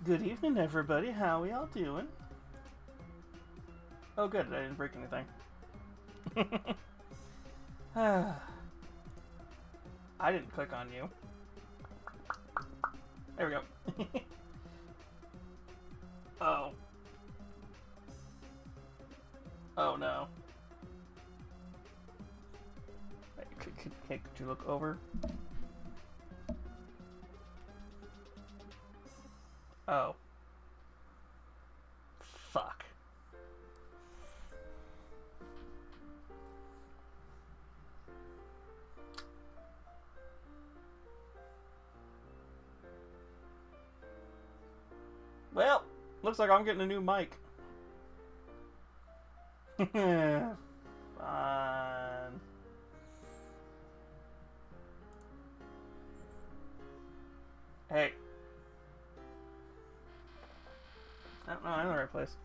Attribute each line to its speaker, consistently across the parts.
Speaker 1: Good evening, everybody. How we all doing? Oh, good. I didn't break anything. I didn't click on you. There we go. Oh. Oh, no. Could you look over? Oh. Fuck. Well, looks like I'm getting a new mic. Fun. Hey. I don't know, I'm in the right place.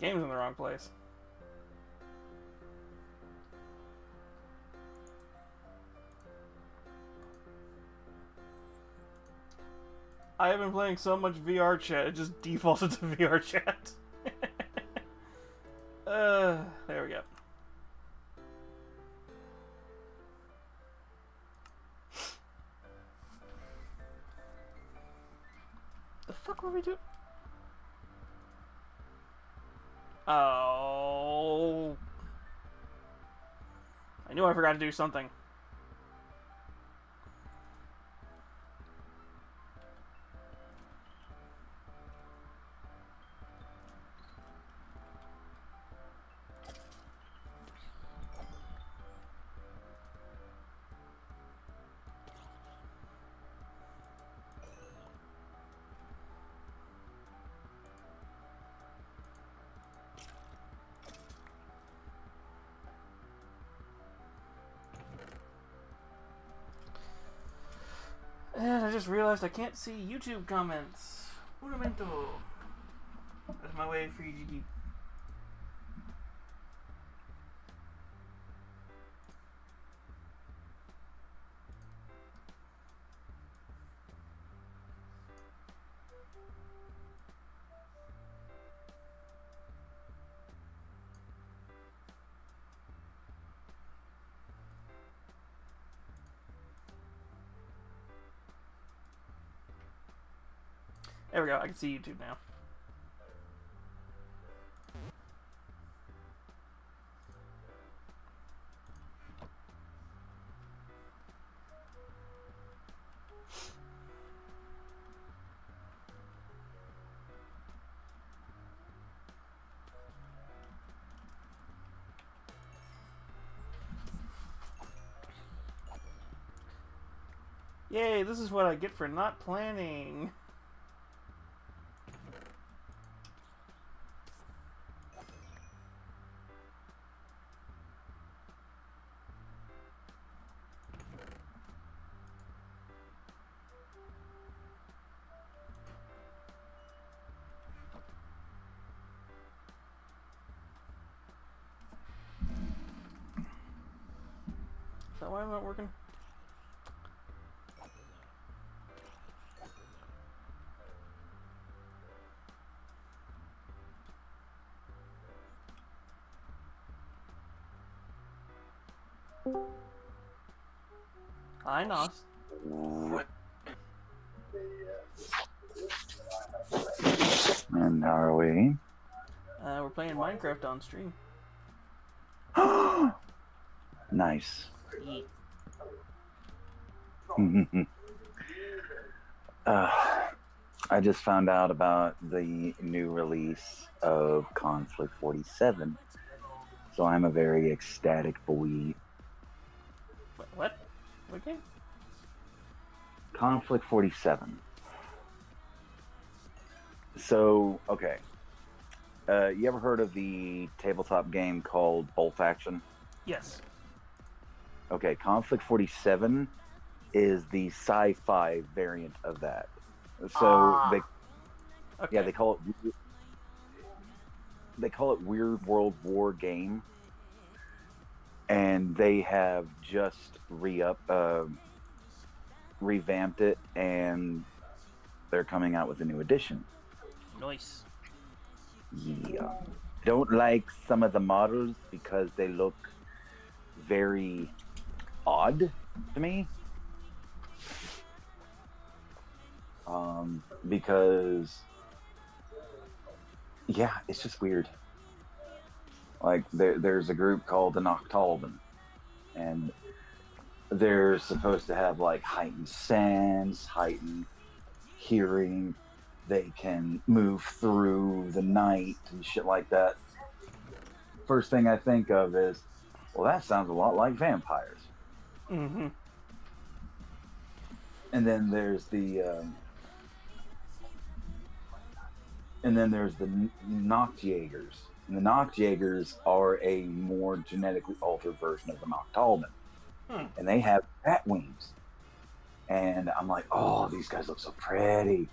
Speaker 1: Game's in the wrong place. I have been playing so much VR chat, it just defaulted to VR chat. There we go. The fuck were we doing? Oh. I knew I forgot to do something. And I just realized I can't see YouTube comments. Un momento. That's my way for you to keep. There we go, I can see YouTube now. Yay, this is what I get for not planning. Is that why I'm not working? Hi, Nos.
Speaker 2: And how are we?
Speaker 1: We're playing Minecraft on stream.
Speaker 2: Nice.
Speaker 1: Yeet.
Speaker 2: I just found out about the new release of Conflict 47, so I'm a very ecstatic boy.
Speaker 1: What? What game?
Speaker 2: Conflict 47. So, okay. You ever heard of the tabletop game called Bolt Action?
Speaker 1: Yes.
Speaker 2: Okay, Conflict 47 is the sci-fi variant of that. So
Speaker 1: Okay.
Speaker 2: they call it Weird World War game, and they have just revamped it and they're coming out with a new edition.
Speaker 1: Nice.
Speaker 2: Yeah. Don't like some of the models because they look very odd to me. Because yeah, it's just weird. Like there's a group called the Noctalban, and they're supposed to have like heightened sense, heightened hearing. They can move through the night and shit like that. First thing I think of is, well, that sounds a lot like vampires.
Speaker 1: Mm-hmm.
Speaker 2: And then there's the Nachtjagers. And the Nachtjagers are a more genetically altered version of the Noctalban. And they have bat wings. And I'm like, oh, these guys look so pretty.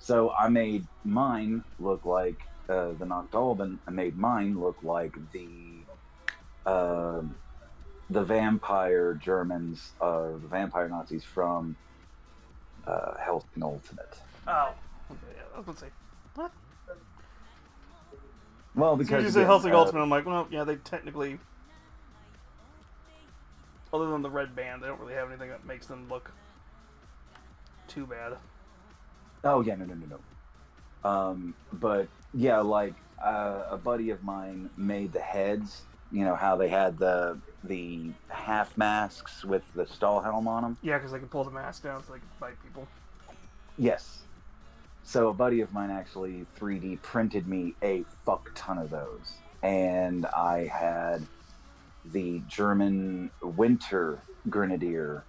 Speaker 2: So I made mine look like the Noctalban. I made mine look like the vampire Germans, the vampire Nazis from Hellsing Ultimate.
Speaker 1: Oh, okay, yeah, I was gonna say, what?
Speaker 2: Well,
Speaker 1: So
Speaker 2: because
Speaker 1: you just said Hellsing Ultimate, I'm like, well, yeah, they technically, other than the red band, they don't really have anything that makes them look too bad.
Speaker 2: Oh yeah, no. But yeah, like a buddy of mine made the heads. You know how they had the half masks with the Stahlhelm on them.
Speaker 1: Yeah, because they can pull the mask down so they can fight people.
Speaker 2: Yes. So a buddy of mine actually 3D printed me a fuck ton of those, and I had the German Winter Grenadier.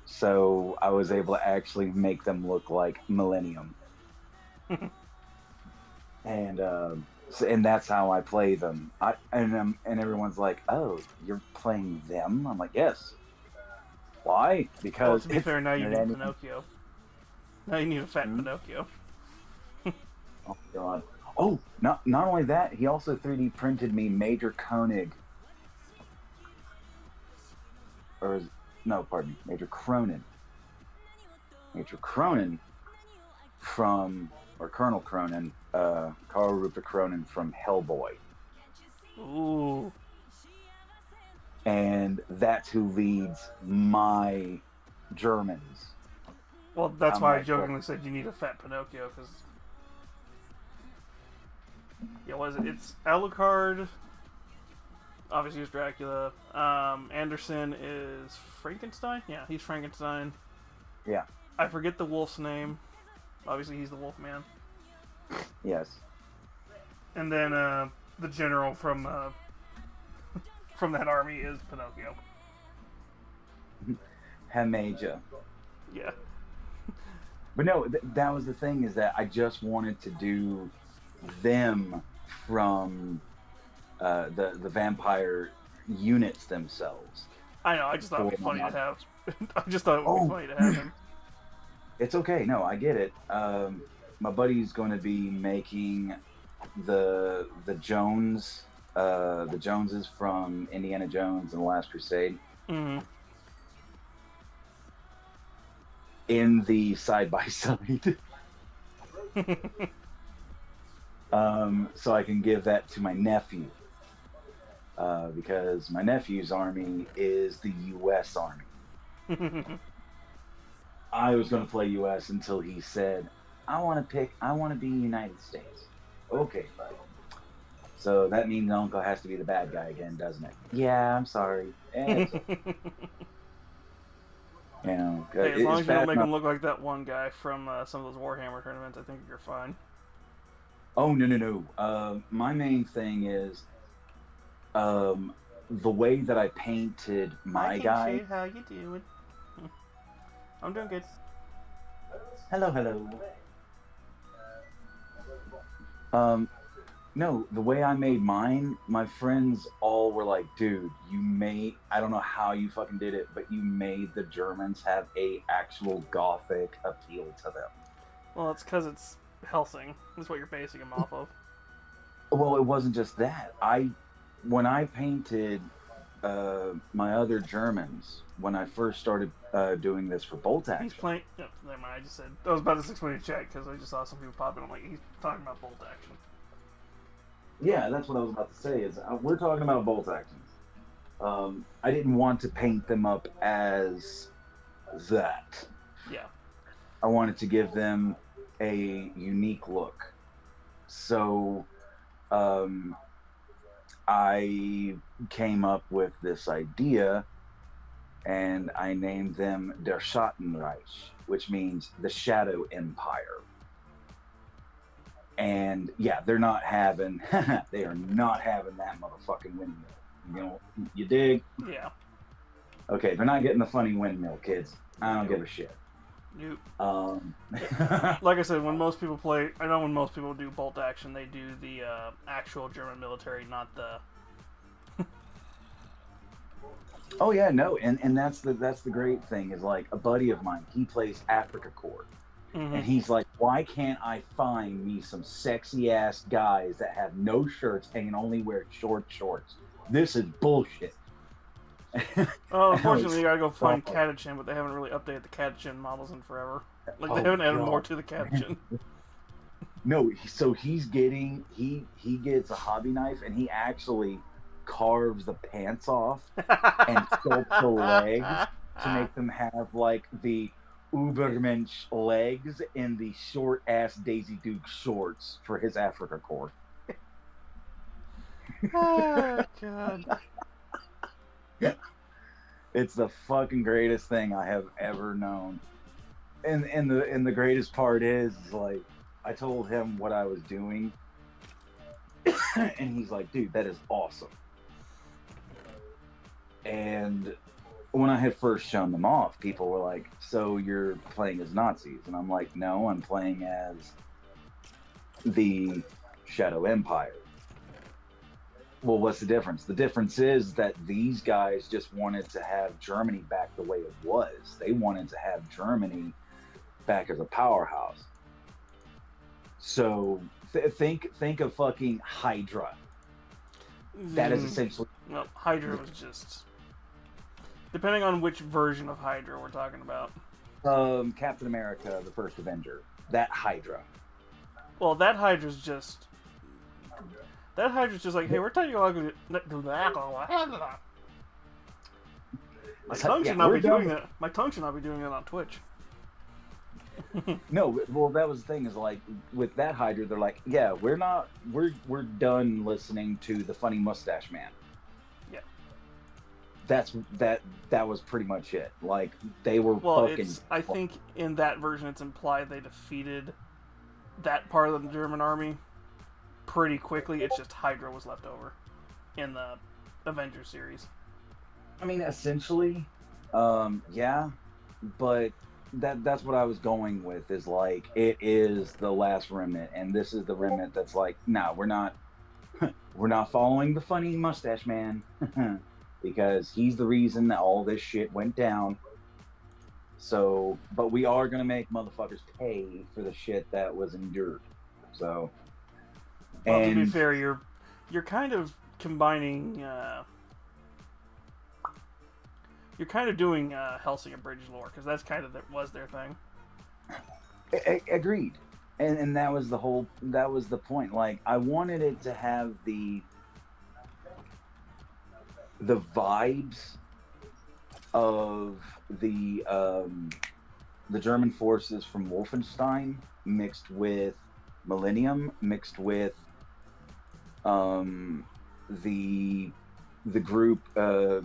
Speaker 2: So I was able to actually make them look like Millennium. And that's how I play them. And everyone's like, "Oh, you're playing them?" I'm like, "Yes." Why? Because
Speaker 1: well, to be fair, now you need Pinocchio. Now you need a fat Pinocchio.
Speaker 2: Oh god. Oh, not only that, he also 3D printed me Major Koenig. Major Cronin. Major Cronin from, or Colonel Cronin, Carl Rupert Cronin from Hellboy.
Speaker 1: Ooh.
Speaker 2: And that's who leads my Germans.
Speaker 1: Well, that's why I jokingly said you need a fat Pinocchio, because... Yeah, what is it? It's Alucard. Obviously, he's Dracula. Anderson is Frankenstein? Yeah, he's Frankenstein.
Speaker 2: Yeah.
Speaker 1: I forget the wolf's name. Obviously, he's the Wolfman.
Speaker 2: Yes.
Speaker 1: And then the general from that army is Pinocchio.
Speaker 2: Hamaja.
Speaker 1: Yeah.
Speaker 2: But no, that was the thing, is that I just wanted to do them from the vampire units themselves.
Speaker 1: I know, I just thought it would be funny to have. I just thought it would be funny to have him.
Speaker 2: It's okay, no, I get it. My buddy's going to be making the Jones, the Joneses from Indiana Jones and the Last Crusade.
Speaker 1: Mm-hmm.
Speaker 2: In the side-by-side. So I can give that to my nephew. Because my nephew's army is the U.S. Army. I was going to play U.S. until he said, I want to be United States. Okay, buddy. So that means Uncle has to be the bad guy again, doesn't it? Yeah, I'm sorry. You know,
Speaker 1: hey, as long as you don't make him look like that one guy from some of those Warhammer tournaments, I think you're fine.
Speaker 2: Oh, no. My main thing is the way that I painted my guy.
Speaker 1: How you doing? I'm doing good.
Speaker 2: Hello. No, the way I made mine, my friends all were like, dude, I don't know how you fucking did it, but you made the Germans have a actual Gothic appeal to them.
Speaker 1: Well, it's because it's Helsing. That's what you're basing them off of.
Speaker 2: Well, it wasn't just that. When I painted my other Germans, when I first started doing this for Bolt
Speaker 1: He's
Speaker 2: Action.
Speaker 1: playing. No, never mind. I just said I was about to explain to check because I just saw some people pop in. I'm like, he's talking about Bolt Action.
Speaker 2: Yeah, that's what I was about to say. Is we're talking about Bolt Actions. I didn't want to paint them up as that.
Speaker 1: Yeah.
Speaker 2: I wanted to give them a unique look. So I came up with this idea and I named them Der Schattenreich, which means the Shadow Empire. And yeah, they're not having, they are not having that motherfucking windmill. You know, you dig?
Speaker 1: Yeah.
Speaker 2: Okay, they're not getting the funny windmill, kids. I don't give a shit.
Speaker 1: Nope.
Speaker 2: Like
Speaker 1: I said, when most people play, I know when most people do Bolt Action, they do the actual German military, not the.
Speaker 2: Oh yeah, no, and that's the great thing is like a buddy of mine, he plays Afrika Korps.
Speaker 1: Mm-hmm.
Speaker 2: And he's like, why can't I find me some sexy ass guys that have no shirts and can only wear short shorts? This is bullshit.
Speaker 1: Oh, unfortunately, you gotta go find Catachin, but they haven't really updated the Catachin models in forever. Like, they haven't added more to the Catachin.
Speaker 2: No, so he's getting, he gets a hobby knife and he actually carves the pants off and sculpts the legs to make them have like the Ubermensch legs in the short ass Daisy Duke shorts for his Afrika Korps.
Speaker 1: Oh god.
Speaker 2: It's the fucking greatest thing I have ever known. And the greatest part is like I told him what I was doing and he's like, dude, that is awesome. And when I had first shown them off, people were like, so you're playing as Nazis? And I'm like, no, I'm playing as the Shadow Empire. Well, what's the difference? The difference is that these guys just wanted to have Germany back the way it was. They wanted to have Germany back as a powerhouse. So think of fucking Hydra. That is essentially...
Speaker 1: Well, Hydra was just... Depending on which version of Hydra we're talking about.
Speaker 2: Captain America, the First Avenger. That Hydra.
Speaker 1: Well, that Hydra's just... That Hydra's just like, hey, we're telling you all to do that. My tongue should not be doing that. My tongue should not be doing that on Twitch.
Speaker 2: No, well, that was the thing is like with that Hydra, they're like, yeah, we're done listening to the funny mustache man.
Speaker 1: Yeah.
Speaker 2: That was pretty much it. Like they were fucking.
Speaker 1: I think in that version, it's implied they defeated that part of the German army pretty quickly. It's just Hydra was left over in the Avengers series.
Speaker 2: I mean, essentially, yeah, but that's what I was going with. Is like it is the last remnant, and this is the remnant that's like, no, we're not following the funny mustache man because he's the reason that all this shit went down. So, but we are gonna make motherfuckers pay for the shit that was endured. So,
Speaker 1: well, to be fair, you're kind of combining. You're kind of doing Hellsing and Bridge lore because that's kind of was their thing.
Speaker 2: Agreed, and that was the point. Like I wanted it to have the vibes of the German forces from Wolfenstein mixed with Millennium, mixed with the group, the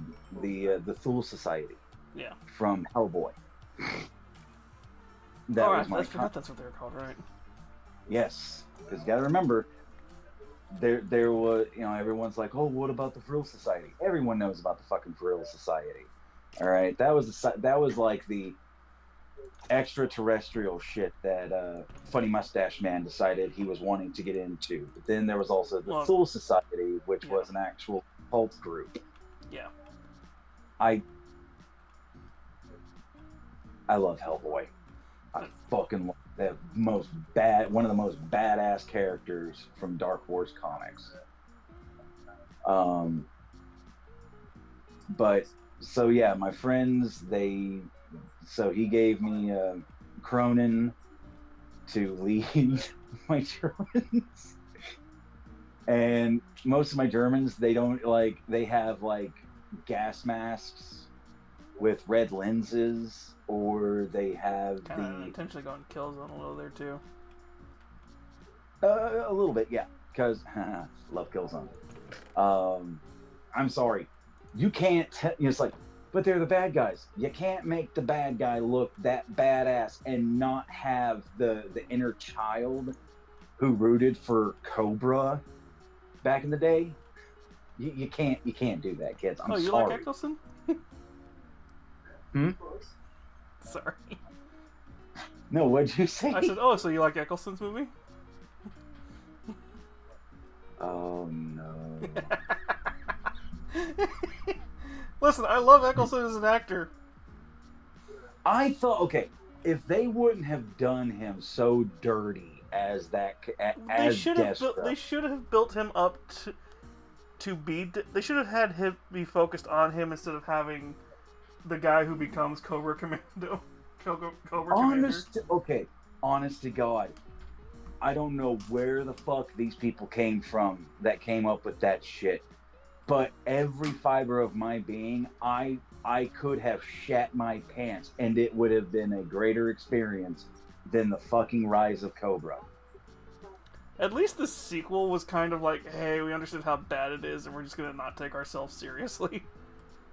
Speaker 2: Thule Society,
Speaker 1: yeah,
Speaker 2: from Hellboy.
Speaker 1: I forgot that's what they were called, right?
Speaker 2: Yes, because you got to remember, there was, everyone's like, oh, what about the Frill Society? Everyone knows about the fucking Frill Society. All right, that was like the extraterrestrial shit that Funny Mustache Man decided he was wanting to get into. But then there was also the Thule Society, which was an actual cult group.
Speaker 1: Yeah.
Speaker 2: I love Hellboy. I fucking love one of the most badass characters from Dark Horse comics. But so yeah, my friends so he gave me Cronin to lead my Germans, and most of my Germans they don't like they have like gas masks with red lenses, or they have
Speaker 1: Kind of intentionally going Killzone a little there too.
Speaker 2: a little bit, yeah, because love Killzone. I'm sorry, you can't. It's like, but they're the bad guys. You can't make the bad guy look that badass and not have the inner child who rooted for Cobra back in the day. You can't do that, kids. I'm
Speaker 1: Oh, you
Speaker 2: sorry.
Speaker 1: like Eccleston?
Speaker 2: Hmm?
Speaker 1: Sorry.
Speaker 2: No, what'd you say?
Speaker 1: I said, oh, so you like Eccleston's movie?
Speaker 2: Oh no.
Speaker 1: Listen, I love Eccleston as an actor.
Speaker 2: I thought, okay, if they wouldn't have done him so dirty as that, as Destro,
Speaker 1: They should have built him up to be. They should have had him be focused on him instead of having the guy who becomes Cobra Commando. Cobra Commander.
Speaker 2: Okay, honest to God, I don't know where the fuck these people came from that came up with that shit. But every fiber of my being, I could have shat my pants, and it would have been a greater experience than the fucking Rise of Cobra.
Speaker 1: At least the sequel was kind of like, hey, we understood how bad it is, and we're just gonna not take ourselves seriously.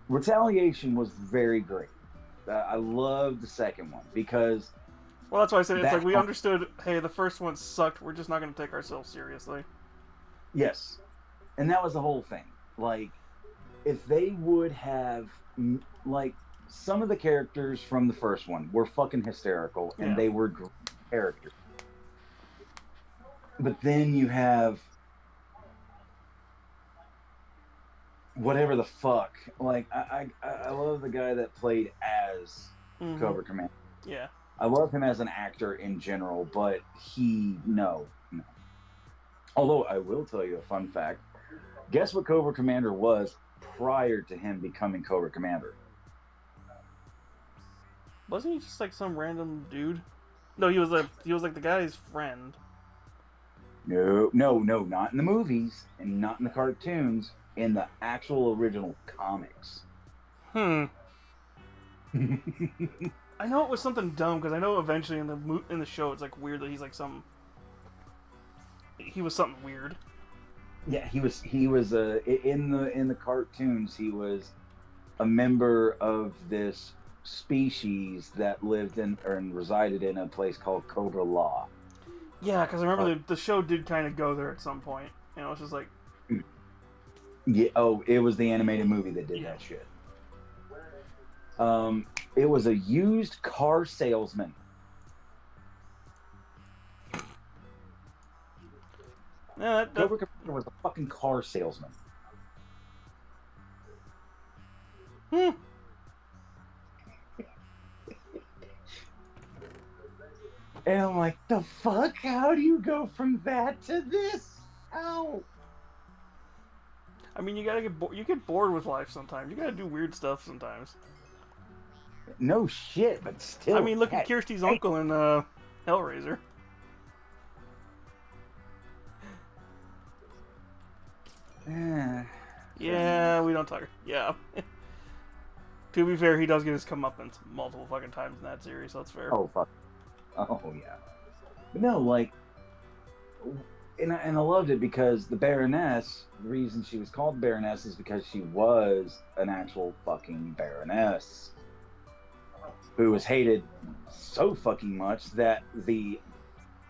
Speaker 2: Retaliation was very great. I love the second one because.
Speaker 1: Well, that's why I said it's like we understood. Hey, the first one sucked. We're just not gonna take ourselves seriously.
Speaker 2: Yes, and that was the whole thing. Like, if they would have, like, some of the characters from the first one were fucking hysterical, and they were great characters. But then you have whatever the fuck. Like, I love the guy that played as Cobra Commander.
Speaker 1: Yeah.
Speaker 2: I love him as an actor in general, but no. Although I will tell you a fun fact. Guess what Cobra Commander was prior to him becoming Cobra Commander?
Speaker 1: Wasn't he just like some random dude? No, he was like the guy's friend.
Speaker 2: No, not in the movies and not in the cartoons. In the actual original comics.
Speaker 1: I know it was something dumb because I know eventually in the show it's like weird that he's like he was something weird.
Speaker 2: Yeah, he was in the cartoons. He was a member of this species that lived in or resided in a place called Cobra Law.
Speaker 1: Yeah, because I remember the show did kind of go there at some point. You know, it's just like.
Speaker 2: Yeah. Oh, it was the animated movie that did that shit. It was a used car salesman.
Speaker 1: Yeah,
Speaker 2: Cobra Commander was a fucking car salesman. And I'm like, the fuck? How do you go from that to this? How?
Speaker 1: I mean, you gotta get bored with life sometimes. You gotta do weird stuff sometimes.
Speaker 2: No shit, but still.
Speaker 1: I mean, look at Kirsty's uncle in Hellraiser. Yeah, we don't talk. Yeah. To be fair, he does get his comeuppance multiple fucking times in that series, so that's fair.
Speaker 2: Oh, fuck. Oh, yeah. But no, like... And I loved it because the Baroness, the reason she was called Baroness is because she was an actual fucking Baroness. Who was hated so fucking much that the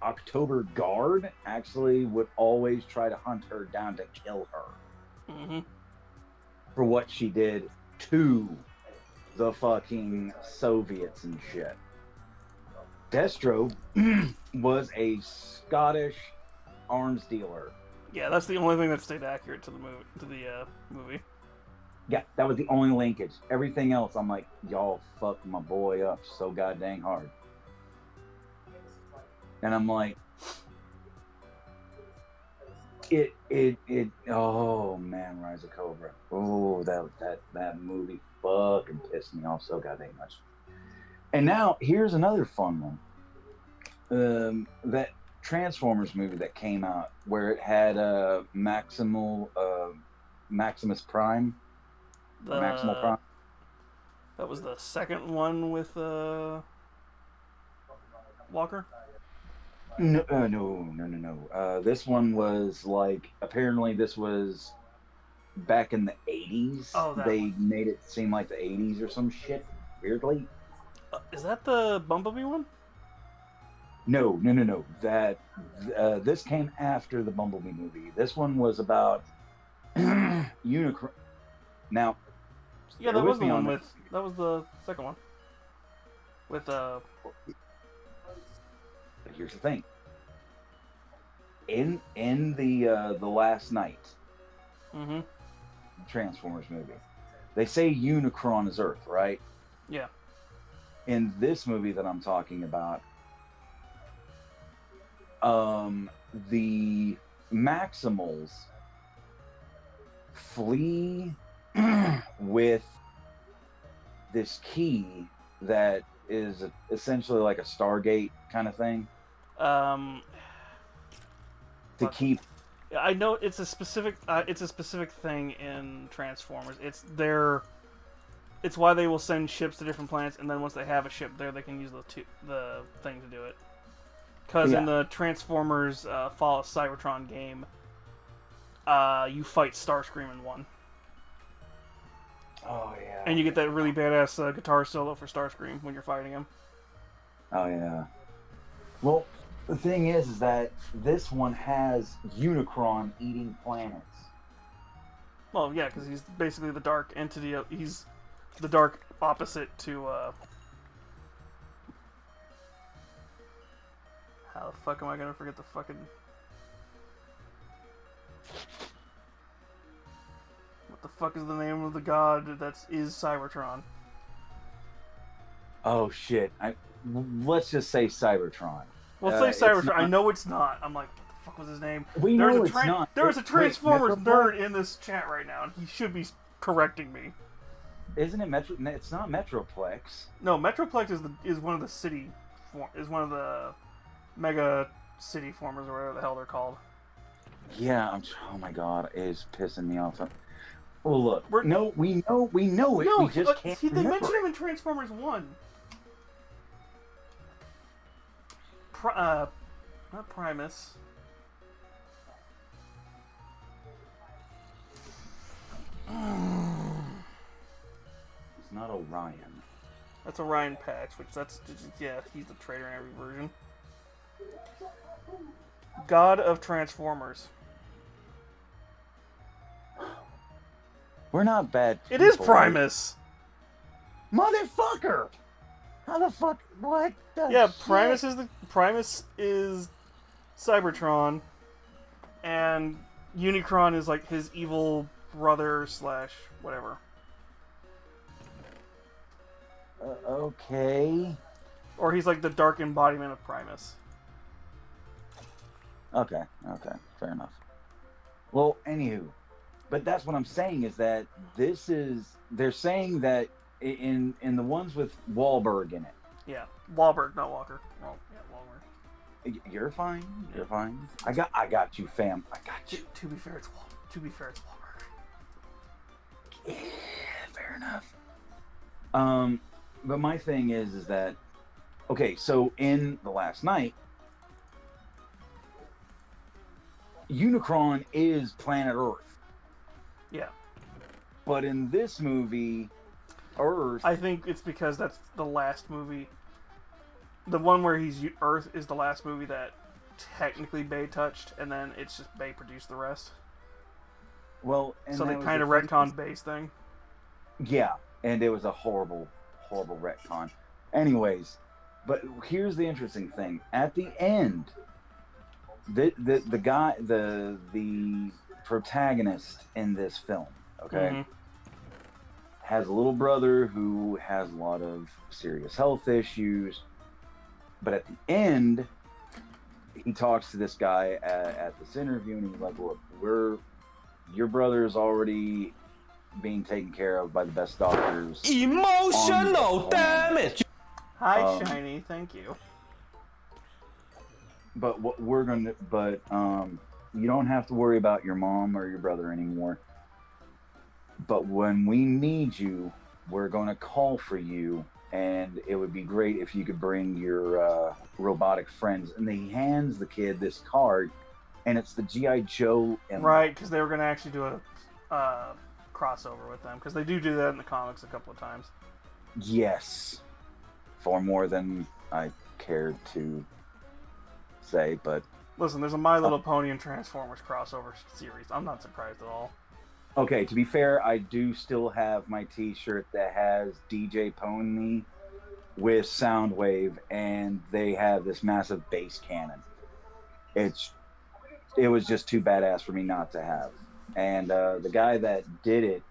Speaker 2: October Guard actually would always try to hunt her down to kill her. For what she did to the fucking Soviets and shit. Destro was a Scottish arms dealer.
Speaker 1: Yeah, that's the only thing that stayed accurate to the movie.
Speaker 2: Yeah, that was the only linkage. Everything else, I'm like, y'all fucked my boy up so goddamn hard. And I'm like, It. Oh man, Rise of Cobra. Oh, that movie fucking pissed me off so goddamn much. And now here's another fun one. That Transformers movie that came out where it had Maximus Prime, or Maximal Prime.
Speaker 1: That was the second one with Walker.
Speaker 2: No. This one was like, apparently this was back in the 80s.
Speaker 1: Oh, that
Speaker 2: they
Speaker 1: one.
Speaker 2: made it seem like the 80s or some shit. Weirdly.
Speaker 1: Is that the Bumblebee one?
Speaker 2: No. That this came after the Bumblebee movie. This one was about Unicron. Now,
Speaker 1: yeah, that was the one with. That was the second one. With
Speaker 2: But here's the thing. In the Last Night, Transformers movie, they say Unicron is Earth, right?
Speaker 1: Yeah.
Speaker 2: In this movie that I'm talking about, the Maximals flee with this key that is essentially like a Stargate kind of thing. To keep.
Speaker 1: I know it's a specific thing in Transformers. It's why they will send ships to different planets, and then once they have a ship there, they can use the thing to do it. Because in the Transformers Fall of Cybertron game, you fight Starscream in one.
Speaker 2: Oh yeah.
Speaker 1: And you get that really badass guitar solo for Starscream when you're fighting him.
Speaker 2: Oh yeah. Well, the thing is that this one has Unicron eating planets.
Speaker 1: Well, yeah, because he's basically the dark entity. He's the dark opposite to. How the fuck am I gonna forget the fucking? What the fuck is the name of the god is Cybertron?
Speaker 2: Oh shit! Let's just say Cybertron.
Speaker 1: Well, say Cybertron. I know it's not. I'm like, what the fuck was his name?
Speaker 2: We know it's not.
Speaker 1: There's a Transformers nerd in this chat right now, and he should be correcting me.
Speaker 2: Isn't it Metro? It's not Metroplex.
Speaker 1: No, Metroplex is one of the city, is one of the mega city formers or whatever the hell they're called.
Speaker 2: Yeah, oh my god, it is pissing me off. Well, look, we know it.
Speaker 1: No,
Speaker 2: we just can't.
Speaker 1: They mentioned him in Transformers 1. Not Primus.
Speaker 2: It's not Orion.
Speaker 1: That's Orion Patch, he's the traitor in every version. God of Transformers.
Speaker 2: We're not bad people.
Speaker 1: It is Primus!
Speaker 2: Motherfucker! How the fuck? What the
Speaker 1: Yeah,
Speaker 2: shit?
Speaker 1: Primus is Cybertron, and Unicron is like his evil brother / whatever.
Speaker 2: Okay.
Speaker 1: Or he's like the dark embodiment of Primus.
Speaker 2: Okay, fair enough. Well, anywho, but that's what I'm saying is that they're saying that in the ones with Wahlberg in it.
Speaker 1: Yeah, Wahlberg, not Walker. Well, yeah, Wahlberg.
Speaker 2: You're fine. You're fine. I got you, fam. I got you.
Speaker 1: To be fair, it's Wahlberg.
Speaker 2: Yeah, fair enough. But my thing is that okay, so in The Last Night, Unicron is planet Earth.
Speaker 1: Yeah.
Speaker 2: But in this movie, Earth...
Speaker 1: I think it's because that's the last movie. The one where he's Earth is the last movie that technically Bay touched, and then it's just Bay produced the rest.
Speaker 2: Well,
Speaker 1: so they kind of retconned Bay's thing.
Speaker 2: Yeah, and it was a horrible, horrible retcon. Anyways, but here's the interesting thing. At the end... The protagonist in this film, okay, has a little brother who has a lot of serious health issues, but at the end, he talks to this guy at this interview, and he's like, "Look, your brother is already being taken care of by the best doctors."
Speaker 3: Emotional damage.
Speaker 1: Hi, Shiny. Thank you.
Speaker 2: But you don't have to worry about your mom or your brother anymore. But when we need you, we're going to call for you, and it would be great if you could bring your robotic friends. And he hands the kid this card, and it's the G.I. Joe.
Speaker 1: Right, because they were going to actually do a crossover with them, because they do that in the comics a couple of times.
Speaker 2: Yes. Far more than I cared to say, but...
Speaker 1: Listen, there's a My Little Pony and Transformers crossover series. I'm not surprised at all.
Speaker 2: Okay, to be fair, I do still have my t-shirt that has DJ Pony with Soundwave, and they have this massive bass cannon. It was just too badass for me not to have. And the guy that did it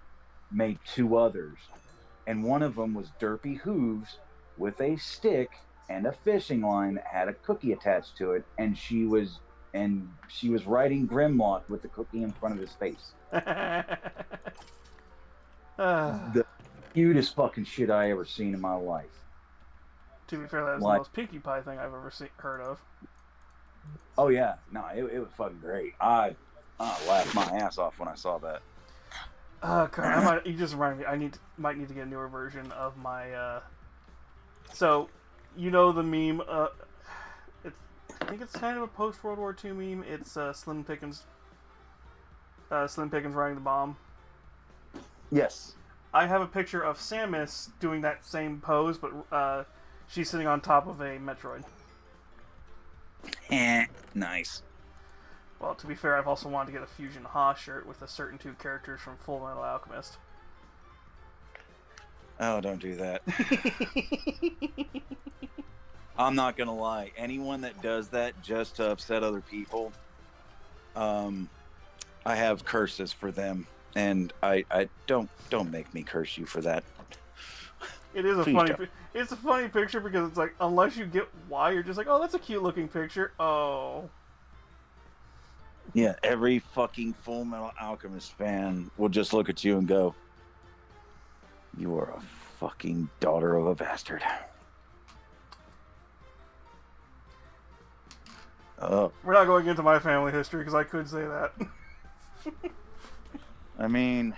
Speaker 2: made 2 others, and one of them was Derpy Hooves with a stick and a fishing line that had a cookie attached to it, and she was writing Grimlock with the cookie in front of his face. The cutest fucking shit I ever seen in my life.
Speaker 1: To be fair, that was the most Pinkie Pie thing I've ever heard of.
Speaker 2: Oh yeah, no, it was fucking great. I laughed my ass off when I saw that.
Speaker 1: God, you just reminded me. Might need to get a newer version of my. So, you know the meme. I think it's kind of a post World War II meme. It's Slim Pickens. Slim Pickens riding the bomb.
Speaker 2: Yes.
Speaker 1: I have a picture of Samus doing that same pose, but she's sitting on top of a Metroid.
Speaker 2: Nice.
Speaker 1: Well, to be fair, I've also wanted to get a Fusion Ha shirt with a certain 2 characters from Full Metal Alchemist.
Speaker 4: Oh, don't do that. I'm not gonna lie. Anyone that does that just to upset other people, I have curses for them, and I don't make me curse you for that.
Speaker 1: It is it's a funny picture because it's like, unless you get why, you're just like, oh, that's a cute looking picture. Oh.
Speaker 4: Yeah, every fucking Full Metal Alchemist fan will just look at you and go, "You are a fucking daughter of a bastard." Oh.
Speaker 1: We're not going into my family history because I could say that.
Speaker 4: I mean,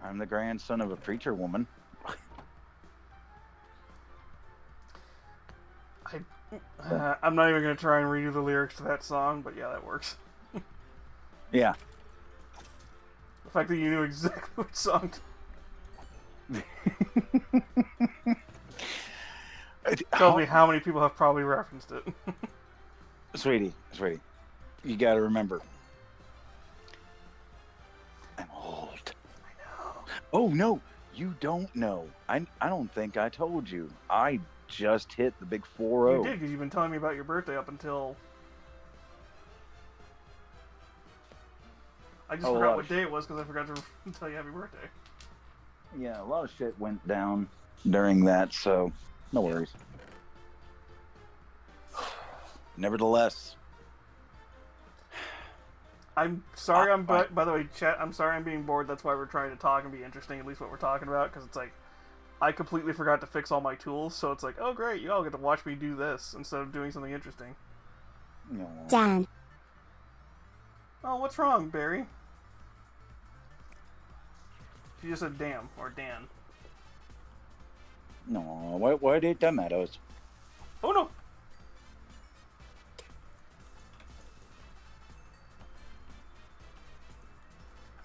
Speaker 4: I'm the grandson of a preacher woman.
Speaker 1: I'm not even going to try and redo the lyrics to that song, but yeah, that works.
Speaker 4: Yeah.
Speaker 1: The fact that you knew exactly which song. Tells me how many people have probably referenced it.
Speaker 4: Sweetie, you gotta remember, I'm old.
Speaker 1: I know.
Speaker 4: Oh no, you don't know. I don't think I told you. I just hit the big 4-0.
Speaker 1: You did, because you've been telling me about your birthday up until... I just forgot what day it was because I forgot to tell you happy birthday.
Speaker 2: Yeah, a lot of shit went down during that, so no worries.
Speaker 4: Nevertheless,
Speaker 1: I'm sorry. By the way, chat. I'm sorry I'm being bored. That's why we're trying to talk and be interesting. At least what we're talking about, because it's like I completely forgot to fix all my tools. So it's like, oh great, you all get to watch me do this instead of doing something interesting.
Speaker 4: no.
Speaker 5: Dan.
Speaker 1: Oh, what's wrong, Barry? She just said damn or Dan.
Speaker 4: No, why did that matter?
Speaker 1: Oh no.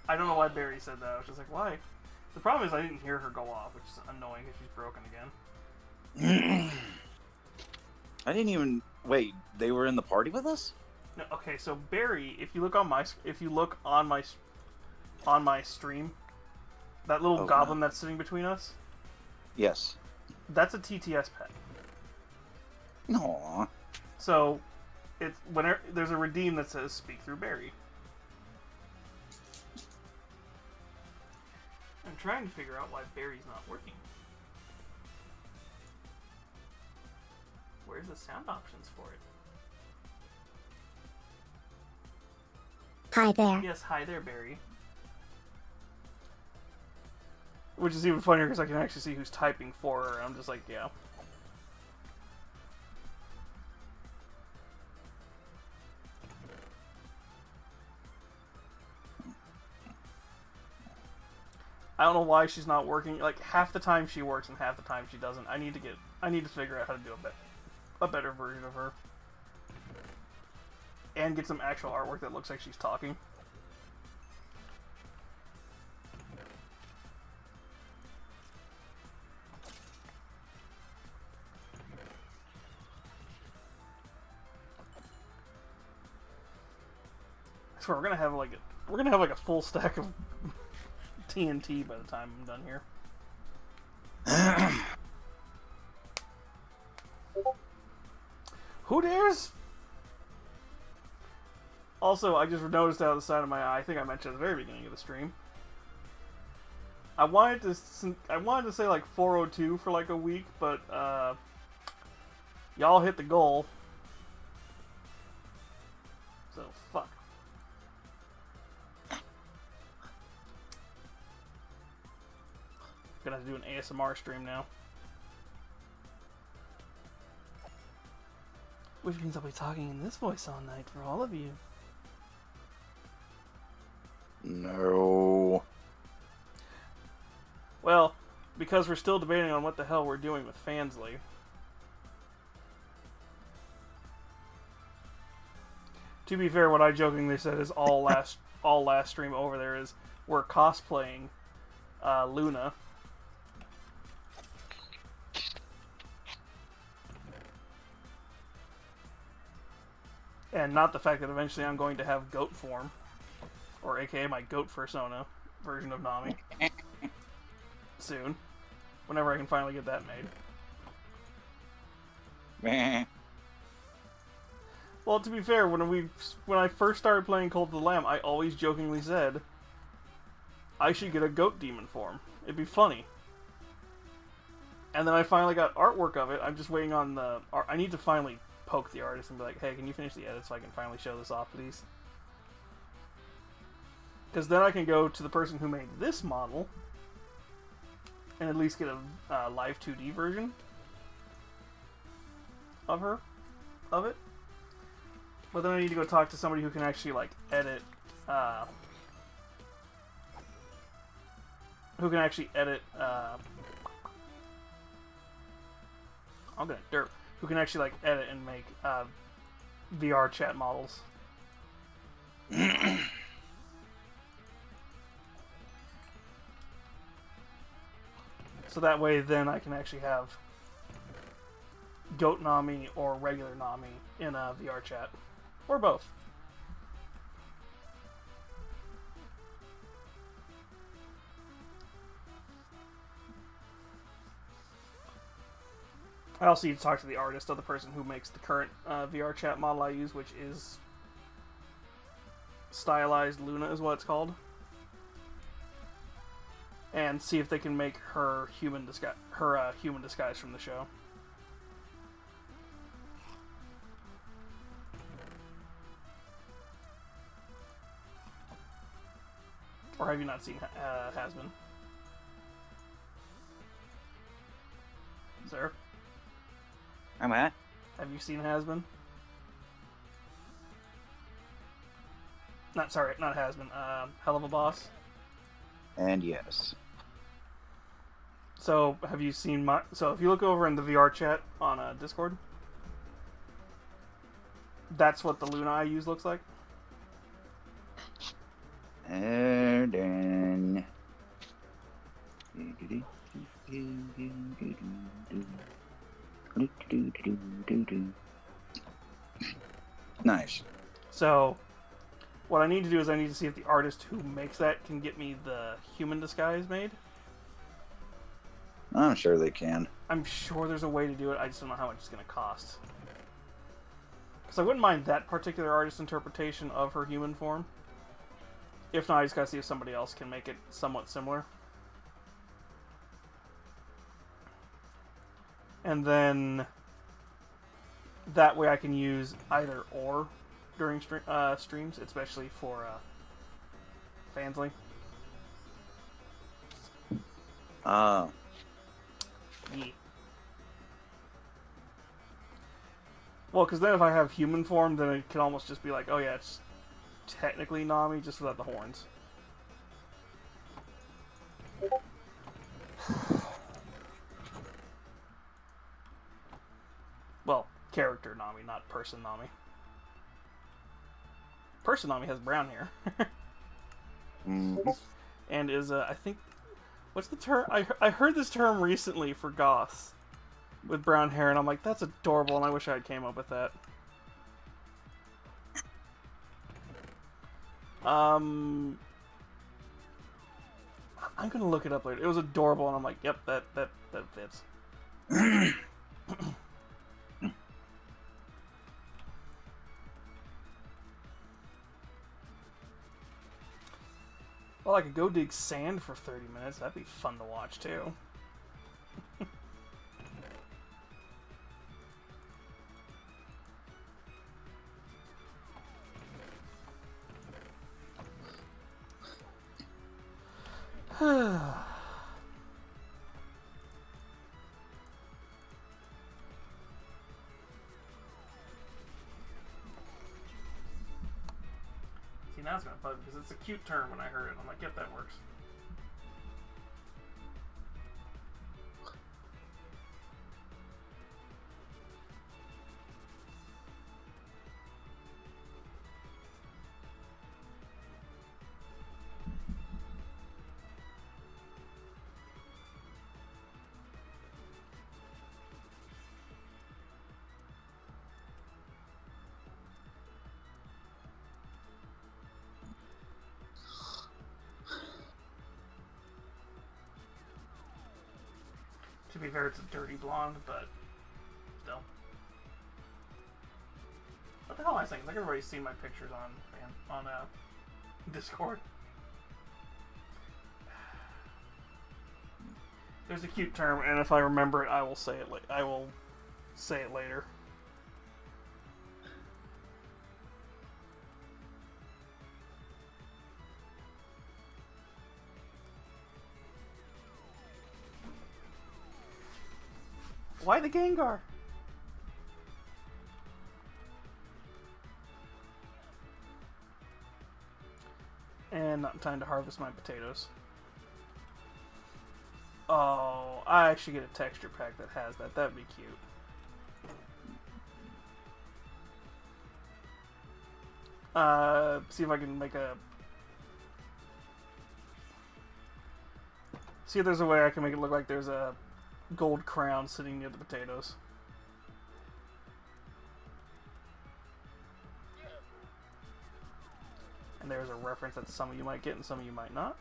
Speaker 1: I don't know why Barry said that. I was just like, why? The problem is I didn't hear her go off, which is annoying because she's broken again.
Speaker 4: I didn't even wait. They were in the party with us.
Speaker 1: No, okay, so Barry, if you look on my stream, that little goblin that's sitting between us,
Speaker 4: Yes.
Speaker 1: that's a TTS pet.
Speaker 4: No.
Speaker 1: So it's whenever there's a redeem that says "Speak through Barry." I'm trying to figure out why Barry's not working. Where's the sound options for it?
Speaker 5: Hi there.
Speaker 1: Yes, hi there, Barry. Which is even funnier because I can actually see who's typing for her. I'm just like, yeah. I don't know why she's not working. Like, half the time she works and half the time she doesn't. I need to figure out how to do a better version of her. And get some actual artwork that looks like she's talking. I swear we're gonna have like a full stack of TNT by the time I'm done here. Who dares? Also, I just noticed out of the side of my eye, I think I mentioned at the very beginning of the stream, I wanted to say like 402 for like a week, but y'all hit the goal. So, fuck. Gonna have to do an ASMR stream now. Which means I'll be talking in this voice all night for all of you.
Speaker 4: No.
Speaker 1: Well, because we're still debating on what the hell we're doing with Fansly. To be fair, what I jokingly said is all last stream over there is we're cosplaying Luna. And not the fact that eventually I'm going to have goat form. Or aka my goat persona version of Nami. Soon. Whenever I can finally get that made. Well, to be fair, when I first started playing Cult of the Lamb, I always jokingly said I should get a goat demon form. It'd be funny. And then I finally got artwork of it. I'm just waiting on the... I need to finally poke the artist and be like, hey, can you finish the edit so I can finally show this off, please? Because then I can go to the person who made this model and at least get a live 2D version of it. But then I need to go talk to somebody who can actually, like, edit, I'm gonna derp. Who can actually, like, edit and make, VR chat models. So that way, then I can actually have Goat Nami or regular Nami in a VR chat. Or both. I also need to talk to the artist of the person who makes the current VR chat model I use, which is Stylized Luna is what it's called. And see if they can make her human disguise from the show. Or have you not seen Hasbin? Sir?
Speaker 2: I'm at.
Speaker 1: Have you seen Hasbin? Not Hasbin. Hell of a Boss.
Speaker 2: And yes.
Speaker 1: So, have you seen my... So, if you look over in the VR chat on Discord, that's what the Luna I use looks like.
Speaker 2: And then...
Speaker 4: Nice.
Speaker 1: So, what I need to do is I need to see if the artist who makes that can get me the human disguise made.
Speaker 4: I'm sure they can.
Speaker 1: I'm sure there's a way to do it, I just don't know how much it's going to cost. Because I wouldn't mind that particular artist's interpretation of her human form. If not, I just gotta see if somebody else can make it somewhat similar. And then... that way I can use either or during streams, especially for Fansly.
Speaker 4: Ah.
Speaker 1: Yeah. Well, because then if I have human form, then it can almost just be like, oh yeah, it's technically Nami, just without the horns. Well, character Nami, not person Nami. Person Nami has brown hair. And is, I think... What's the term? I heard this term recently for goths with brown hair, and I'm like, that's adorable, and I wish I had came up with that. I'm gonna look it up later. It was adorable, and I'm like, yep, that fits. Well, I could go dig sand for 30 minutes. That'd be fun to watch, too. See, now it's gonna bug because it's a cute term when I heard it. I'm like, yep, that works. To be fair, it's a dirty blonde, but still. What the hell am I saying? Like everybody's seen my pictures on Discord. There's a cute term, and if I remember it, I will say it. I will say it later. Why the Gengar? And not time to harvest my potatoes. Oh, I actually get a texture pack that has that. That'd be cute. See if I can make a... See if there's a way I can make it look like there's a gold crown sitting near the potatoes. And there's a reference that some of you might get and some of you might not.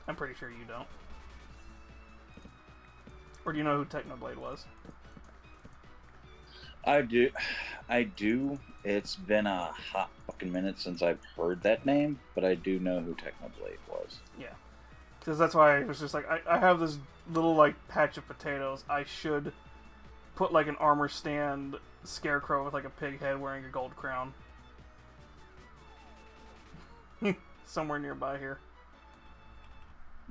Speaker 1: I'm pretty sure you don't. Or do you know who Technoblade was?
Speaker 4: I do. It's been a hot fucking minute since I've heard that name, but I do know who Technoblade was.
Speaker 1: Yeah. Because that's why I was just like, I have this little, like, patch of potatoes. I should put, like, an armor stand scarecrow with, like, a pig head wearing a gold crown. Somewhere nearby here.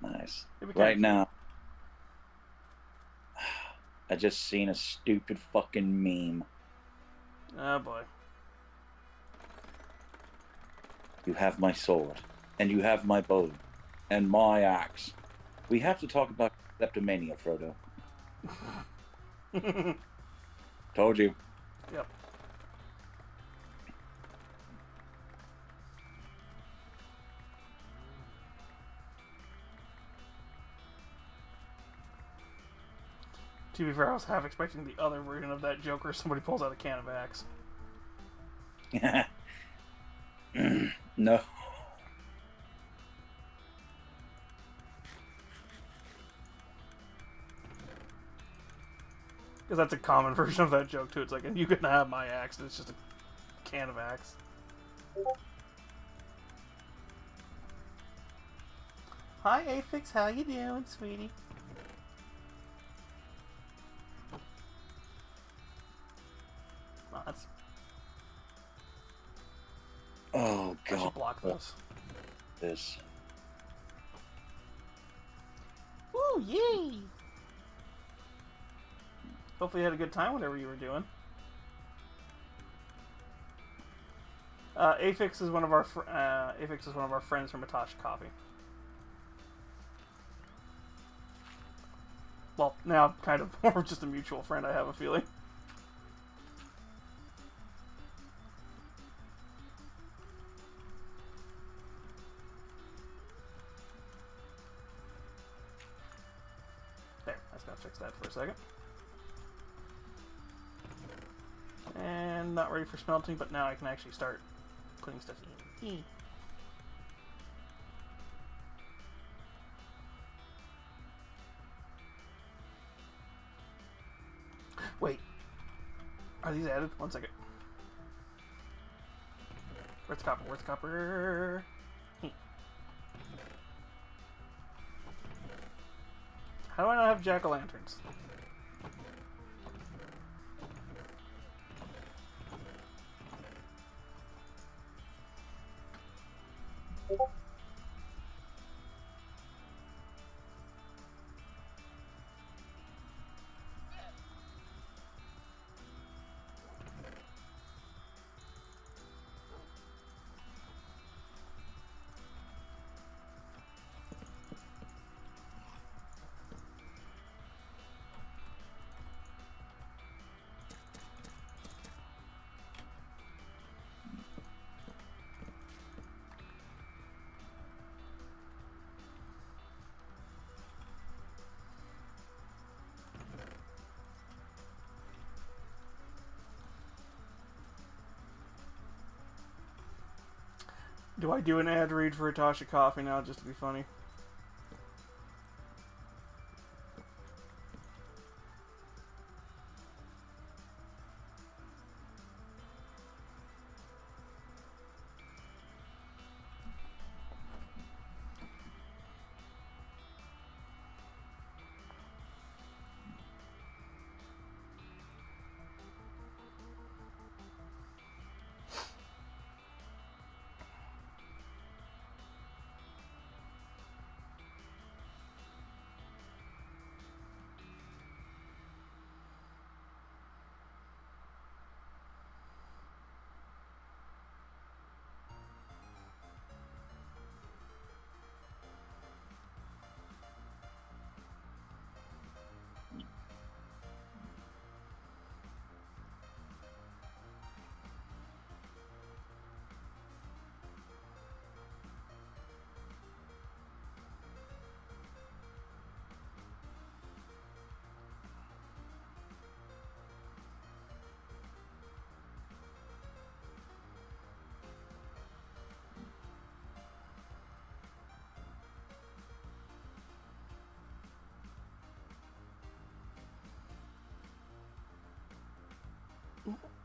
Speaker 4: Nice. Right now, I just seen a stupid fucking meme.
Speaker 1: Oh boy.
Speaker 4: You have my sword, and you have my bow, and my axe. We have to talk about kleptomania, Frodo. Told you.
Speaker 1: Yep. To be fair, I was half expecting the other version of that joke where somebody pulls out a can of axe.
Speaker 4: No.
Speaker 1: Because that's a common version of that joke, too. It's like, you can have my axe, and it's just a can of axe. Hi, Afix. How you doing, sweetie? Oh, that's...
Speaker 4: Oh
Speaker 1: I
Speaker 4: god.
Speaker 1: should block those.
Speaker 4: This.
Speaker 1: Woo, yay! Hopefully you had a good time, whatever you were doing. Afix is one of our friends from Matashi Coffee. Well, now kind of more just a mutual friend, I have a feeling. There, I just gotta fix that for a second. And not ready for smelting, but now I can actually start putting stuff in. Wait. Are these added? One second. Where's the copper? Where's the copper? How do I not have jack-o'-lanterns? Do I do an ad read for Hitachi Coffee now just to be funny?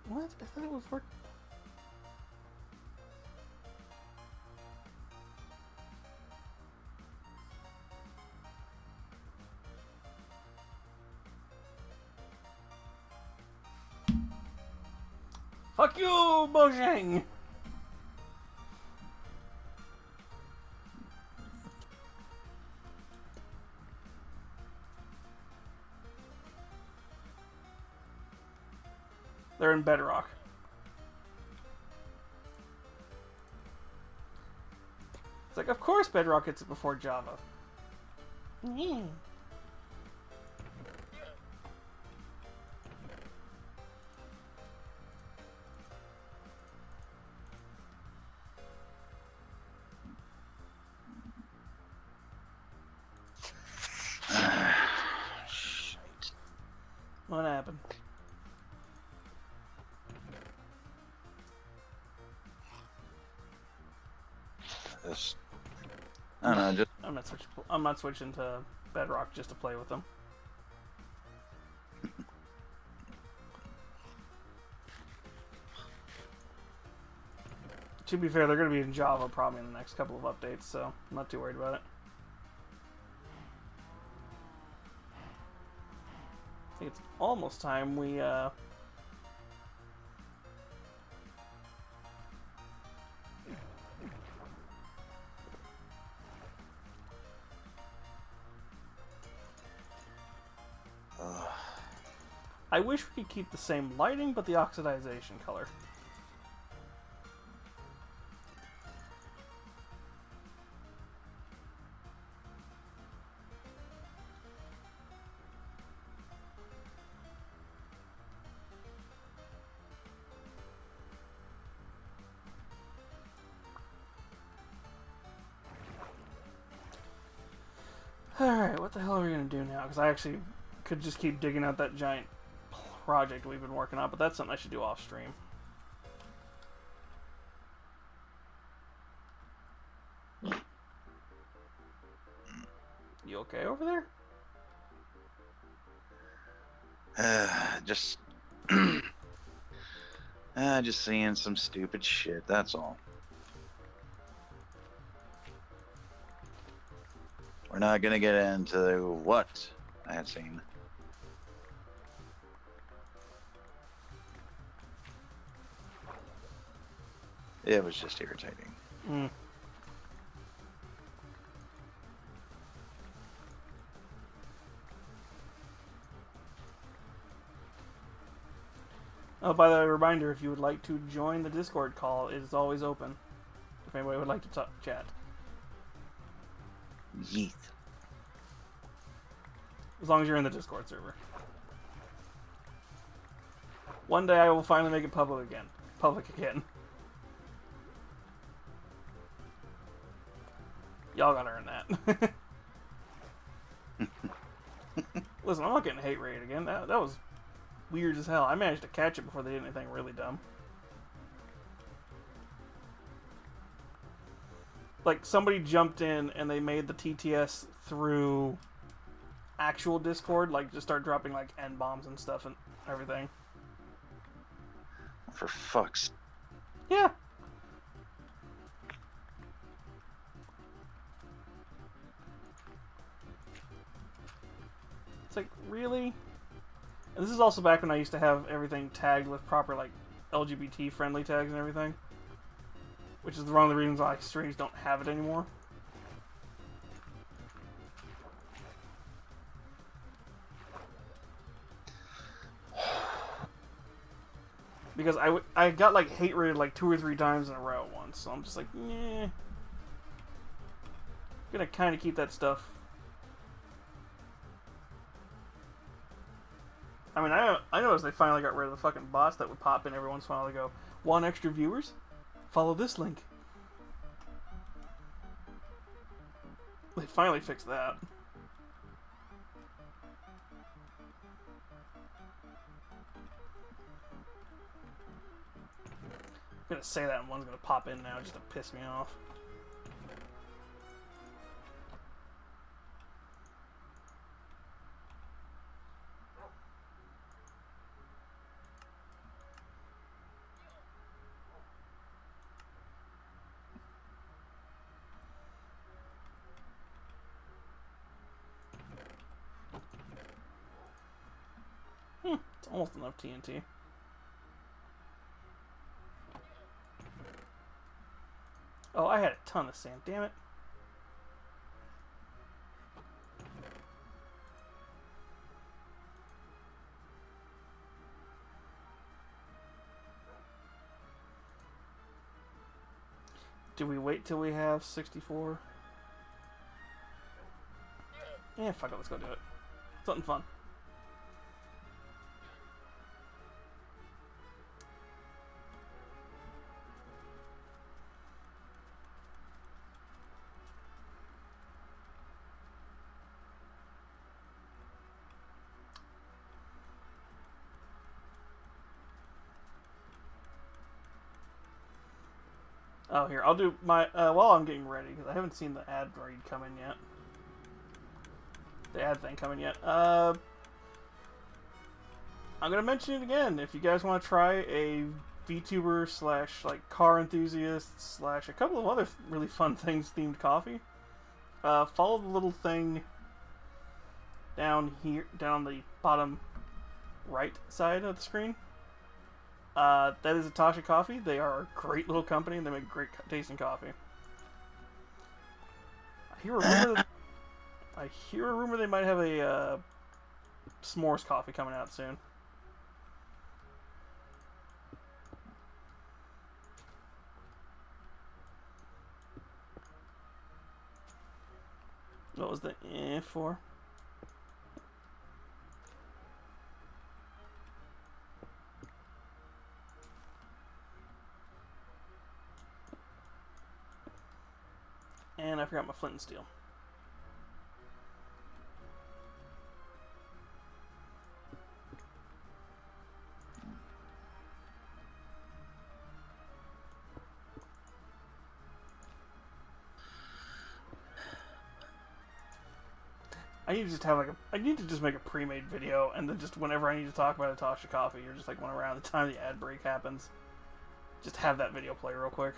Speaker 1: What? I thought it was working. Fuck you, Mojang! They're in Bedrock. It's like, of course Bedrock gets it before Java. Yeah.
Speaker 2: Shit.
Speaker 1: What happened?
Speaker 2: This. I don't know. Just
Speaker 1: I'm not switching to Bedrock just to play with them. To be fair, they're going to be in Java probably in the next couple of updates, so I'm not too worried about it. think it's almost time we I wish we could keep the same lighting, but the oxidization color. Alright, what the hell are we going to do now? Because I actually could just keep digging out that giant project we've been working on, but that's something I should do off stream. You okay over there?
Speaker 4: Just just seeing some stupid shit, that's all. We're not gonna get into what I had seen. It was just irritating.
Speaker 1: Mm. Oh, by the way, reminder, if you would like to join the Discord call, it is always open. If anybody would like to chat.
Speaker 4: Yeet.
Speaker 1: As long as you're in the Discord server. One day I will finally make it public again. Y'all gotta earn that. Listen, I'm not getting hate raid again. That was weird as hell. I managed to catch it before they did anything really dumb. Like, somebody jumped in and they made the TTS through actual Discord, like, just start dropping, like, N-bombs and stuff and everything.
Speaker 4: For fuck's...
Speaker 1: Yeah. It's like, really? And this is also back when I used to have everything tagged with proper, like, LGBT-friendly tags and everything. Which is one of the reasons why streams don't have it anymore. Because I got, like, hate rated, like, 2 or 3 times in a row once. So I'm just like, eh. I'm gonna kind of keep that stuff. I mean, I noticed they finally got rid of the fucking bots that would pop in every once in a while to go, want extra viewers? Follow this link. They finally fixed that. I'm gonna say that and one's gonna pop in now just to piss me off. It's almost enough TNT. Oh, I had a ton of sand, damn it. Do we wait till we have 64? Yeah, fuck it, let's go do it. Something fun. Oh, here, I'll do my, while I'm getting ready, because I haven't seen the ad read come in yet. The ad thing coming yet. I'm gonna mention it again. If you guys want to try a VTuber slash, like, car enthusiast slash a couple of other really fun things themed coffee, follow the little thing down here, down the bottom right side of the screen. That is Atasha Coffee. They are a great little company, and they make great tasting coffee. I hear a rumor they might have a s'mores coffee coming out soon. What was the for? And I forgot my flint and steel. I need to just make a pre-made video, and then just whenever I need to talk about Atasha Coffee, or just like when around the time the ad break happens, just have that video play real quick.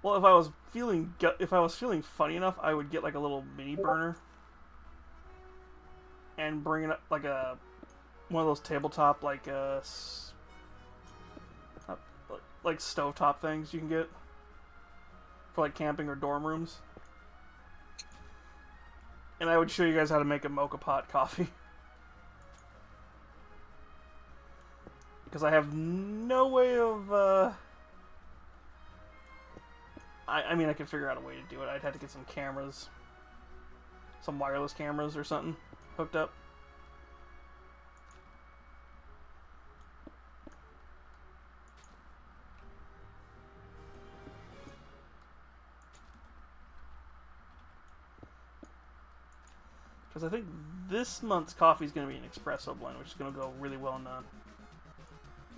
Speaker 1: Well, if I was feeling funny enough, I would get like a little mini burner and bring it up like one of those tabletop like stovetop things you can get for like camping or dorm rooms. And I would show you guys how to make a mocha pot coffee. Because I have no way of I mean, I could figure out a way to do it. I'd have to get some cameras, some wireless cameras or something hooked up. Because I think this month's coffee is going to be an espresso blend, which is going to go really well in the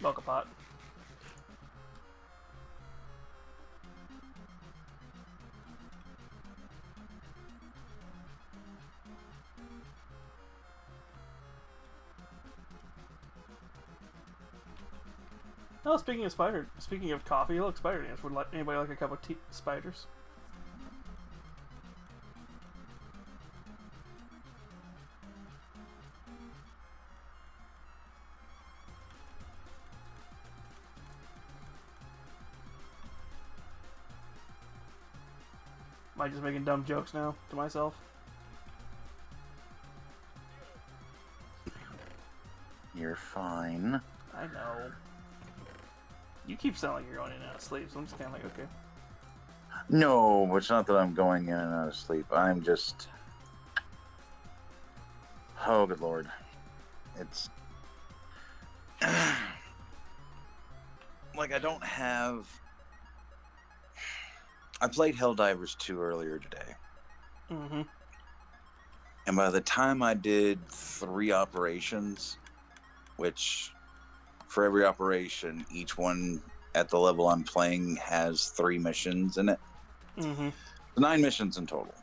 Speaker 1: mocha pot. Oh, speaking of coffee, look, Spider Dance. Would anybody like a cup of tea, spiders? Am I just making dumb jokes now to myself?
Speaker 4: You're fine.
Speaker 1: I know. You keep sounding like you're going in and out of sleep, so I'm just kind of like, okay.
Speaker 4: No, it's not that I'm going in and out of sleep. I'm just... Oh, good lord. It's... like, I don't have... I played Helldivers 2 earlier today.
Speaker 1: Mm-hmm.
Speaker 4: And by the time I did 3 operations, which... for every operation, each one at the level I'm playing has 3 missions in it.
Speaker 1: Mm-hmm.
Speaker 4: 9 missions in total.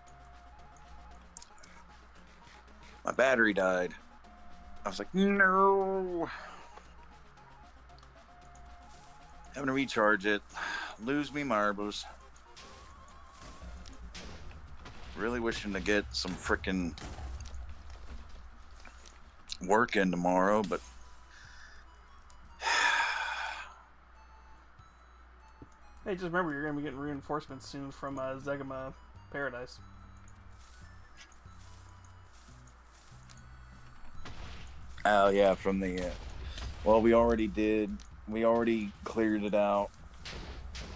Speaker 4: My battery died. I was like, no. Having to recharge it. Lose me marbles. Really wishing to get some frickin' work in tomorrow, but
Speaker 1: hey, just remember, you're going to be getting reinforcements soon from Zegama Paradise.
Speaker 4: oh yeah, from the well, we already cleared it out,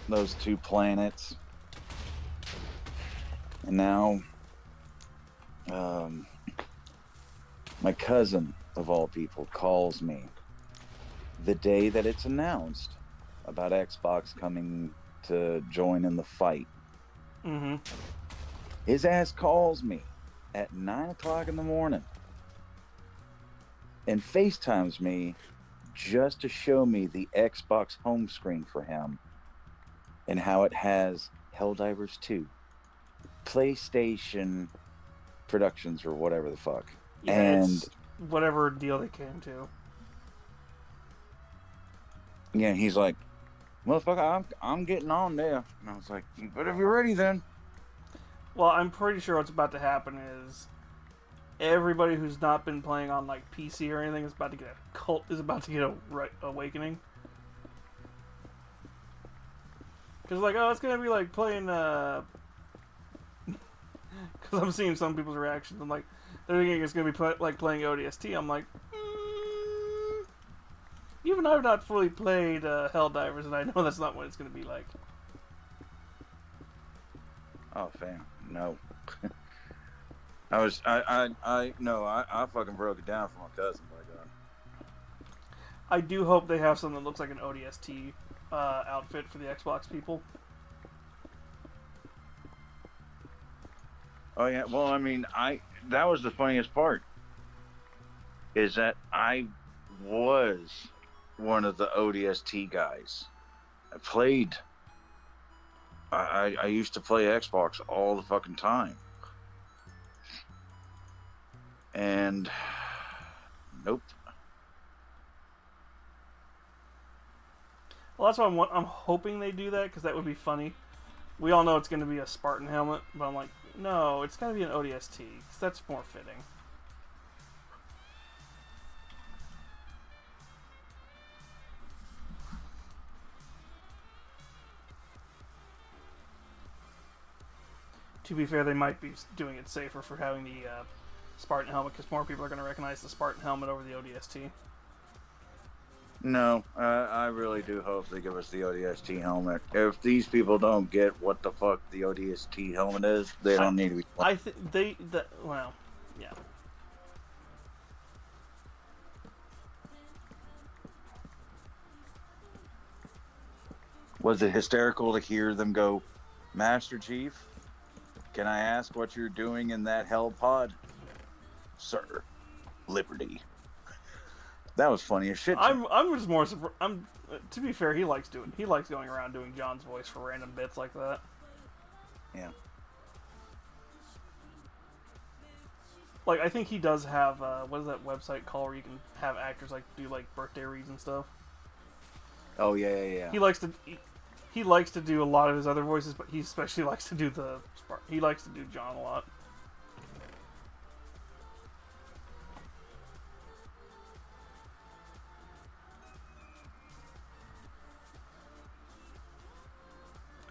Speaker 4: those 2 planets, and now my cousin of all people calls me the day that it's announced about Xbox coming to join in the fight.
Speaker 1: Mm-hmm.
Speaker 4: His ass calls me at 9 o'clock in the morning and FaceTimes me just to show me the Xbox home screen for him and how it has Helldivers 2, PlayStation Productions, or whatever the fuck.
Speaker 1: Yeah,
Speaker 4: and
Speaker 1: it's whatever deal they came to.
Speaker 4: Yeah, he's like, motherfucker, I'm getting on there. And I was like, but if you're ready, then.
Speaker 1: Well, I'm pretty sure what's about to happen is everybody who's not been playing on like PC or anything is about to get a awakening. Because like, oh, it's gonna be like playing. Because I'm seeing some people's reactions. I'm like, they're thinking it's gonna be like playing ODST. I'm like, even I've not fully played Helldivers, and I know that's not what it's gonna be like.
Speaker 4: Oh, fam, no. I fucking broke it down for my cousin, by God.
Speaker 1: I do hope they have something that looks like an ODST outfit for the Xbox people.
Speaker 4: Oh yeah, well, I mean, that was the funniest part. Is that I was one of the ODST guys. I used to play Xbox all the fucking time. And nope.
Speaker 1: Well, that's why I'm hoping they do that, because that would be funny. We all know it's going to be a Spartan helmet, but I'm like, no, it's going to be an ODST, because that's more fitting. To be fair, they might be doing it safer for having the Spartan helmet, because more people are going to recognize the Spartan helmet over the ODST.
Speaker 4: No, I really do hope they give us the ODST helmet. If these people don't get what the fuck the ODST helmet is, they don't need to be.
Speaker 1: Well, yeah.
Speaker 4: Was it hysterical to hear them go, Master Chief? Can I ask what you're doing in that hell pod? Sir, liberty. That was funny as shit.
Speaker 1: I'm just more surprised. To be fair, he likes going around doing John's voice for random bits like that.
Speaker 4: Yeah.
Speaker 1: Like, I think he does have what is that website called where you can have actors like do like birthday reads and stuff.
Speaker 4: Oh yeah.
Speaker 1: He likes to do a lot of his other voices, but he especially likes to do he likes to do John a lot.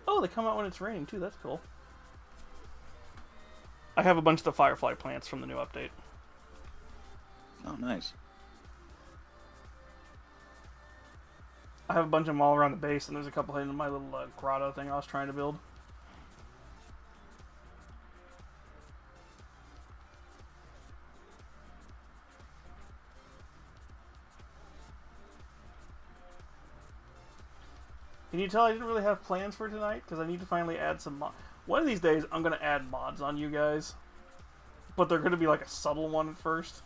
Speaker 1: Oh, they come out when it's raining too. That's cool. I have a bunch of the Firefly plants from the new update.
Speaker 4: Oh, nice.
Speaker 1: I have a bunch of them all around the base, and there's a couple hidden in my little grotto thing I was trying to build. Can you tell I didn't really have plans for tonight? Because I need to finally add some mods. One of these days, I'm going to add mods on you guys. But they're going to be like a subtle one at first.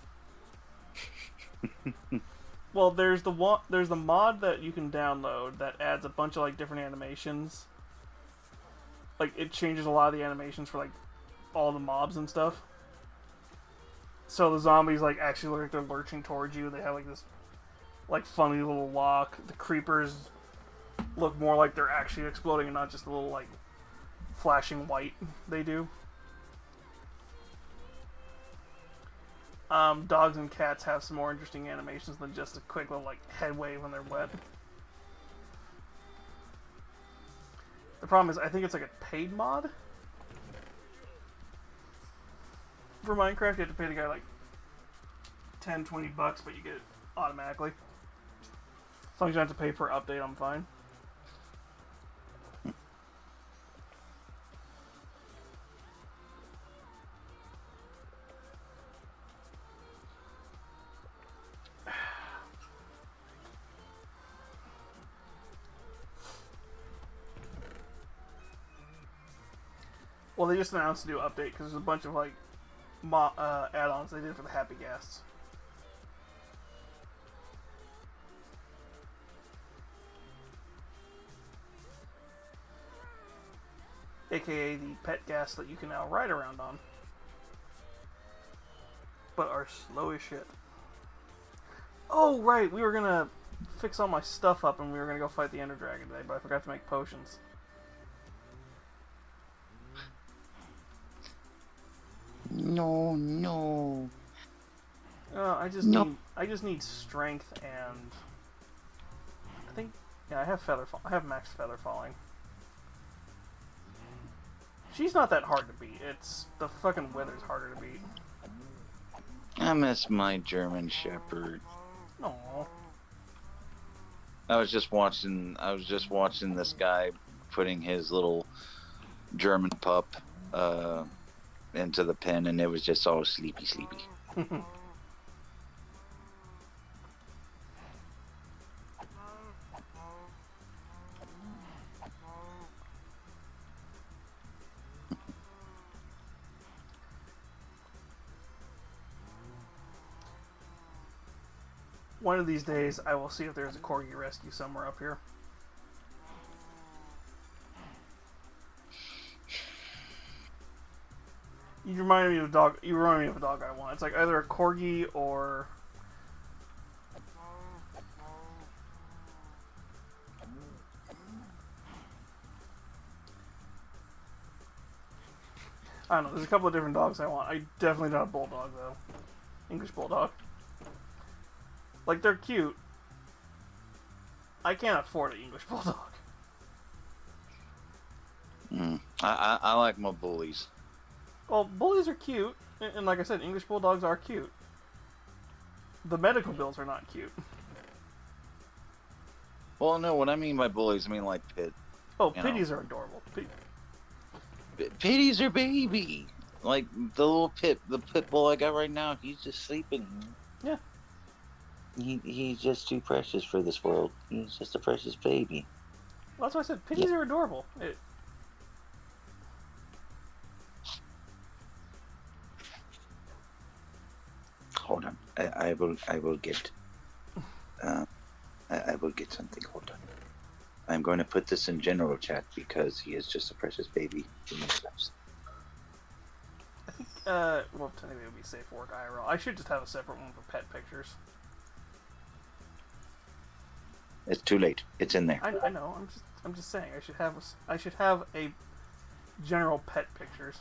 Speaker 1: Well, there's the mod that you can download that adds a bunch of like different animations. Like, it changes a lot of the animations for like all the mobs and stuff. So the zombies like actually look like they're lurching towards you. They have like this like funny little walk. The creepers look more like they're actually exploding and not just a little like flashing white they do. Dogs and cats have some more interesting animations than just a quick little like head wave when they're wet. The problem is I think it's like a paid mod for Minecraft. You have to pay the guy like $10-20, but you get it automatically. As long as you don't have to pay per update, I'm fine. Well, they just announced a new update because there's a bunch of like add-ons they did for the Happy Ghasts. AKA the pet ghast that you can now ride around on. But are slow as shit. Oh, right, we were gonna fix all my stuff up and we were gonna go fight the Ender Dragon today, but I forgot to make potions.
Speaker 4: No.
Speaker 1: I just need strength and I think I have I have max feather falling. She's not that hard to beat. It's the fucking Wither's harder to beat.
Speaker 4: I miss my German Shepherd.
Speaker 1: No.
Speaker 4: I was just watching this guy putting his little German pup into the pen, and it was just all sleepy.
Speaker 1: One of these days, I will see if there's a corgi rescue somewhere up here. You remind me of a dog. You remind me of a dog I want. It's like either a corgi or I don't know. There's a couple of different dogs I want. I definitely not a bulldog though. English bulldog. Like, they're cute. I can't afford an English bulldog.
Speaker 4: I like my bullies.
Speaker 1: Well, bullies are cute, and like I said, English bulldogs are cute. The medical bills are not cute.
Speaker 4: Well, no, what I mean by bullies, I mean like pit.
Speaker 1: Oh, pitties are adorable.
Speaker 4: Pitties are baby. Like the pit bull I got right now, he's just sleeping.
Speaker 1: Yeah.
Speaker 4: He's just too precious for this world. He's just a precious baby.
Speaker 1: Well, that's why I said pitties are adorable.
Speaker 4: Hold on, I will get. I will get something. Hold on. I'm going to put this in general chat because he is just a precious baby.
Speaker 1: I think, well, technically it would be safe for work IRL. I should just have a separate one for pet pictures.
Speaker 4: It's too late. It's in there.
Speaker 1: I know. I'm just saying. I should have a general pet pictures.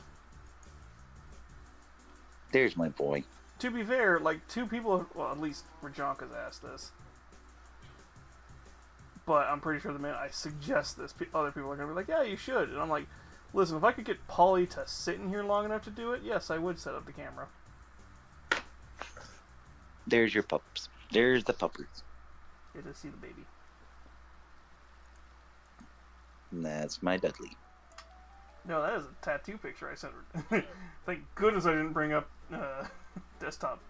Speaker 4: There's my boy.
Speaker 1: To be fair, like, two people, well, at least Rajonka's asked this. But I'm pretty sure the minute I suggest this, other people are going to be like, yeah, you should. And I'm like, listen, if I could get Polly to sit in here long enough to do it, yes, I would set up the camera.
Speaker 4: There's your pups. There's the puppers.
Speaker 1: Here to see the baby.
Speaker 4: And that's my Dudley.
Speaker 1: No, that is a tattoo picture I sent her. Thank goodness I didn't bring up desktop.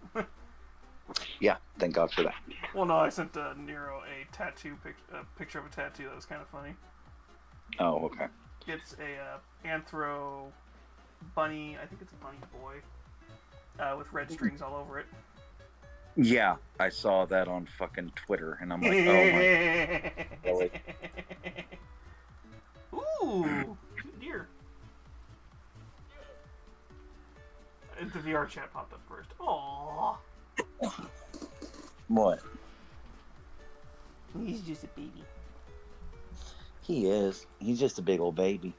Speaker 2: Yeah, thank God for that.
Speaker 1: Well, no, I sent Nero a picture of a tattoo that was kind of funny.
Speaker 2: Oh, okay.
Speaker 1: It's a anthro bunny. I think it's a bunny boy with red strings all over it.
Speaker 2: Yeah, I saw that on fucking Twitter, and I'm like, oh my. Really?
Speaker 1: Ooh, deer. The VR chat popped up first. Aww.
Speaker 4: What?
Speaker 1: He's just a baby.
Speaker 4: He is. He's just a big old baby.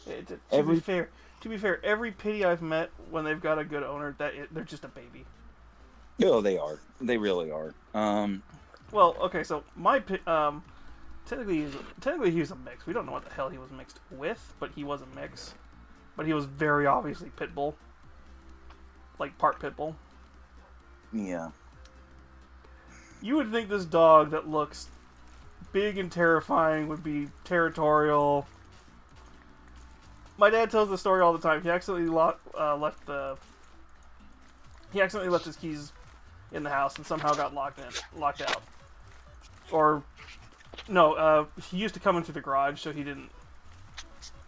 Speaker 1: To be fair, every pitty I've met when they've got a good owner, they're just a baby.
Speaker 2: Oh, they are. They really are.
Speaker 1: Well, okay, so my technically he was a mix. We don't know what the hell he was mixed with, but he was a mix. But he was very obviously pit bull, like part pit bull.
Speaker 2: Yeah.
Speaker 1: You would think this dog that looks big and terrifying would be territorial. My dad tells the story all the time. He accidentally left his keys in the house and somehow got locked out. Or no, he used to come into the garage, so he didn't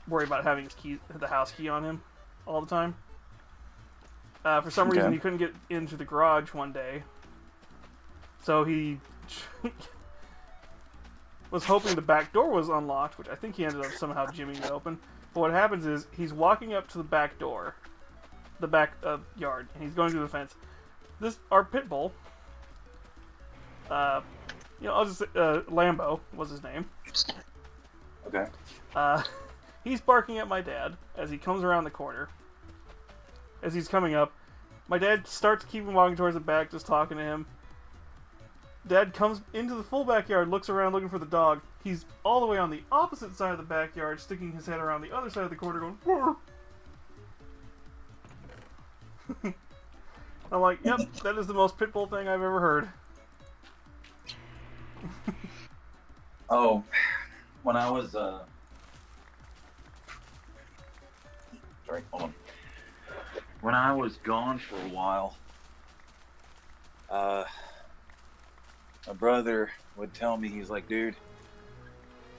Speaker 1: worry about having the house key on him all the time. For some reason, he couldn't get into the garage one day, so he was hoping the back door was unlocked, which I think he ended up somehow jimmying it open. But what happens is he's walking up to the back door, the back yard, and he's going through the fence. Our pit bull I'll just Lambo was his name.
Speaker 2: Okay.
Speaker 1: He's barking at my dad as he comes around the corner. As he's coming up, my dad starts keeping walking towards the back, just talking to him. Dad comes into the full backyard, looks around looking for the dog. He's all the way on the opposite side of the backyard, sticking his head around the other side of the corner, going, "Whoa." I'm like, yep, that is the most pitbull thing I've ever heard.
Speaker 2: Oh, when I was sorry, hold on. When I was gone for a while, my brother would tell me, he's like, dude,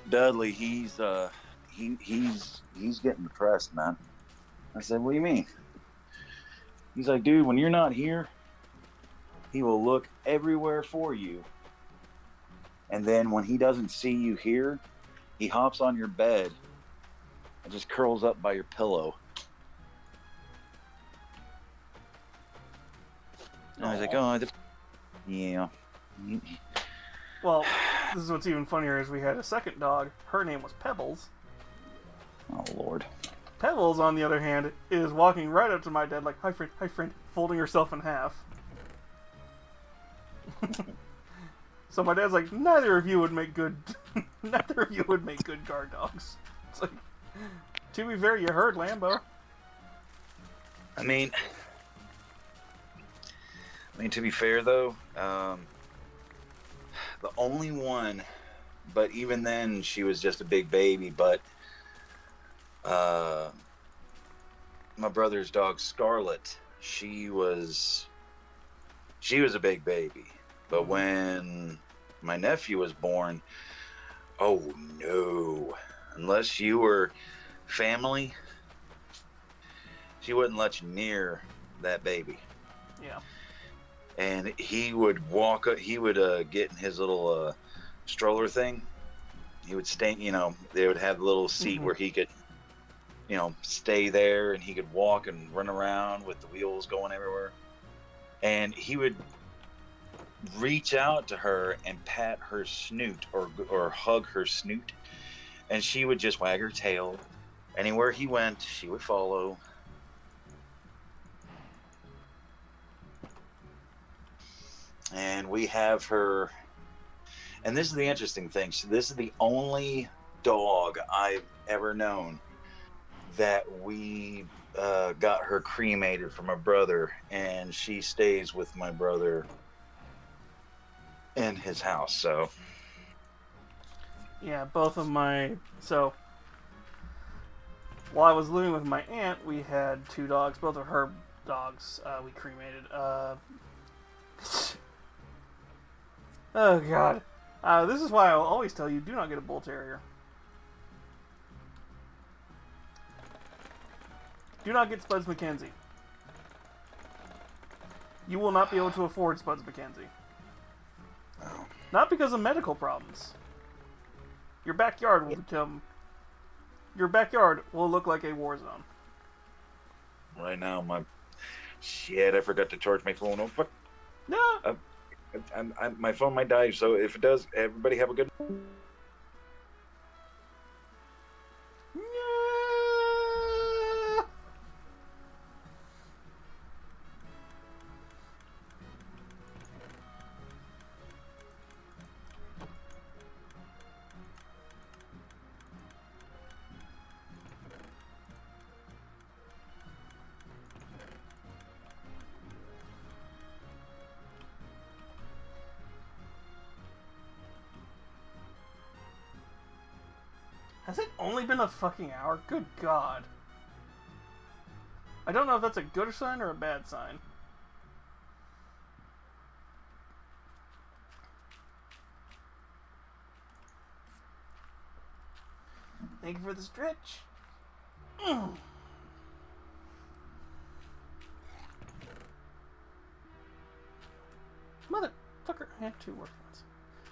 Speaker 2: Dudley, he's getting depressed, man. I said, what do you mean? He's like, dude, when you're not here, he will look everywhere for you. And then when he doesn't see you here, he hops on your bed and just curls up by your pillow. And I was like, oh, yeah.
Speaker 1: Well, this is what's even funnier is we had a second dog. Her name was Pebbles.
Speaker 2: Oh, Lord.
Speaker 1: Pebbles, on the other hand, is walking right up to my dad like, hi friend, folding herself in half. So my dad's like, neither of you would make good guard dogs. It's like, to be fair, you heard Lambo.
Speaker 2: I mean, to be fair though, the only one, but even then she was just a big baby, but my brother's dog Scarlet, she was a big baby. But when my nephew was born, oh no, unless you were family, she wouldn't let you near that baby.
Speaker 1: Yeah.
Speaker 2: And he would get in his little stroller thing. He would stay, they would have a little seat where he could, stay there, and he could walk and run around with the wheels going everywhere. And he would reach out to her and pat her snoot or hug her snoot. And she would just wag her tail. Anywhere he went, she would follow. And we have her, and this is the interesting thing. So this is the only dog I've ever known that we got her cremated for my brother, and she stays with my brother in his house. So
Speaker 1: yeah, so while I was living with my aunt, we had two dogs, both of her dogs we cremated. Oh god. This is why I'll always tell you, do not get a bull terrier. Do not get Spuds MacKenzie. You will not be able to afford Spuds MacKenzie.
Speaker 2: oh,
Speaker 1: Not because of medical problems. Your backyard will look like a war zone.
Speaker 2: right now, I forgot to charge my phone. Oh, fuck.
Speaker 1: No.
Speaker 2: My phone might die, so if it does, everybody have a good.
Speaker 1: Has it only been a fucking hour? Good god. I don't know if that's a good sign or a bad sign. Thank you for the stretch. Motherfucker, I had two work ones.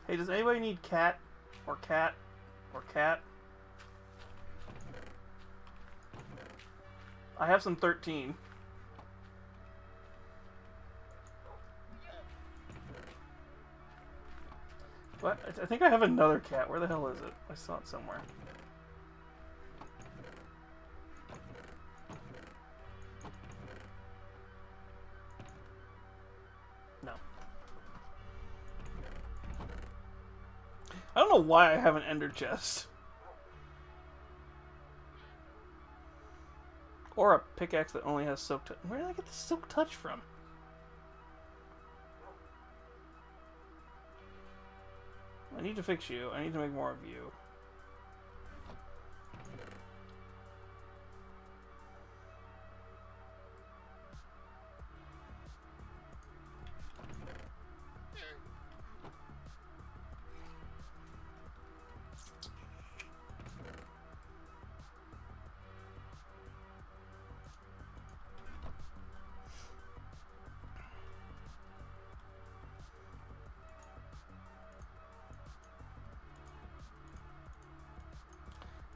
Speaker 1: Hey, does anybody need cat? Or cat? Or cat? I have some 13. What? I think I have another cat. Where the hell is it? I saw it somewhere. No. I don't know why I have an ender chest. Or a pickaxe that only has silk touch. Where did I get the silk touch from? I need to fix you. I need to make more of you.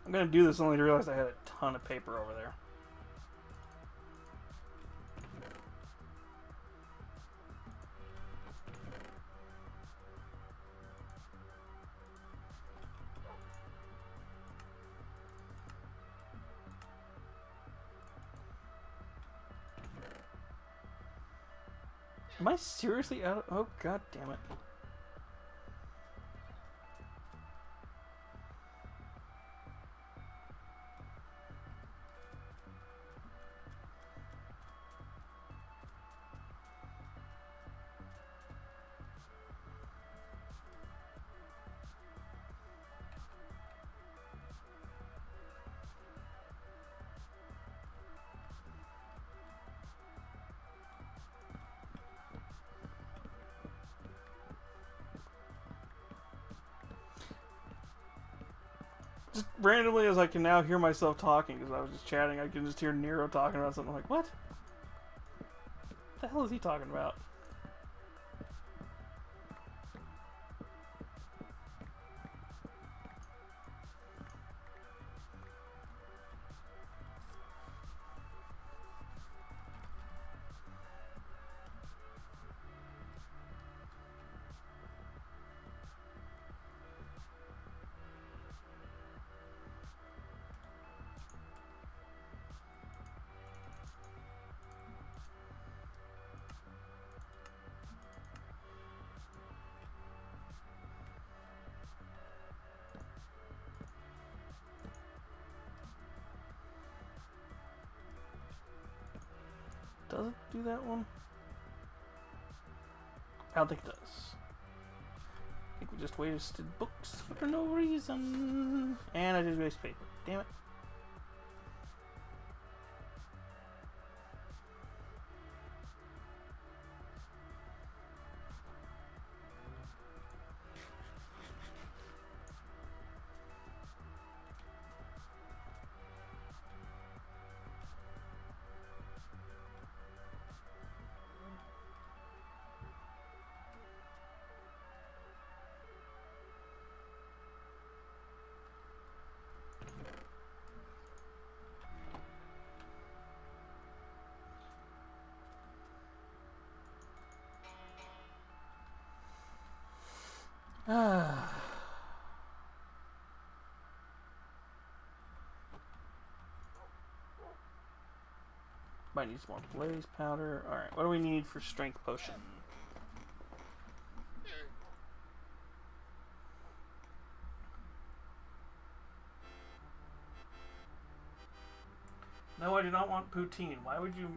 Speaker 1: I'm gonna do this only to realize I had a ton of paper over there. Am I seriously out of... Oh, god damn it. Just randomly, as I can now hear myself talking, because I was just chatting, I can just hear Nero talking about something like, what? What the hell is he talking about? Does it do that one? I don't think it does. I think we just wasted books for no reason. And I did waste paper. Damn it. Might need some more blaze powder. Alright, what do we need for strength potion? No, I do not want poutine. Why would you...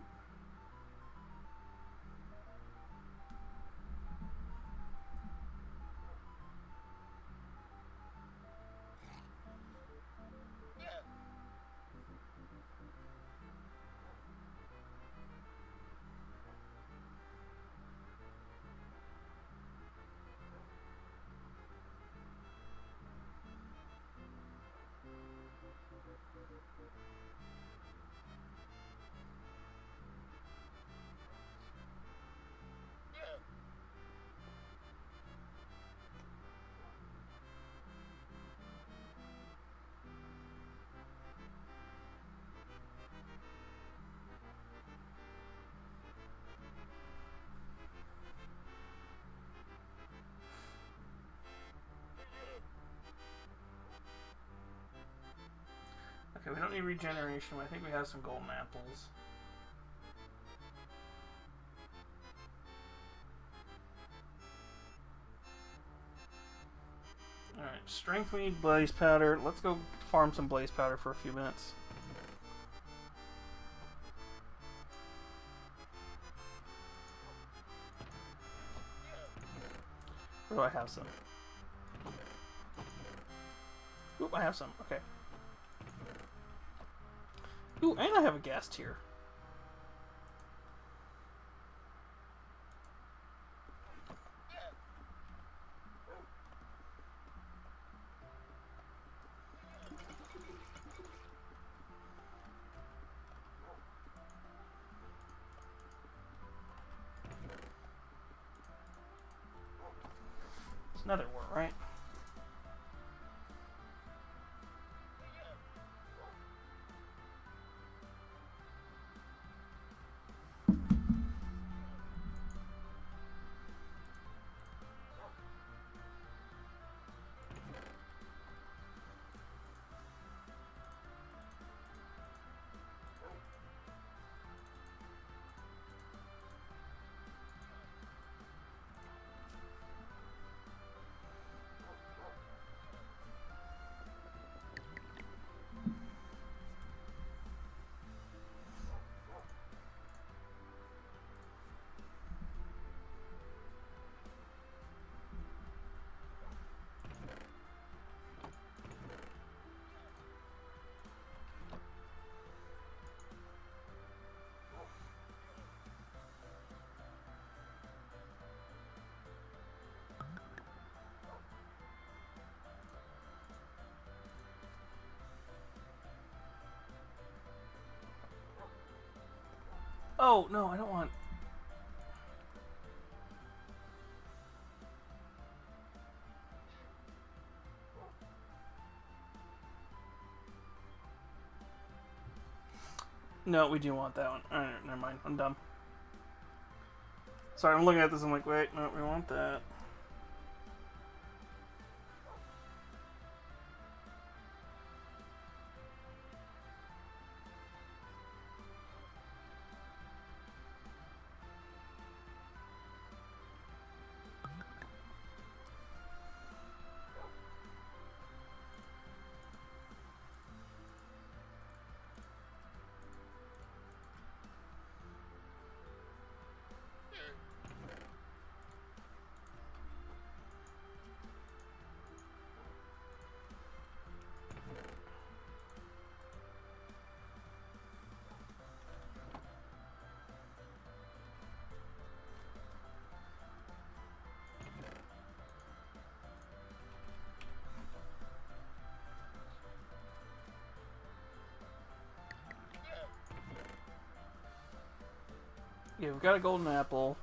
Speaker 1: any regeneration. I think we have some golden apples. Alright, strength we need blaze powder. Let's go farm some blaze powder for a few minutes. Where do I have some? Oop, I have some. Okay. Ooh, and I have a gas tier. It's another word, right? Oh, no, I don't want... No, we do want that one. Alright, never mind. I'm dumb. Sorry, I'm looking at this. I'm like, wait, no, we want that. Yeah, we've got a golden apple.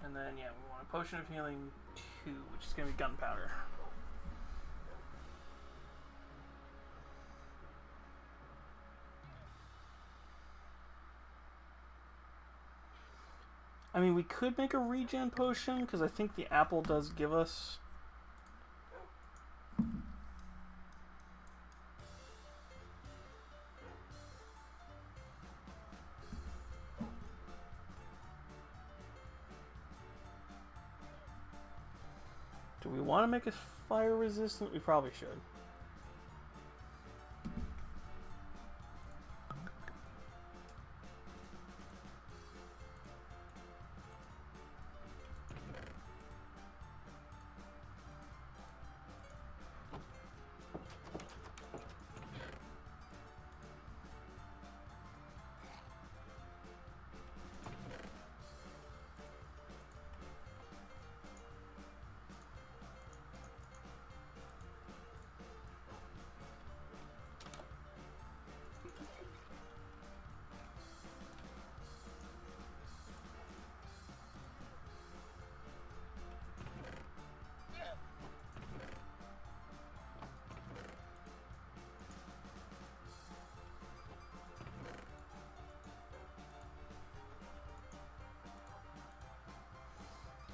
Speaker 1: And then, yeah, we want a potion of healing 2, which is going to be gunpowder. I mean, we could make a regen potion, because I think the apple does give us... Do we want to make it fire resistant? We probably should.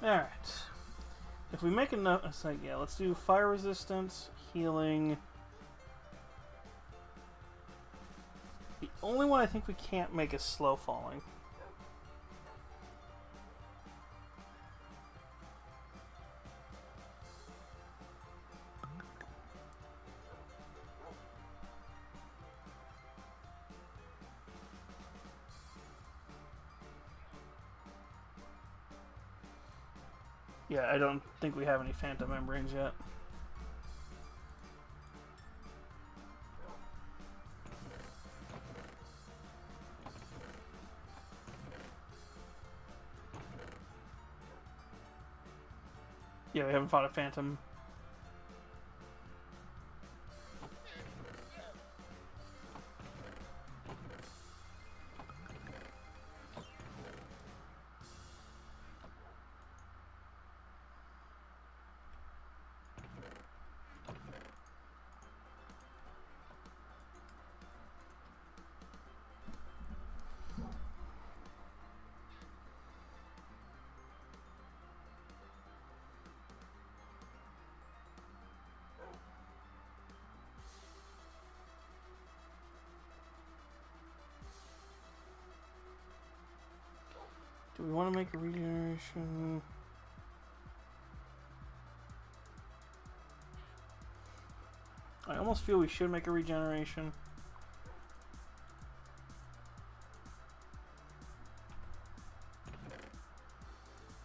Speaker 1: Alright. If we make enough... So, yeah, let's do fire resistance, healing... The only one I think we can't make is slow falling. Yeah, I don't think we have any phantom membranes yet. Yeah, we haven't fought a phantom. Do we want to make a regeneration? I almost feel we should make a regeneration.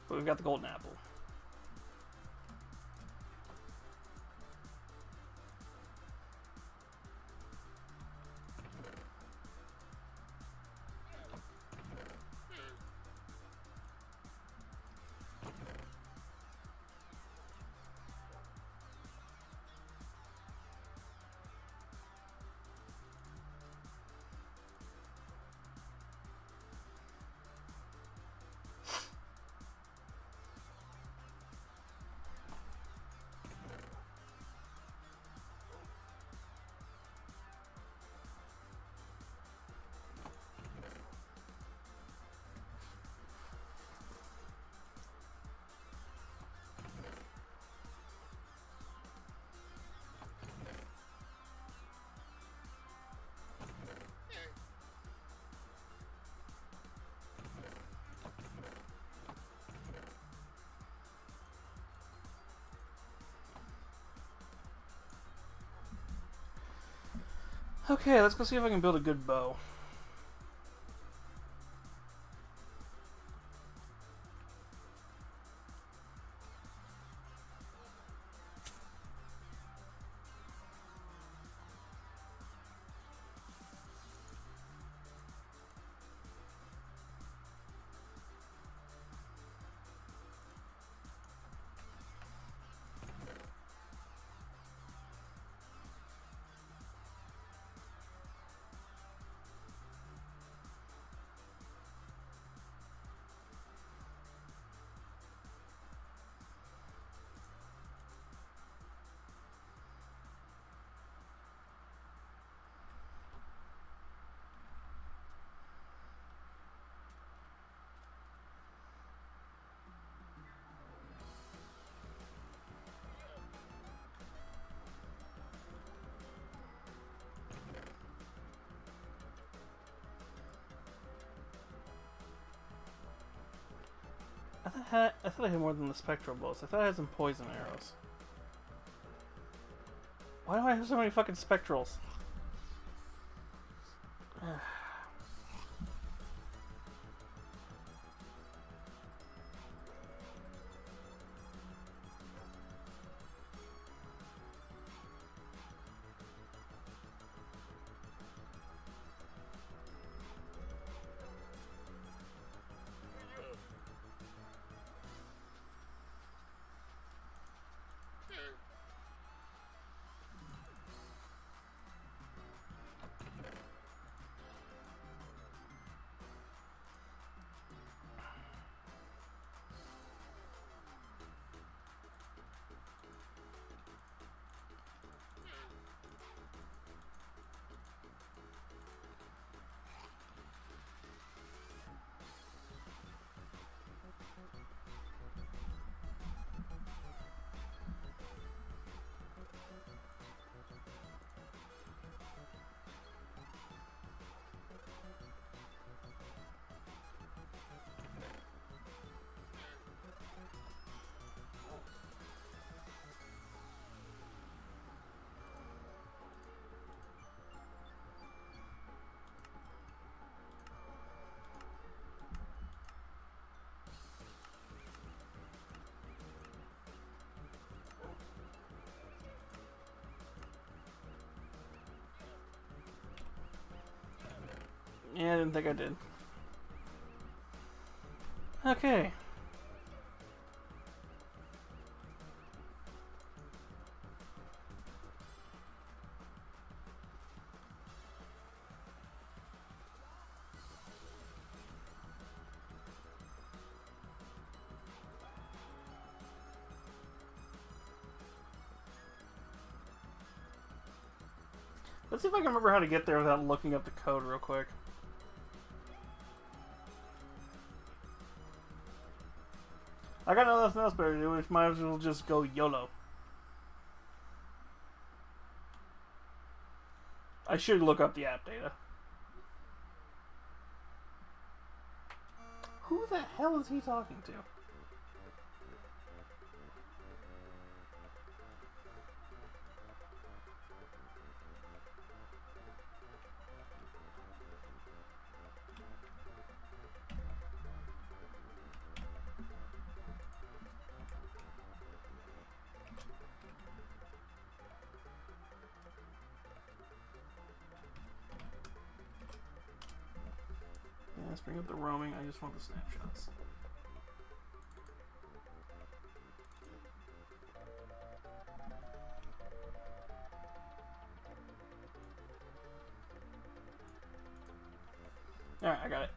Speaker 1: But we've got the golden apple. Okay, let's go see if I can build a good bow. I thought I had more than the spectral bolts. I thought I had some poison arrows. Why do I have so many fucking spectrals? Yeah, I didn't think I did. Okay. Let's see if I can remember how to get there without looking up the code real quick. I got nothing else better to do, which might as well just go YOLO. I should look up the app data. Who the hell is he talking to? Yeah, let's bring up the roaming. I just want the snapshots. Alright, I got it.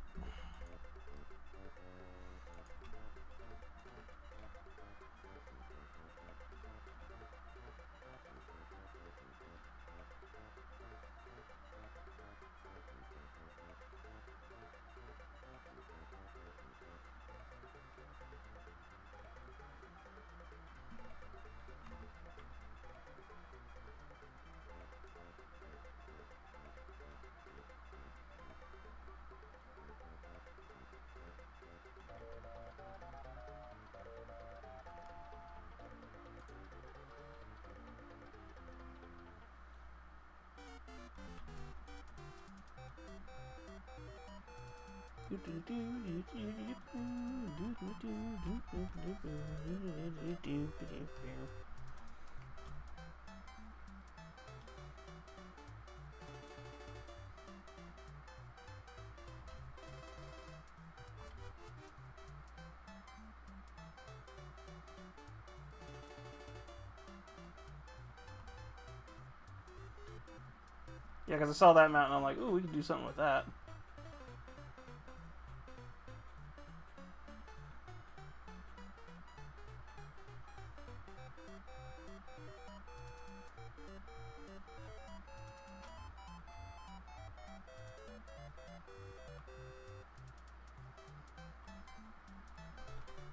Speaker 1: Yeah, because I saw that mountain, I'm like, ooh, we could do something with that.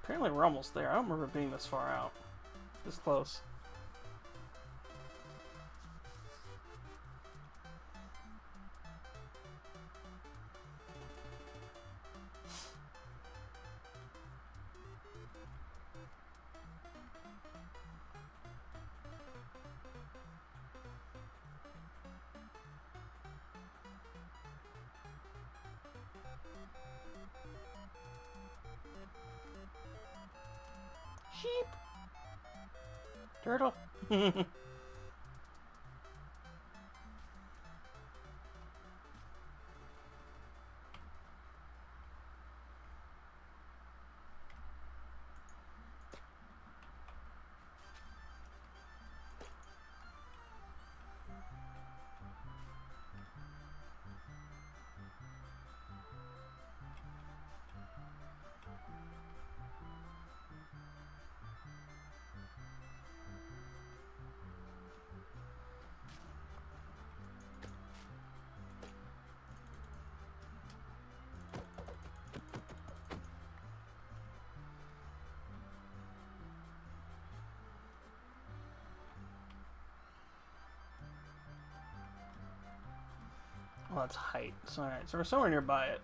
Speaker 1: Apparently we're almost there. I don't remember being this far out. This close. Sheep. Turtle. Well, that's height. So, alright, so we're somewhere nearby it.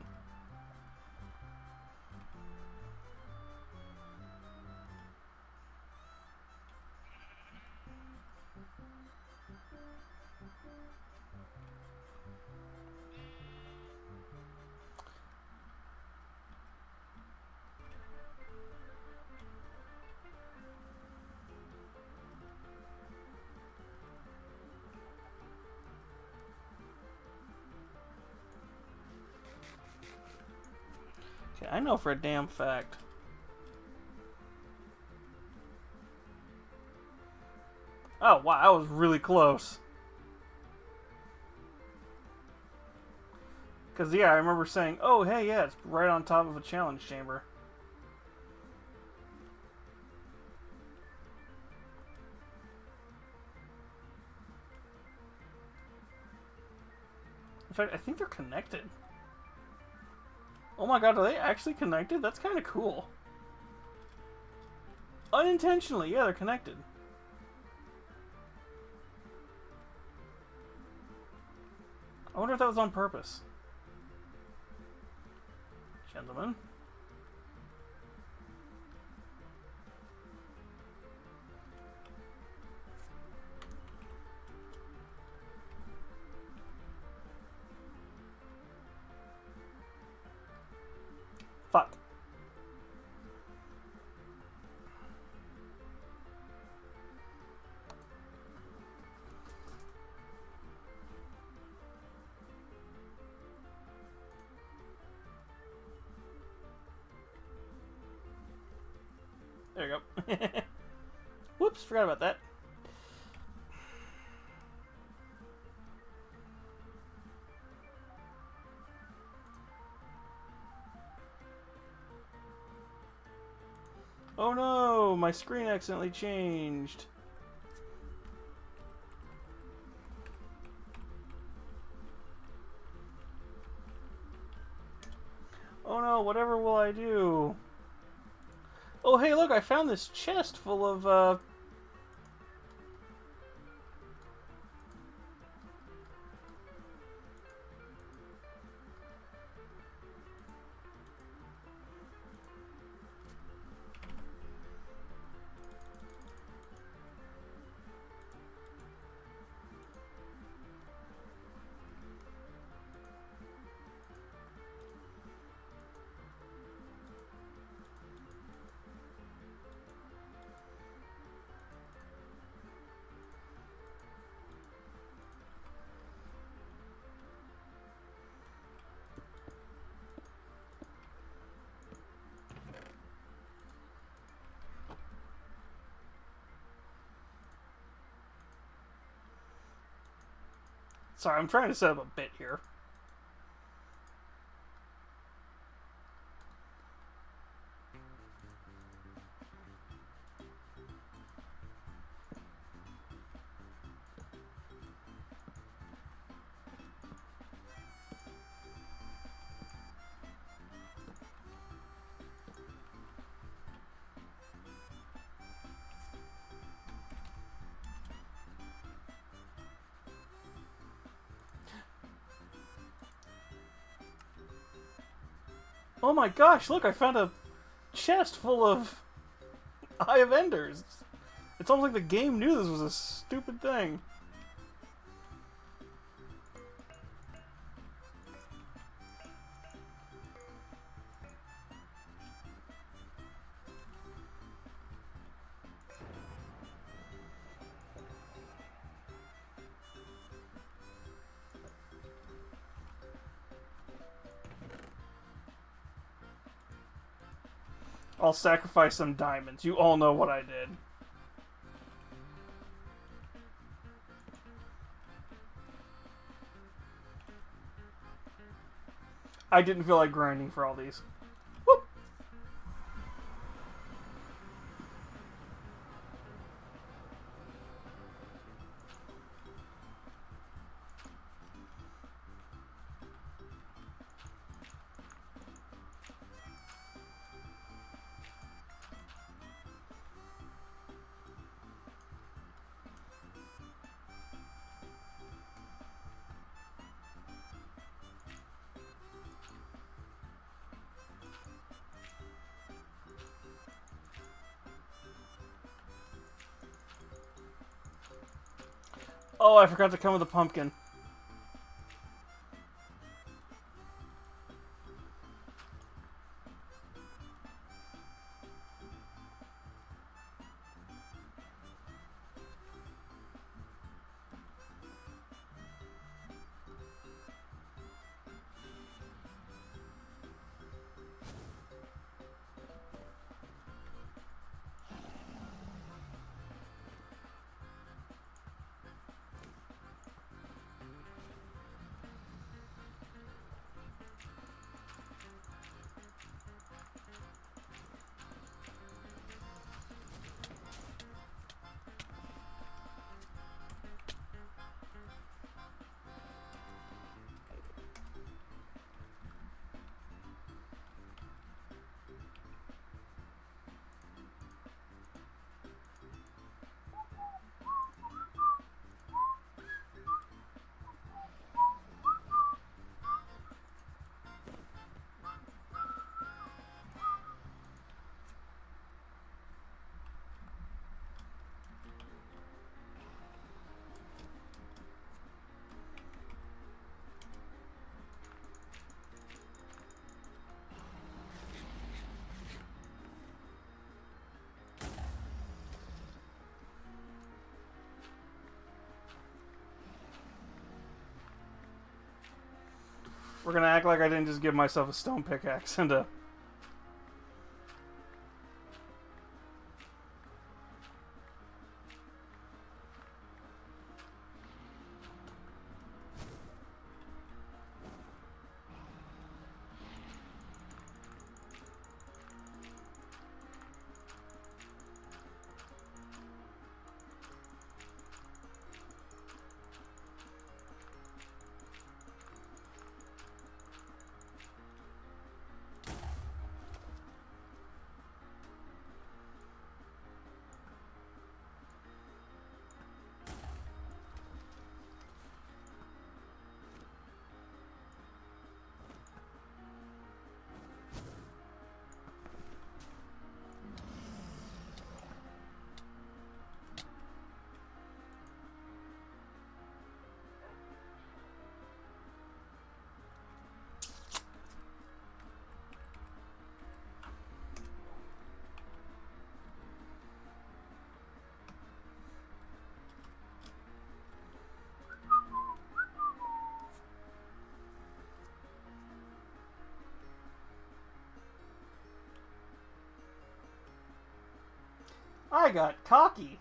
Speaker 1: Okay, I know for a damn fact. Oh, wow, that was really close. Because, yeah, I remember saying, oh, hey, yeah, it's right on top of a challenge chamber. In fact, I think they're connected. Oh my god, are they actually connected? That's kind of cool. Unintentionally, yeah, they're connected. I wonder if that was on purpose. Gentlemen. Fuck. There you go. Whoops, forgot about that. Oh no, my screen accidentally changed. Oh no, whatever will I do? Oh hey, look, I found this chest full of, Sorry, I'm trying to set up a bit here. Oh my gosh, look, I found a chest full of Eye of Enders. It's almost like the game knew this was a stupid thing. I'll sacrifice some diamonds. You all know what I did. I didn't feel like grinding for all these. Whoop. Oh, I forgot to come with a pumpkin. We're gonna act like I didn't just give myself a stone pickaxe and a... I got cocky.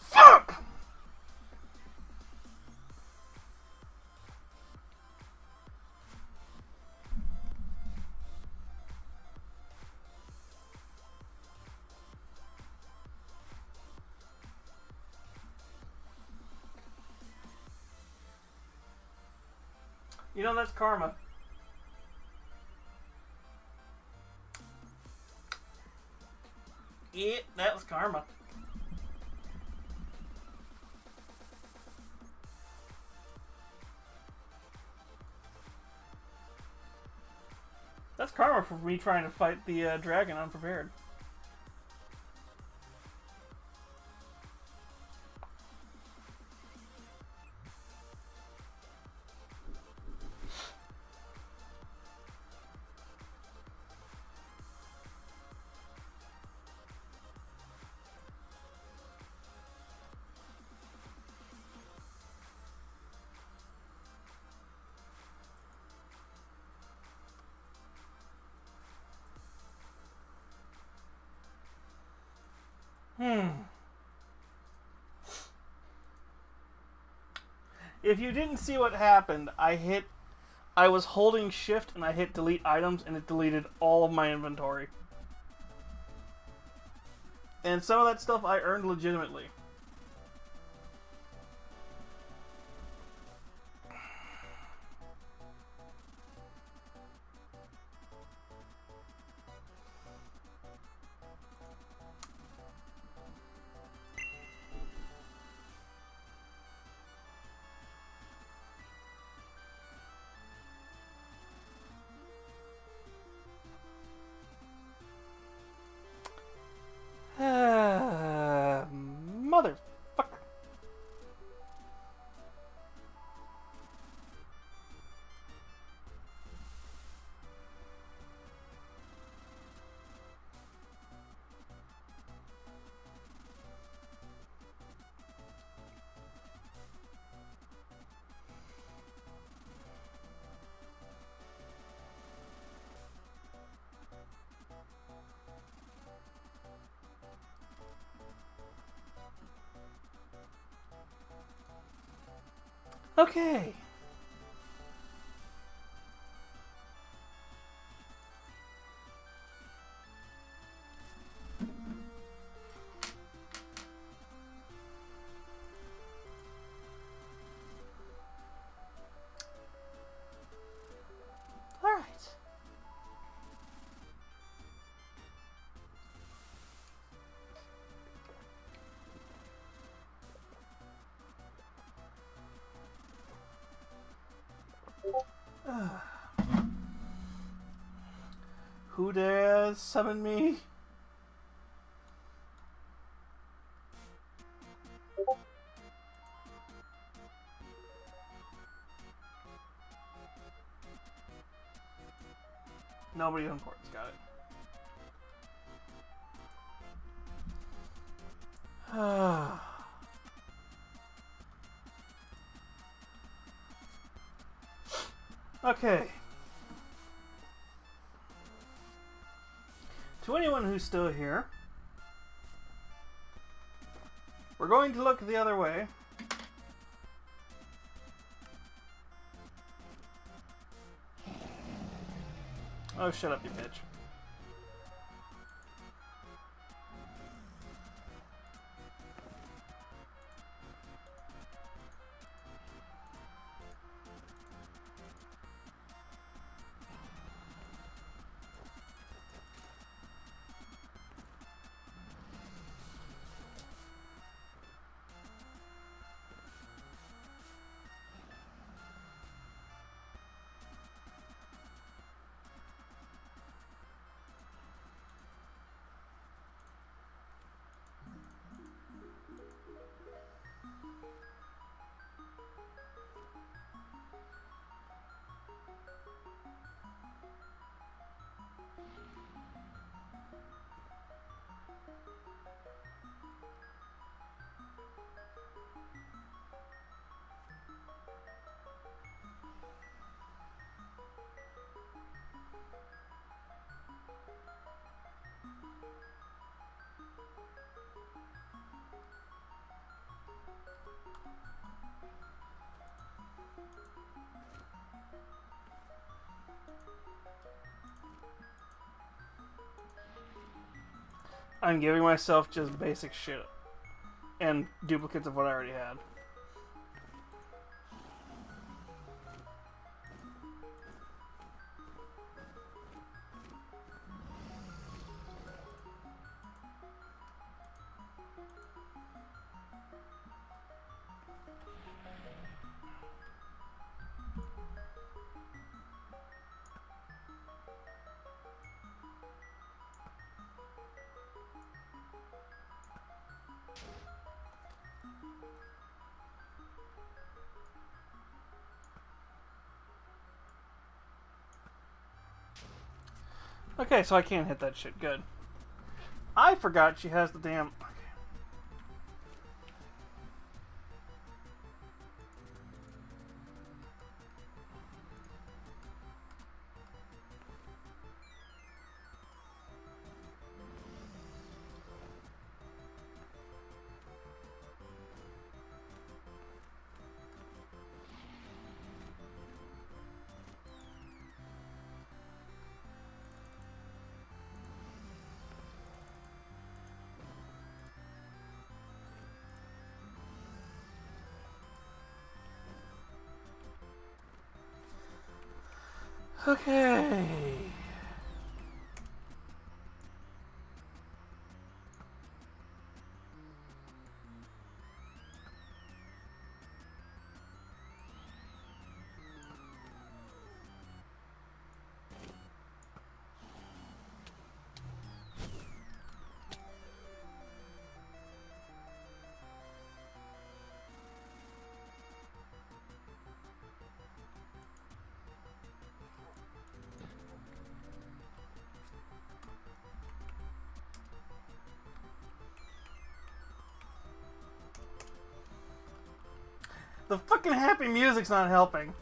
Speaker 1: Fuck! You know, that's karma. Yeah, that was karma. That's karma for me trying to fight the dragon unprepared. If you didn't see what happened, I was holding shift and I hit delete items and it deleted all of my inventory. And some of that stuff I earned legitimately. Okay. All right. Who dares summon me? Nobody of importance. Got it. Okay. To anyone who's still here, we're going to look the other way. Oh, shut up, you bitch. I'm giving myself just basic shit and duplicates of what I already had. Okay, so I can't hit that shit. Good. I forgot she has the damn... Okay. The fucking happy music's not helping.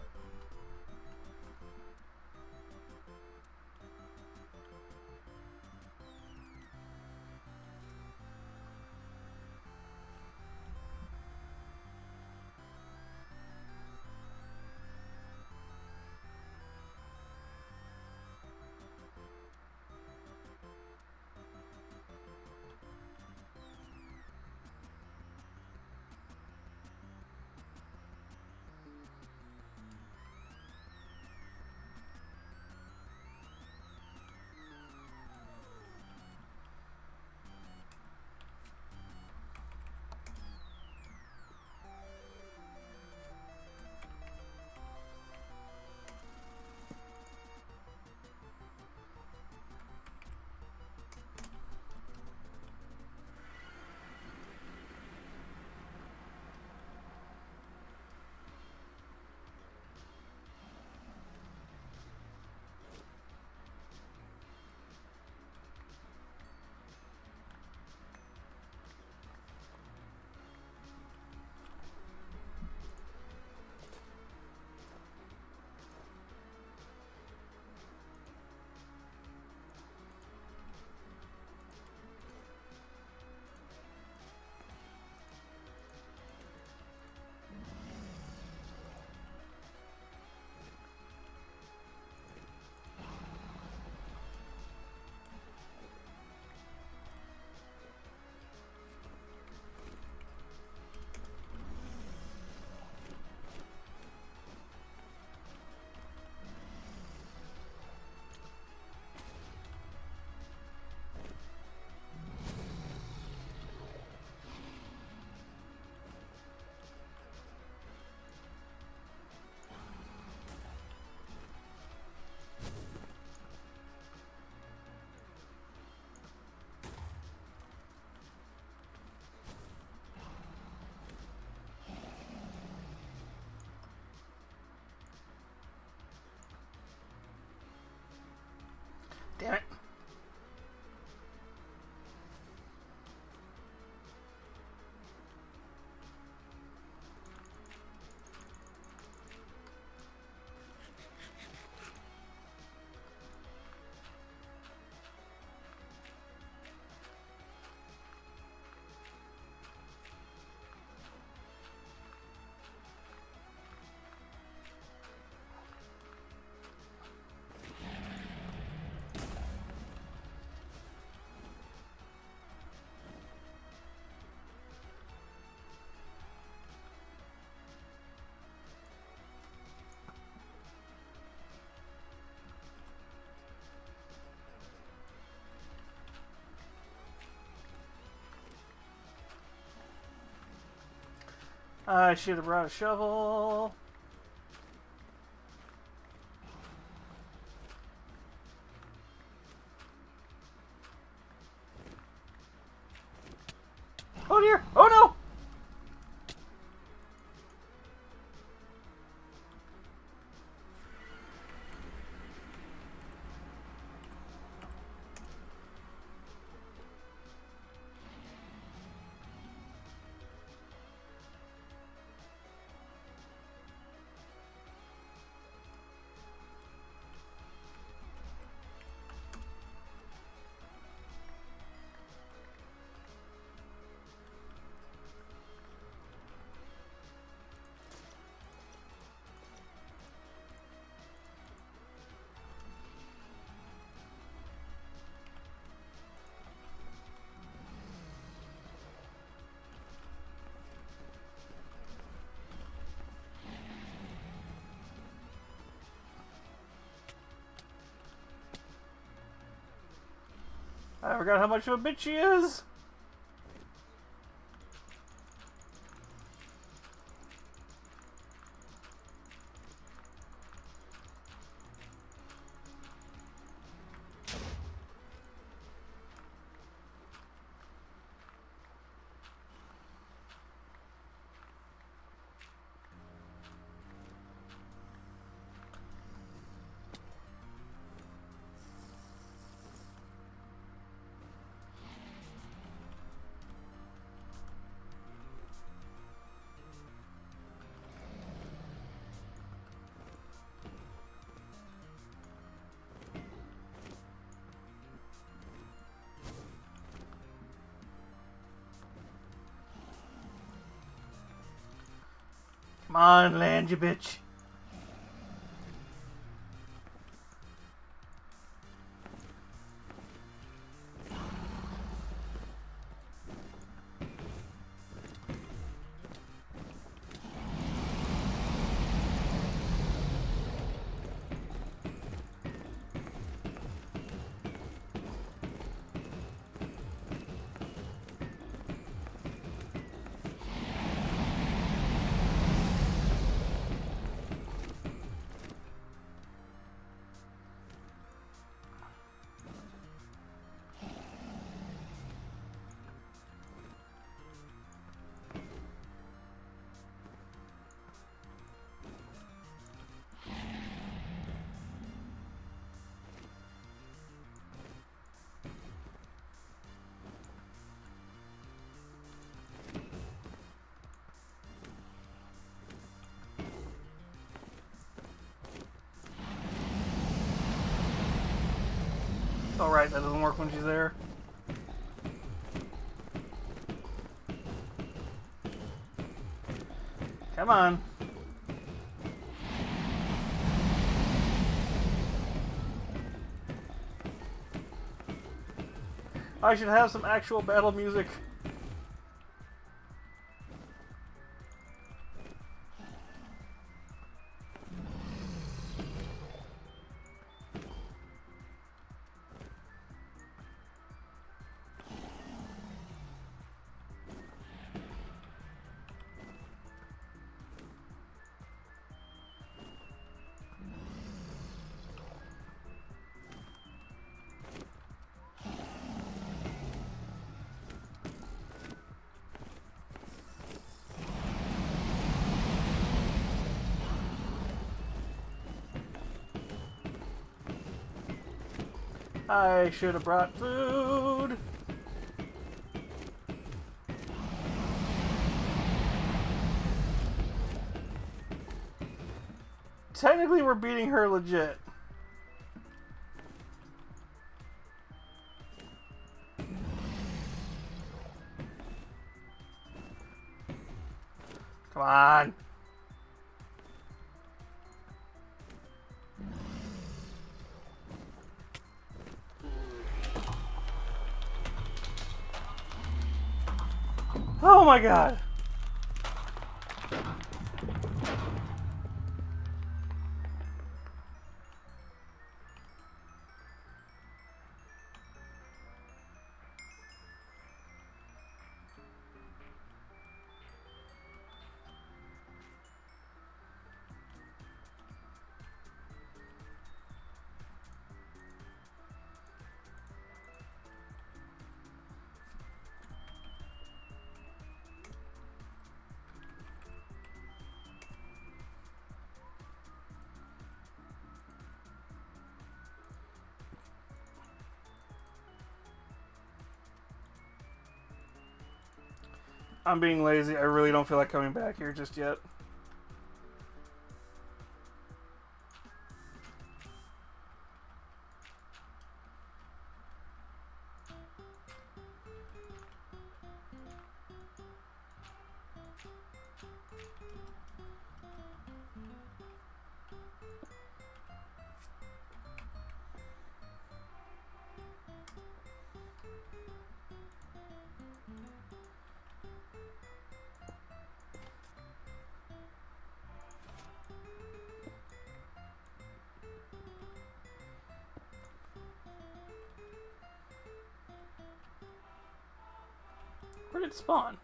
Speaker 1: Damn it. I should have brought a shovel. Oh dear! Oh no! I forgot how much of a bitch she is. Come on, land, you bitch. Alright, that doesn't work when she's there. Come on. I should have some actual battle music. I should have brought food. Technically, we're beating her legit. Come on. Oh my god. I'm being lazy. I really don't feel like coming back here just yet. Where did it spawn?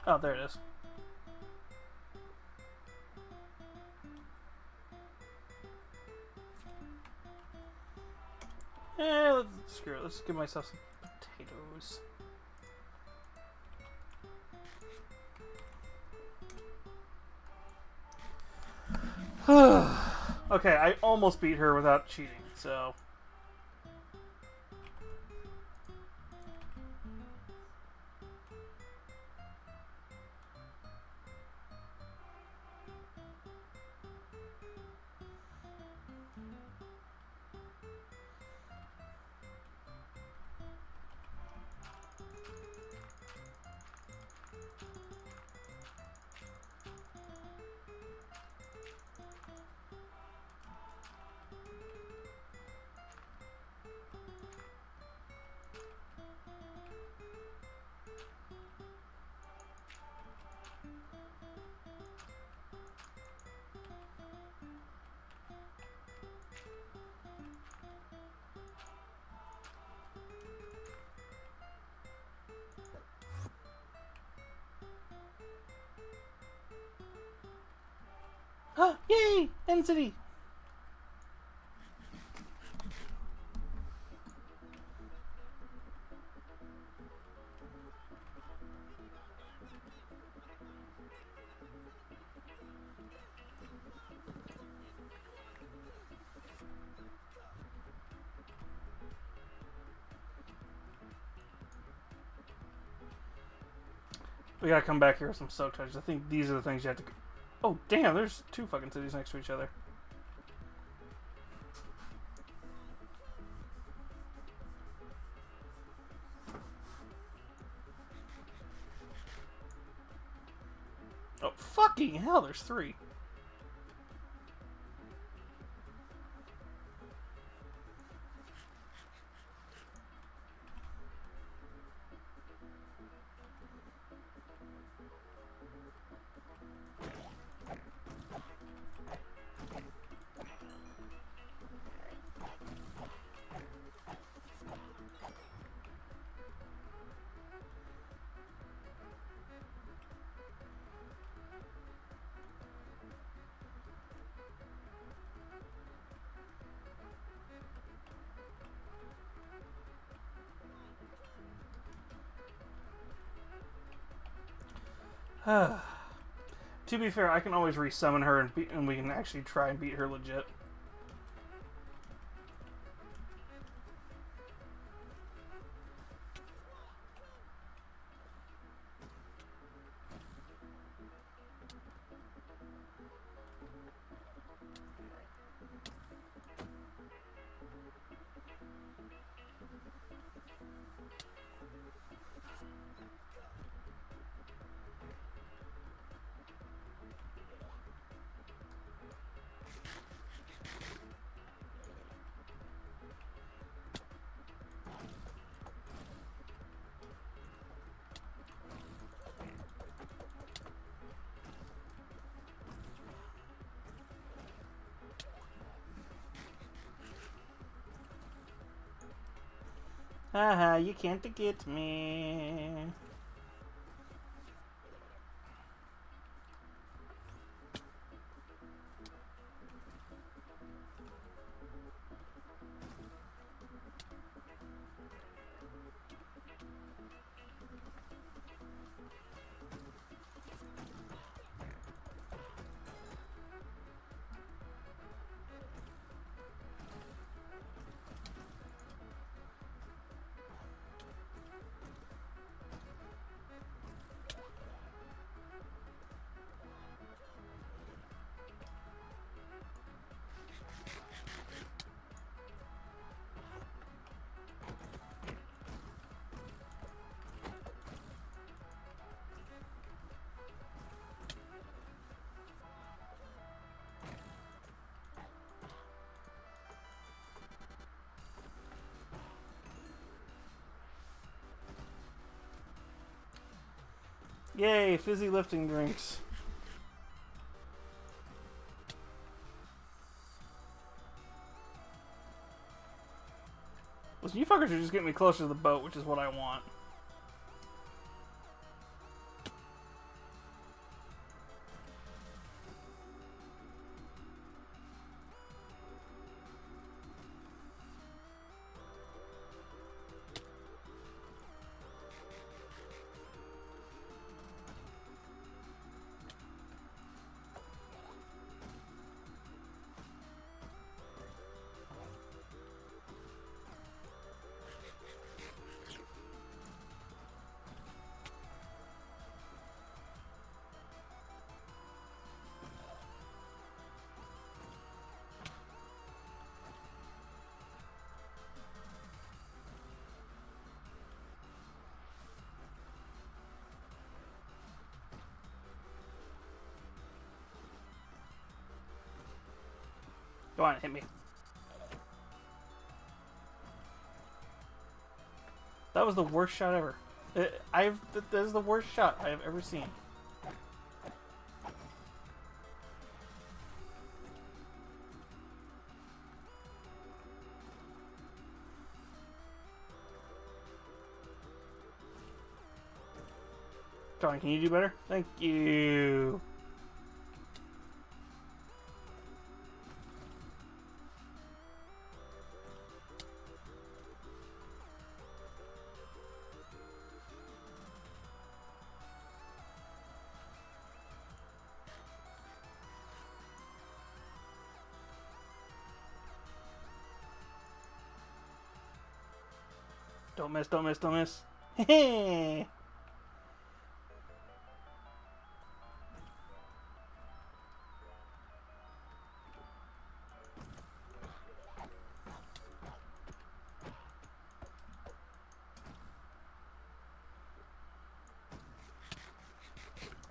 Speaker 1: Oh, there it is. Screw it. Let's give myself some potatoes. Okay, I almost beat her without cheating, so... Yay! End city! We gotta come back here with some soak touches. I think these are the things you have to... Oh, damn, there's two fucking cities next to each other. Oh, fucking hell, there's three. To be fair, I can always resummon her and we can actually try and beat her legit. Haha, you can't get me. Yay, fizzy lifting drinks. Listen, you fuckers are just getting me closer to the boat, which is what I want. Go on, hit me. That was the worst shot ever. That is the worst shot I have ever seen. John, can you do better? Thank you. Don't miss, don't miss, don't miss. Hey.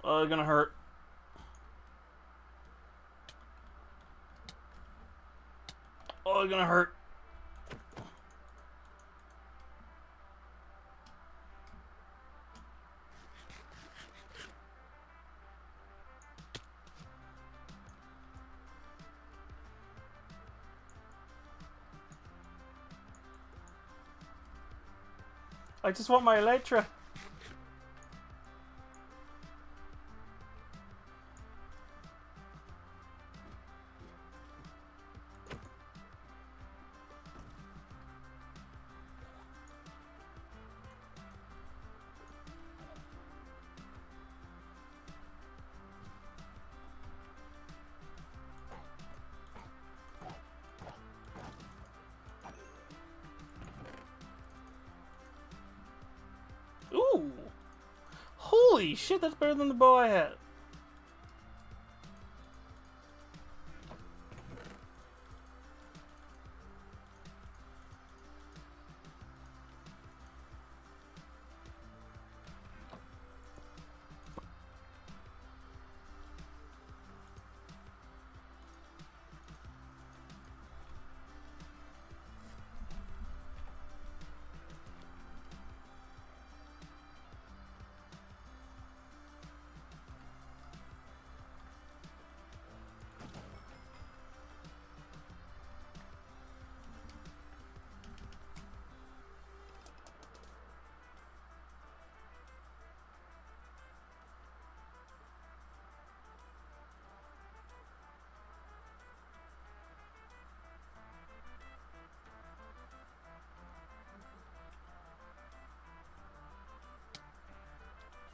Speaker 1: Oh, it's gonna hurt. Oh, it's gonna hurt. I just want my Elytra. Holy shit, that's better than the bow I had.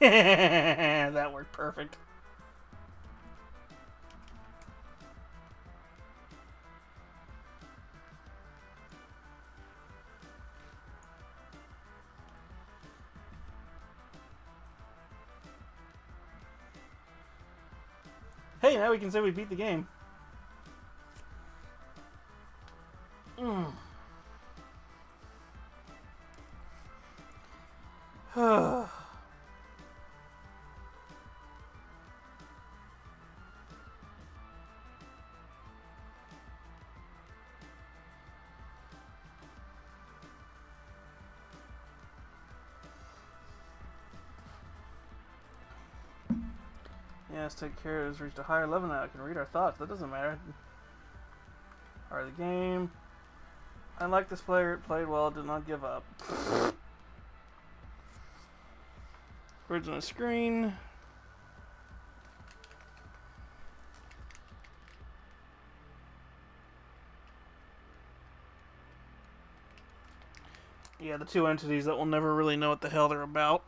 Speaker 1: That worked perfect. Hey, now we can say we beat the game. Yeah, let's take care. It's reached a higher level now. I can read our thoughts. That doesn't matter. Alright, the game. I like this player. It played well. Did not give up. Words on the screen. Yeah, the two entities that will never really know what the hell they're about.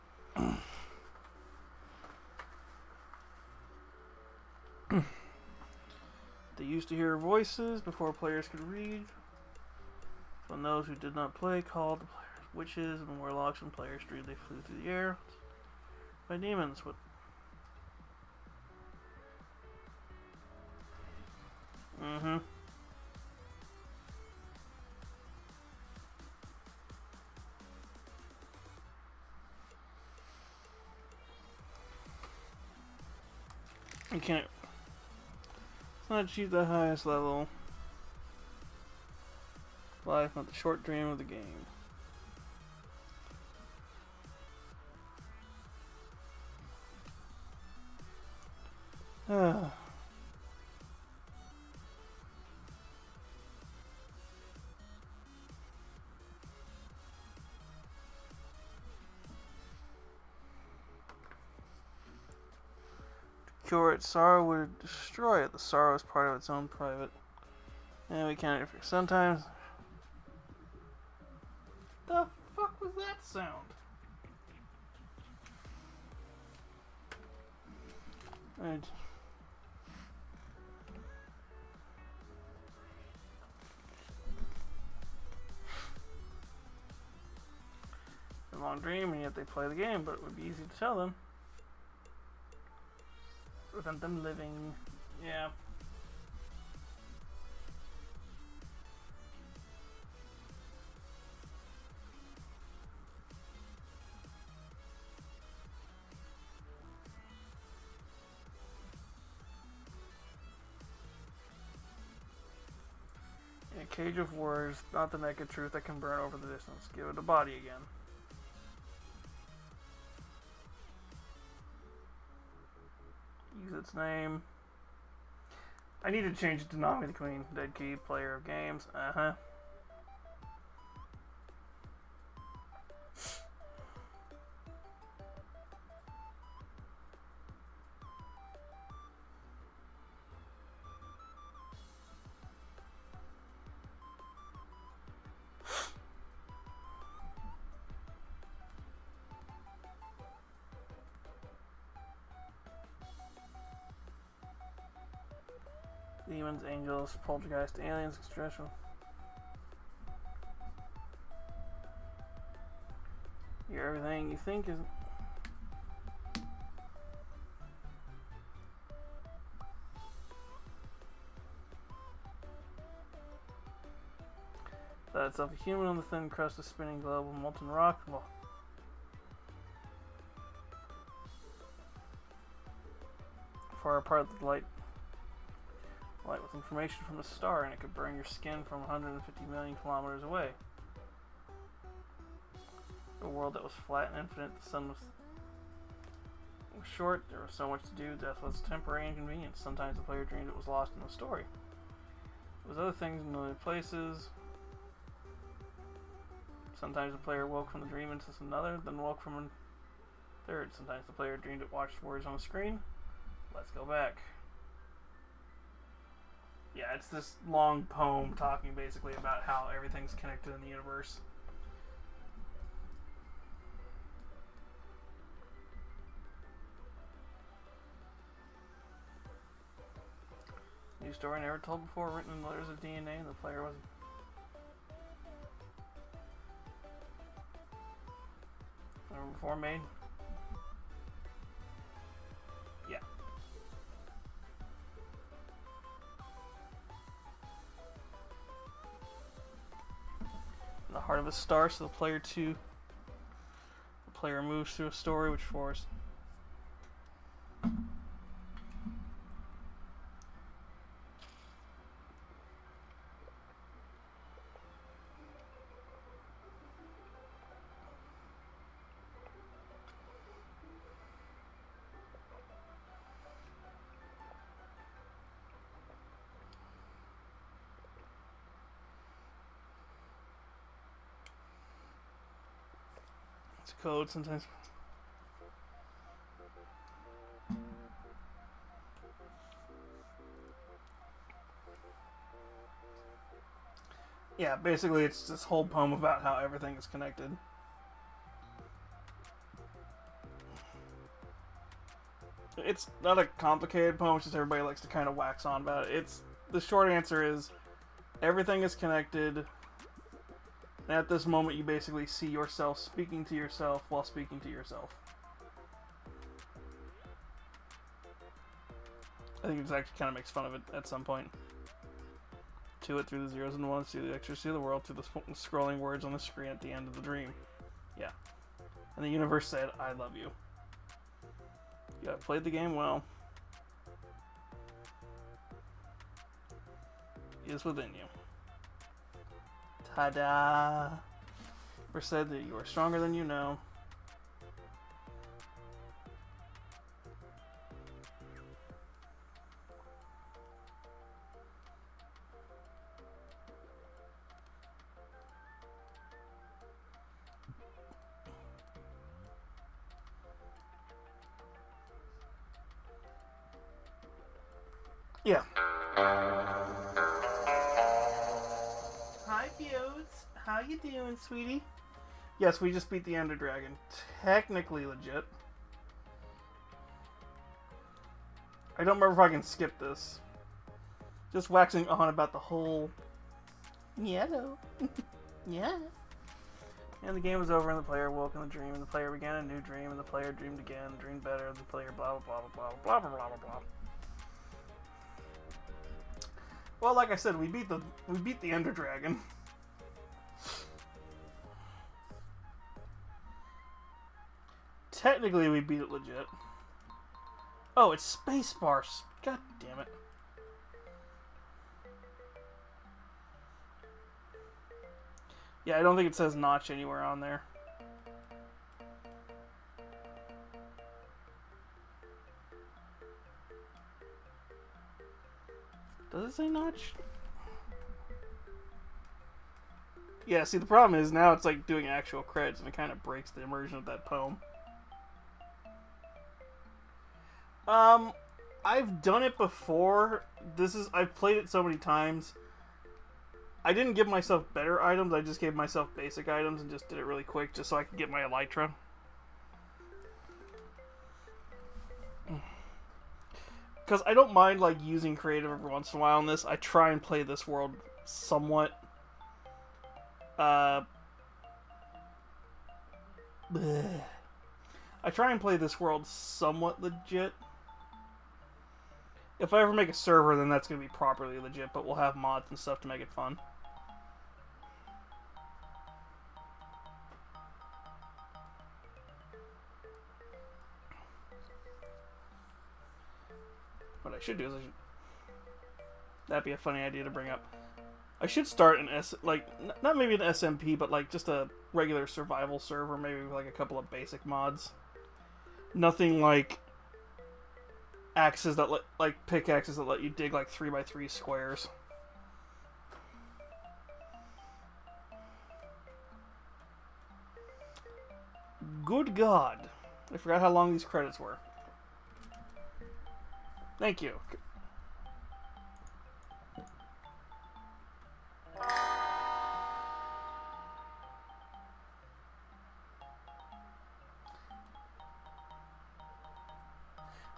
Speaker 1: They used to hear voices before players could read. When those who did not play called the players witches and warlocks, and players dreamed they flew through the air by demons. What? Mm-hmm. You can't. It's not achieve the highest level. Life, not the short dream of the game. Cure its sorrow would destroy it. The sorrow is part of its own private. And we can't interfere. Sometimes. The fuck was that sound? Right. A long dream, and yet they play the game, but it would be easy to tell them. Prevent them living. Yeah. In a cage of words, not the naked truth that can burn over the distance. Give it a body again. Use its name. I need to change it to Nami the Queen. Dead Key, player of games. Uh-huh. Demons, angels, poltergeist, aliens, extraterrestrial. You're everything you think is. That itself a human on the thin crust of spinning globe of molten rock. Well, far apart the light with information from a star, and it could burn your skin from 150 million kilometers away. A world that was flat and infinite, the sun was short, there was so much to do, death was temporary and convenient. Sometimes the player dreamed it was lost in the story. There was other things in other places. Sometimes the player woke from the dream into another, then woke from a third. Sometimes the player dreamed it watched words on a screen. Let's go back. Yeah, it's this long poem talking basically about how everything's connected in the universe. New story never told before, written in letters of DNA, and the player wasn't. Never before made. Yeah. In the heart of a star, so the player moves through a story which forces. Code sometimes. Yeah, basically it's this whole poem about how everything is connected. It's not a complicated poem, it's just everybody likes to kind of wax on about it. The short answer is everything is connected. And at this moment, you basically see yourself speaking to yourself while speaking to yourself. I think it actually kind of makes fun of it at some point. To it through the zeros and ones, through the ecstasy of the world, through the scrolling words on the screen at the end of the dream. Yeah. And the universe said, I love you. You have played the game well. It is within you. Ta-da! Or said that you are stronger than you know. Yeah. Hi, Fiodes. How you doing, sweetie? Yes, we just beat the Ender Dragon. Technically legit. I don't remember if I can skip this. Just waxing on about the whole... Yeah, no. Yeah. And the game was over and the player woke in the dream and the player began a new dream and the player dreamed again, dreamed better, the player blah blah blah blah blah blah blah blah blah. Well, like I said, we beat the Ender Dragon. Technically, we beat it legit. Oh, it's spacebar. God damn it. Yeah, I don't think it says notch anywhere on there. Does it say notch? Yeah, see, the problem is now it's like doing actual creds and it kind of breaks the immersion of that poem. I've done it before. I've played it so many times. I didn't give myself better items, I just gave myself basic items and just did it really quick just so I could get my Elytra. Because I don't mind like using creative every once in a while in this. I try and play this world somewhat I try and play this world somewhat legit. If I ever make a server, then that's going to be properly legit, but we'll have mods and stuff to make it fun. what I should do is that'd be a funny idea to bring up. I should start an not maybe an SMP, but like just a regular survival server, maybe with like a couple of basic mods. Nothing like axes that like pickaxes that let you dig like 3x3 squares. Good God. I forgot how long these credits were. Thank you.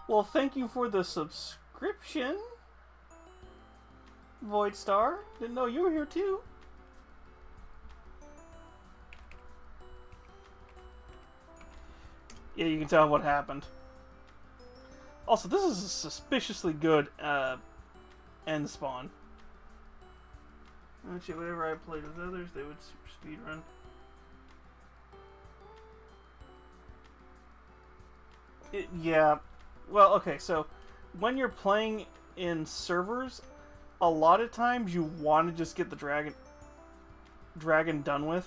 Speaker 1: Well, thank you for the subscription, Voidstar. Didn't know you were here too. Yeah, you can tell what happened. Also, this is a suspiciously good end spawn. Actually, whenever I played with others, they would super speedrun. Yeah. Well, okay, so when you're playing in servers, a lot of times you want to just get the dragon done with.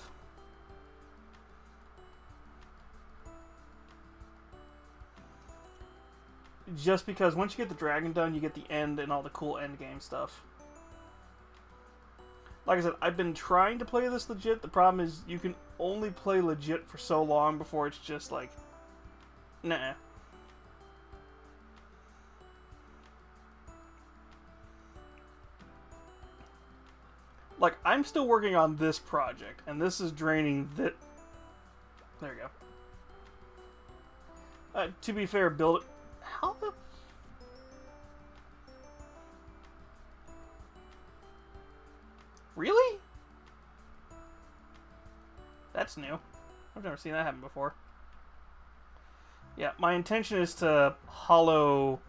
Speaker 1: Just because once you get the dragon done, you get the end and all the cool end game stuff. Like I said, I've been trying to play this legit. The problem is you can only play legit for so long before it's just like, nah. Like, I'm still working on this project, and this is draining that. There you go. To be fair, build it. How the? Really? That's new. I've never seen that happen before. Yeah, my intention is to hollow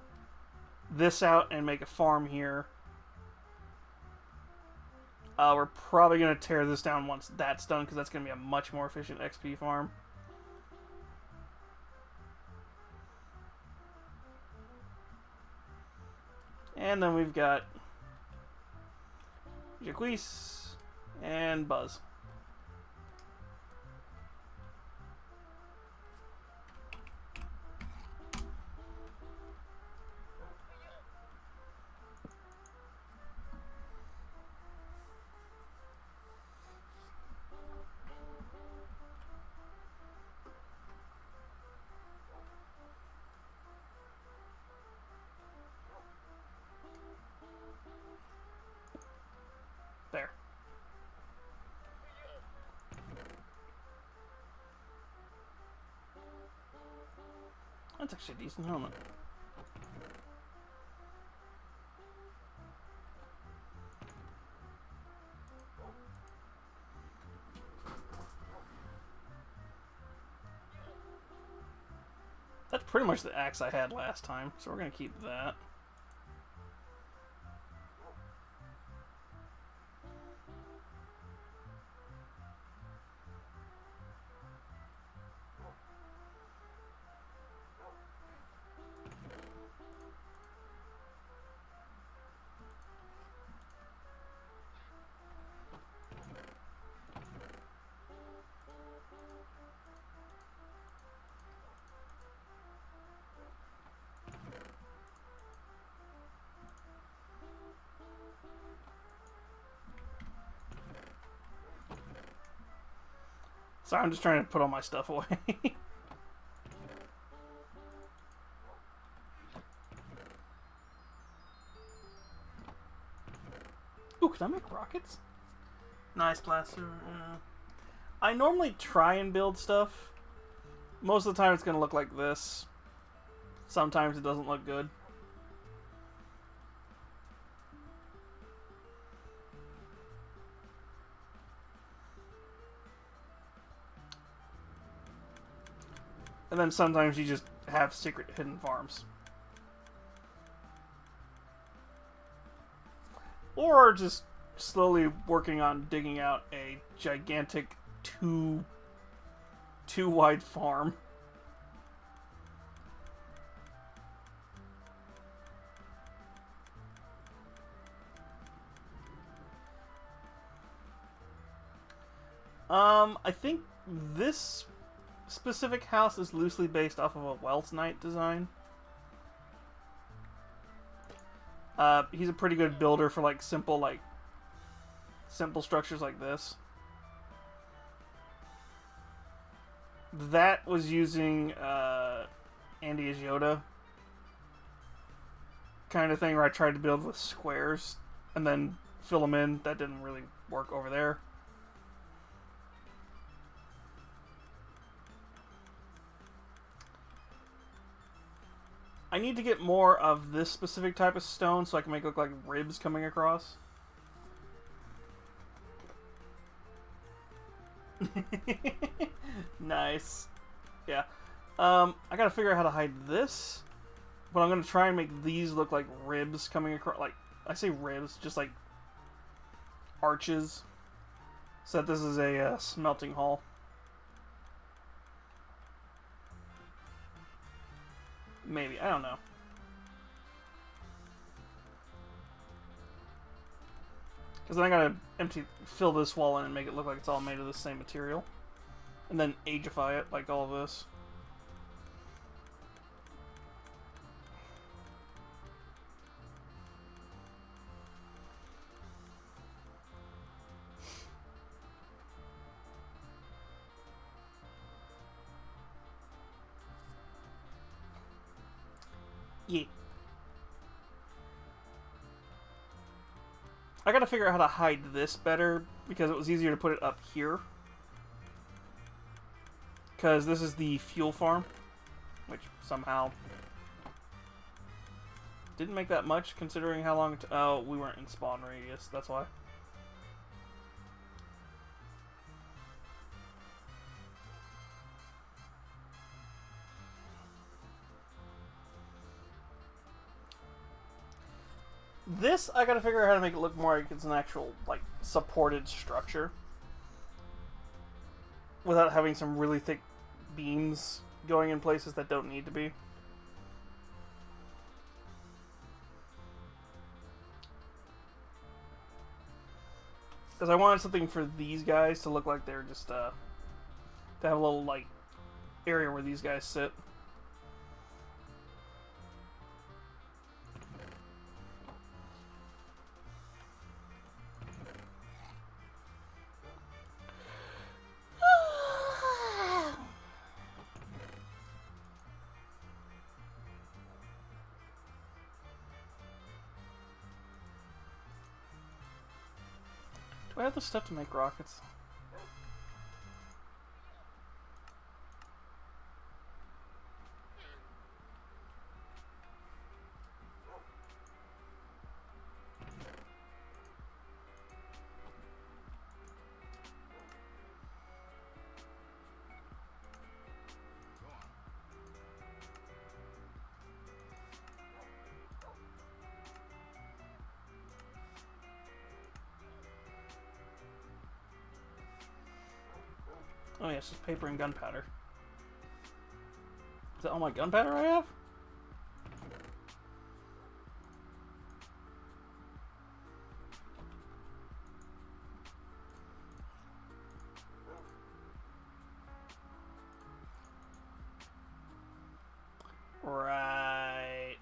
Speaker 1: this out and make a farm here. We're probably going to tear this down once that's done, because that's going to be a much more efficient XP farm. And then we've got Jaquise and Buzz. There. That's actually a decent helmet. That's pretty much the axe I had last time, so we're going to keep that. Sorry, I'm just trying to put all my stuff away. Ooh, can I make rockets? Nice blaster. I normally try and build stuff. Most of the time it's going to look like this. Sometimes it doesn't look good. And then sometimes you just have secret hidden farms. Or just slowly working on digging out a gigantic two wide farm. I think this specific house is loosely based off of a Wells Knight design. He's a pretty good builder for like simple structures like this. That was using Andy as Yoda kind of thing, where I tried to build with squares and then fill them in. That didn't really work over there. I need to get more of this specific type of stone so I can make it look like ribs coming across. Nice. Yeah. I gotta figure out how to hide this. But I'm gonna try and make these look like ribs coming across. Like, I say ribs, just like arches. So that this is a smelting hall. Maybe. I don't know. Because then I gotta fill this wall in and make it look like it's all made of the same material. And then ageify it, like all of this. Yeah. I gotta figure out how to hide this better, because it was easier to put it up here. Because this is the fuel farm, which somehow didn't make that much, considering how long it oh, we weren't in spawn radius, that's why. This, I gotta figure out how to make it look more like it's an actual, like, supported structure. Without having some really thick beams going in places that don't need to be. Because I wanted something for these guys to look like they're just, to have a little, like, area where these guys sit. Do I have the stuff to make rockets? Oh yeah, it's just paper and gunpowder. Is that all my gunpowder I have? Right.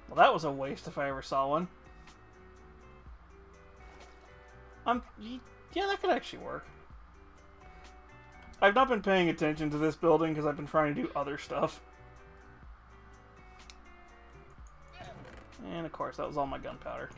Speaker 1: Well, that was a waste if I ever saw one. Yeah, that could actually work. I've not been paying attention to this building because I've been trying to do other stuff. And of course, that was all my gunpowder.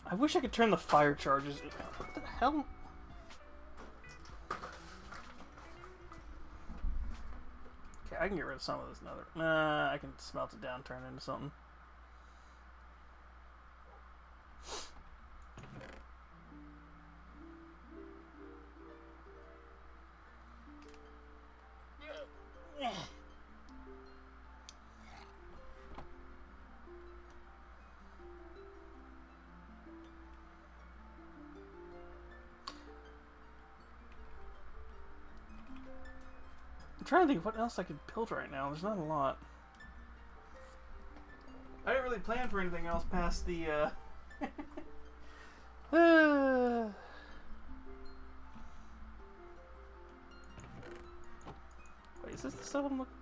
Speaker 1: I wish I could turn the fire charges. What the hell? Okay, I can get rid of some of this nether. Nah, I can smelt it down, turn it into something. I'm trying to think of what else I could build right now. There's not a lot. I didn't really plan for anything else past the, Wait, is this the stuff I'm looking...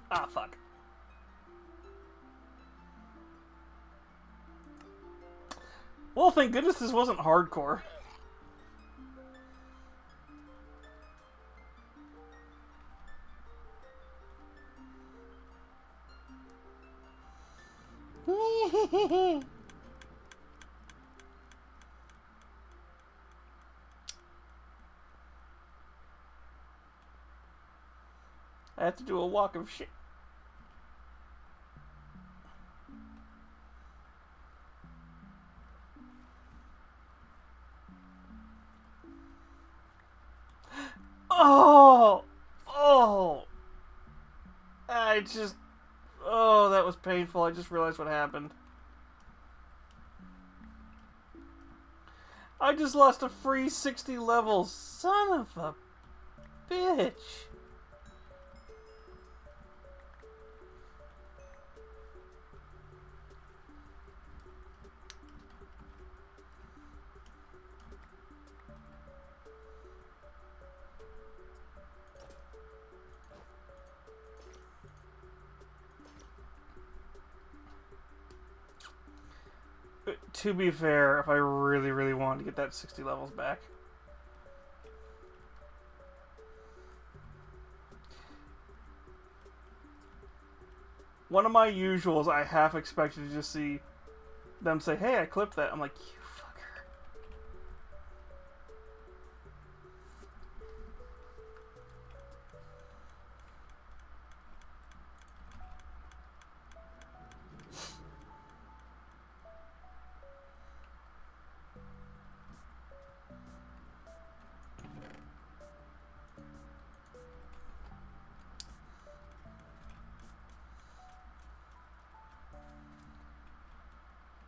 Speaker 1: Ah, fuck. Well, thank goodness this wasn't hardcore. I have to do a walk of shit. Oh! Oh! I just... Oh, that was painful. I just realized what happened. I just lost a free 60 levels. Son of a bitch. To be fair, if I really, really wanted to get that 60 levels back. One of my usuals, I half expected to just see them say, hey, I clipped that. I'm like, you fucker.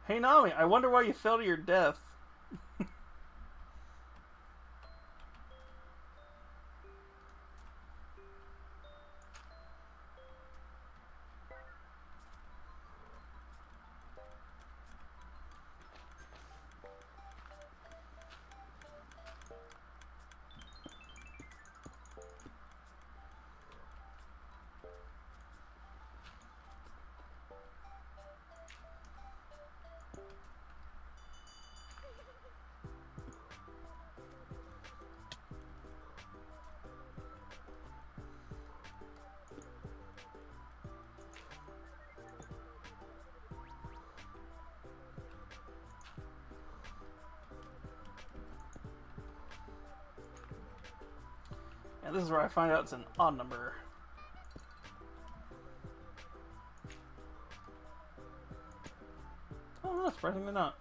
Speaker 1: Hey Nami, I wonder why you fell to your death. And this is where I find out it's an odd number. Oh, no, surprisingly not.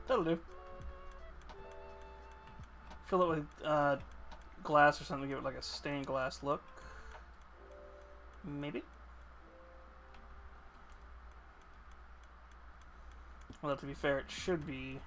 Speaker 1: That'll do. Fill it with glass or something to give it like a stained glass look. Maybe. Well, to be fair, it should be.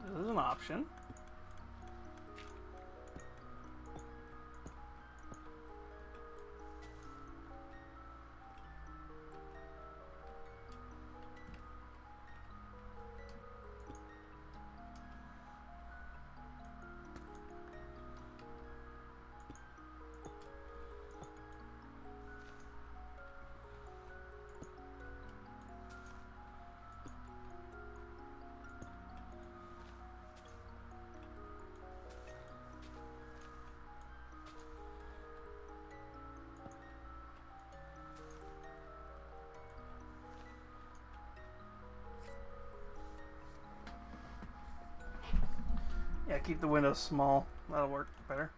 Speaker 1: This is an option. Yeah, keep the windows small. That'll work better.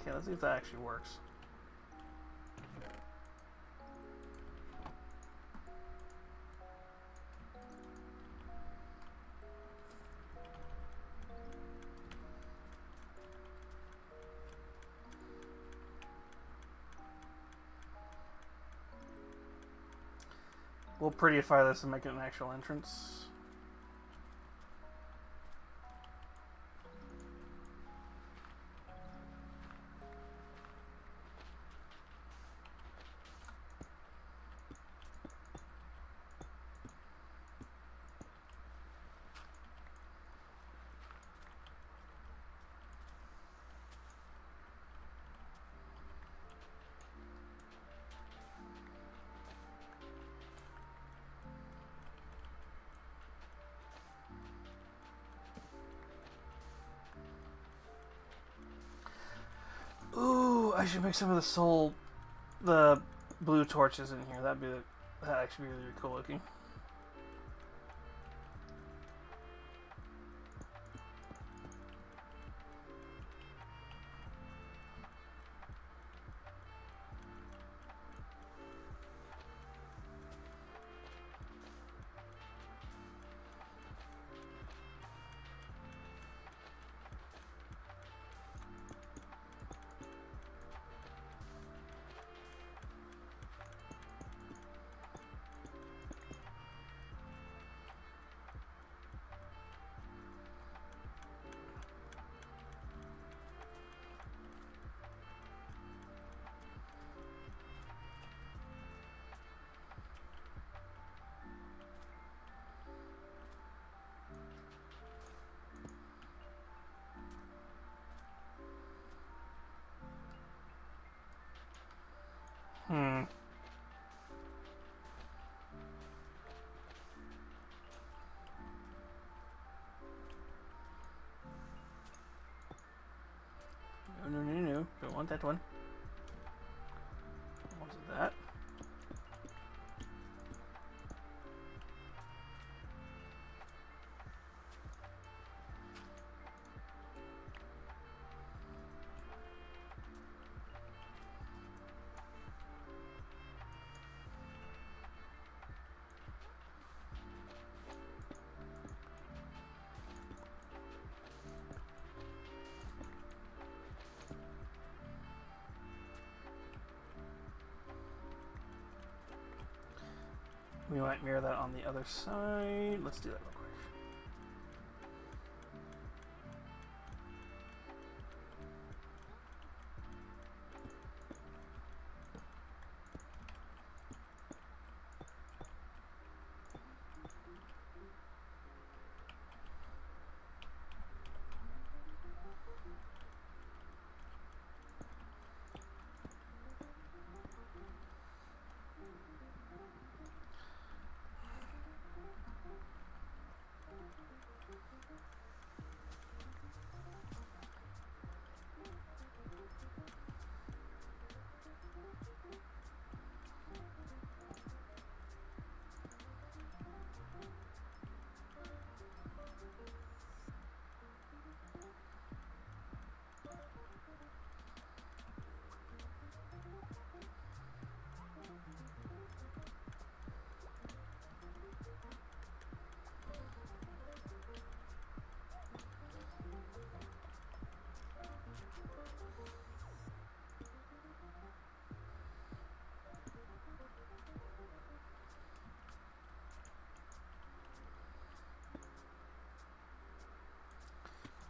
Speaker 1: Okay, let's see if that actually works. We'll prettyify this and make it an actual entrance. Ooh, I should make some of the blue torches in here. That'd actually be really cool looking. No. Don't want that one. I wanted that. We might mirror that on the other side. Let's do that real quick.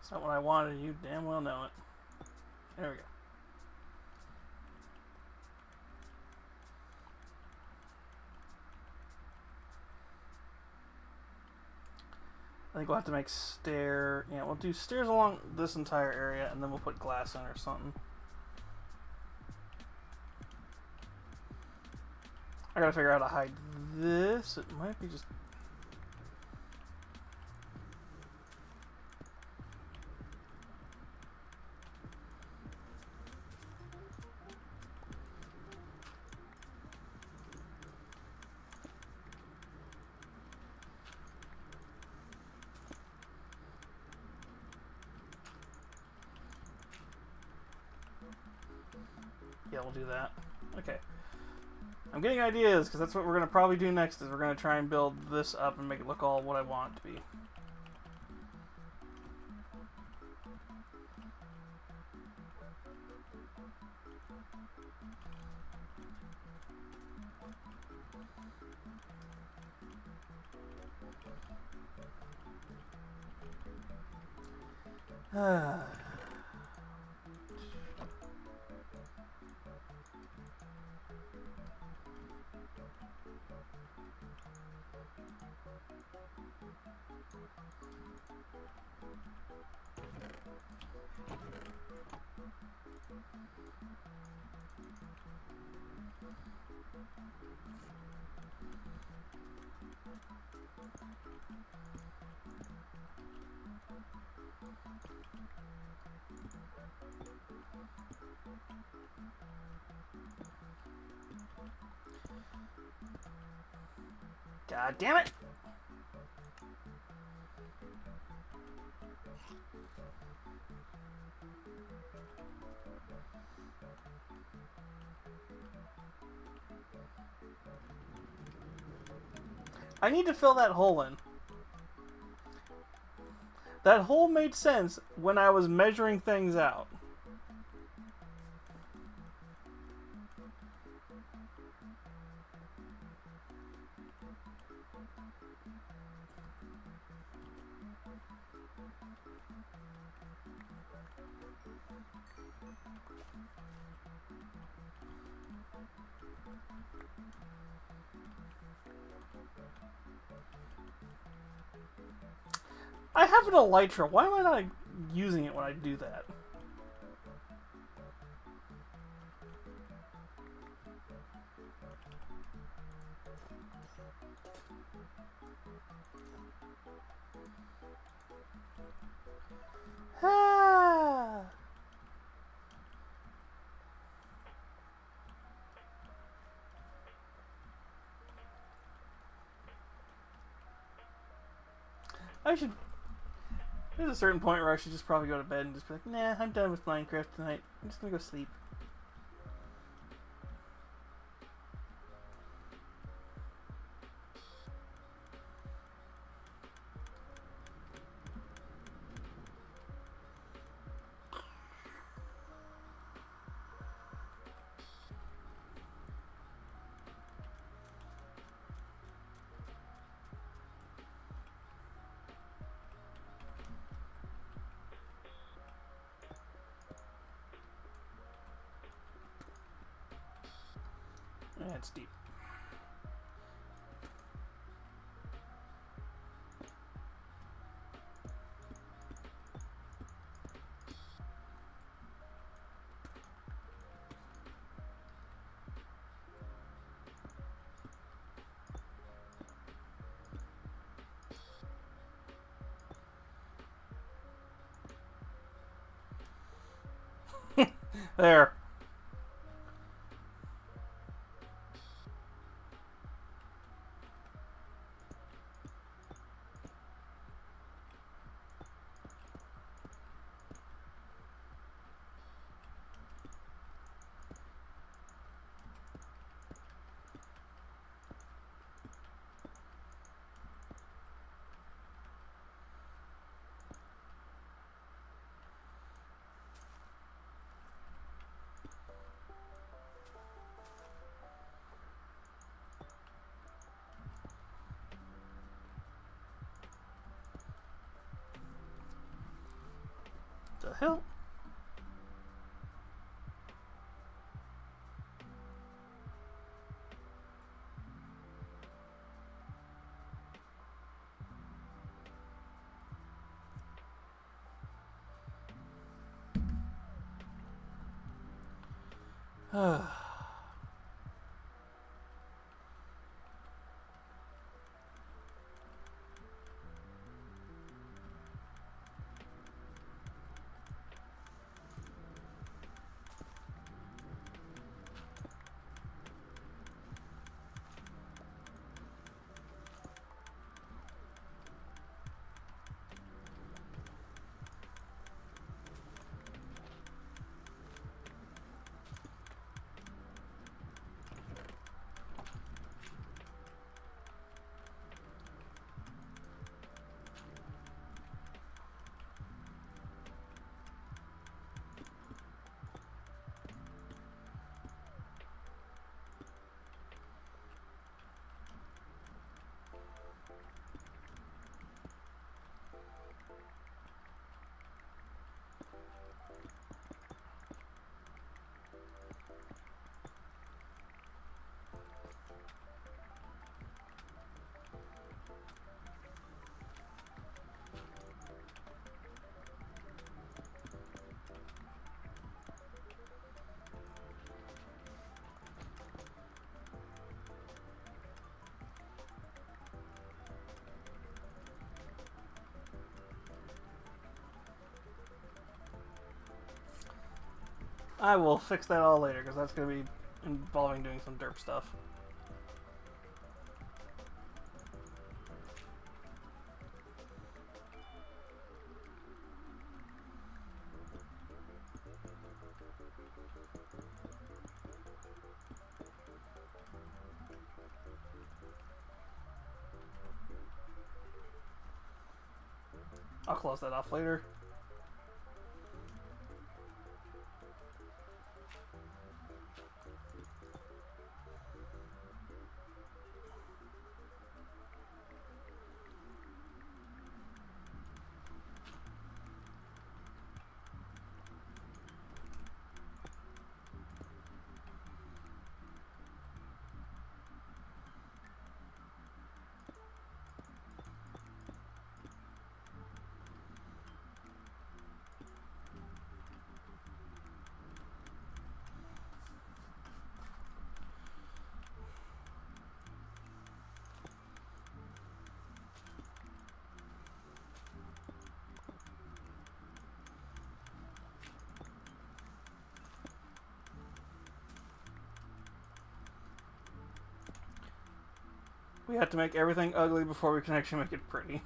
Speaker 1: It's not what I wanted. You damn well know it. There we go. I think we'll have to make stair. Yeah, we'll do stairs along this entire area, and then we'll put glass in or something. I gotta figure out how to hide this. It might be just. Yeah, we'll do that. Okay. I'm getting ideas, because that's what we're going to probably do next, is we're going to try and build this up and make it look all what I want it to be. God damn it! I need to fill that hole in. That hole made sense when I was measuring things out. I have an elytra. Why am I not using it when I do that? Ah. I should. There's a certain point where I should just probably go to bed and just be like, nah, I'm done with Minecraft tonight. I'm just gonna go sleep. Yeah, it's deep. There. The hell? I will fix that all later, because that's going to be involving doing some derp stuff. I'll close that off later. We have to make everything ugly before we can actually make it pretty.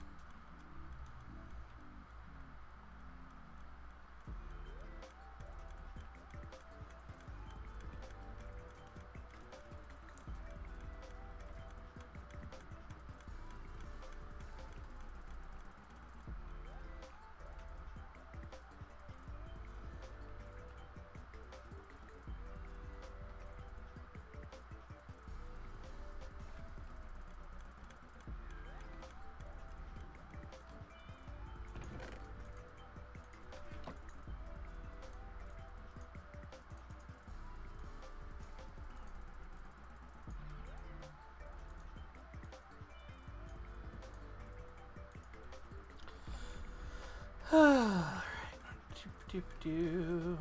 Speaker 1: Alright. Doop-doop-doo.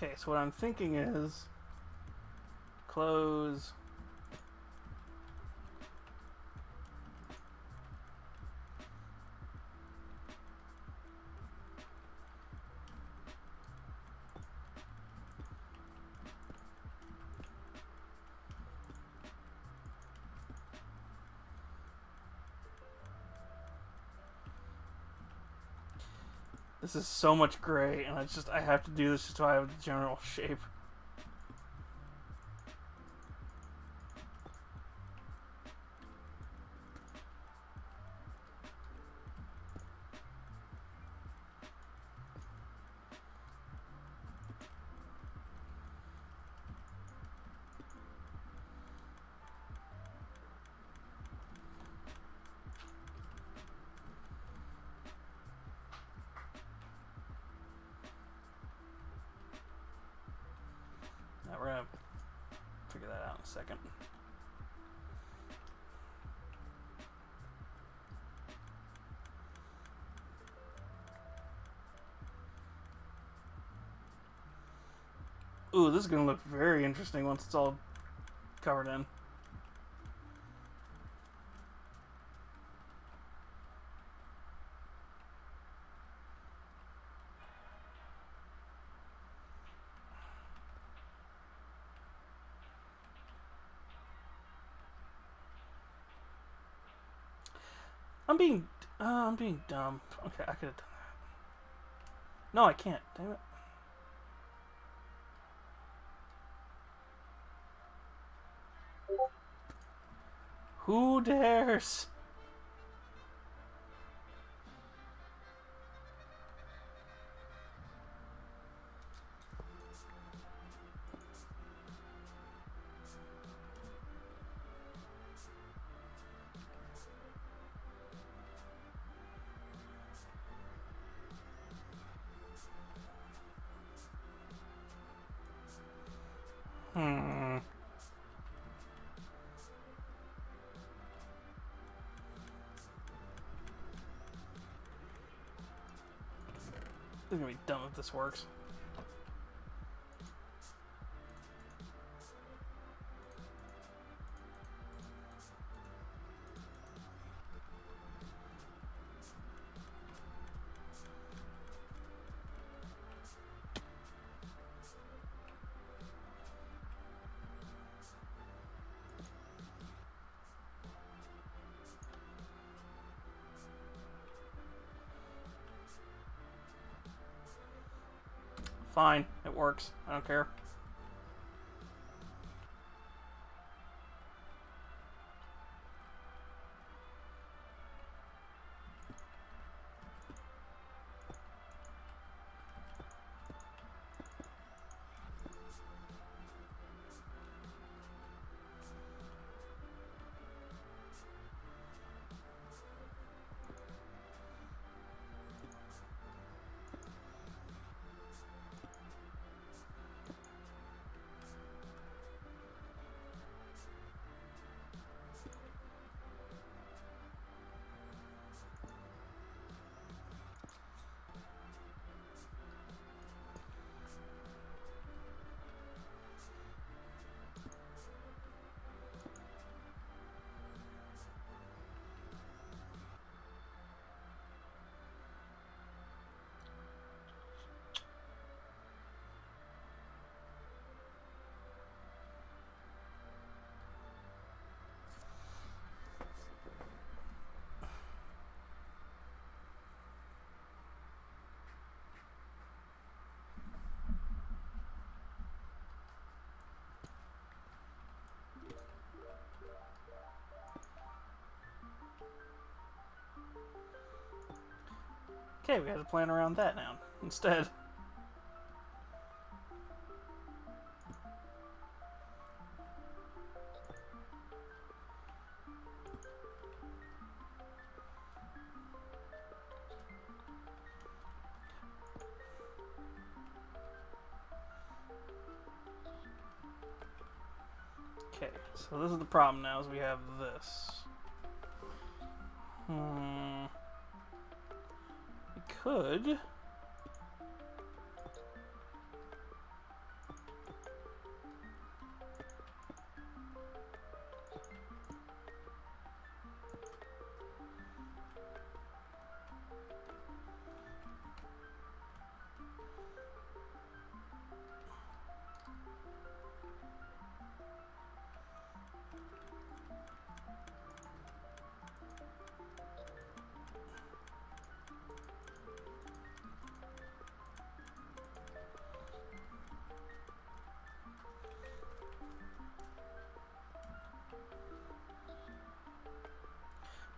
Speaker 1: Okay, so what I'm thinking is close. This is so much gray, and I have to do this just so I have the general shape. Now we're gonna figure that out in a second. Ooh, this is gonna look very interesting once it's all covered in. I'm being dumb. Okay, I could have done that. No, I can't. Damn it. Who dares? Hmm. This is gonna be dumb if this works. Fine, it works. I don't care. Okay, we had to plan around that now instead. Okay, so this is the problem now, is we have this. We could...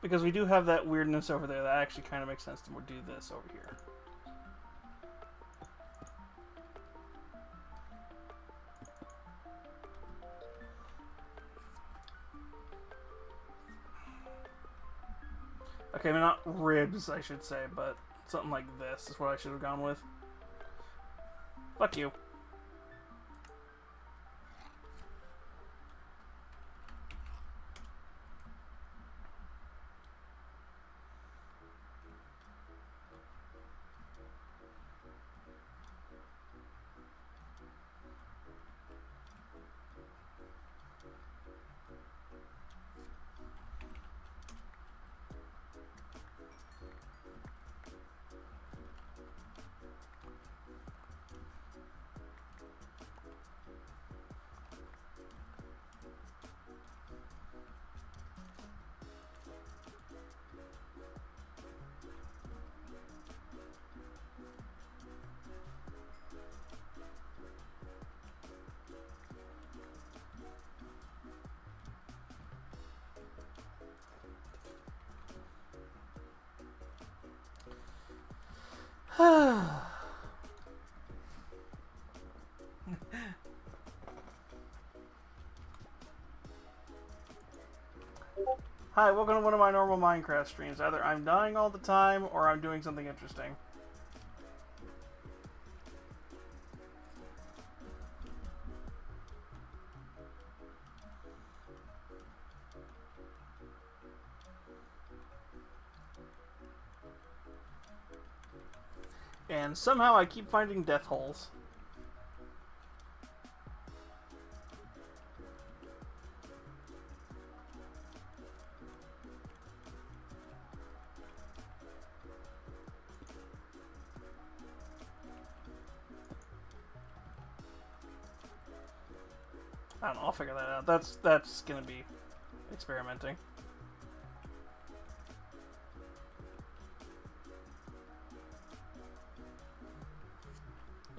Speaker 1: Because we do have that weirdness over there, that actually kind of makes sense to do this over here. Okay, I mean, not ribs, I should say, but something like this is what I should have gone with. Fuck you. Hi, welcome to one of my normal Minecraft streams. Either I'm dying all the time, or I'm doing something interesting. And somehow I keep finding death holes. I don't know, I'll figure that out. That's gonna be experimenting.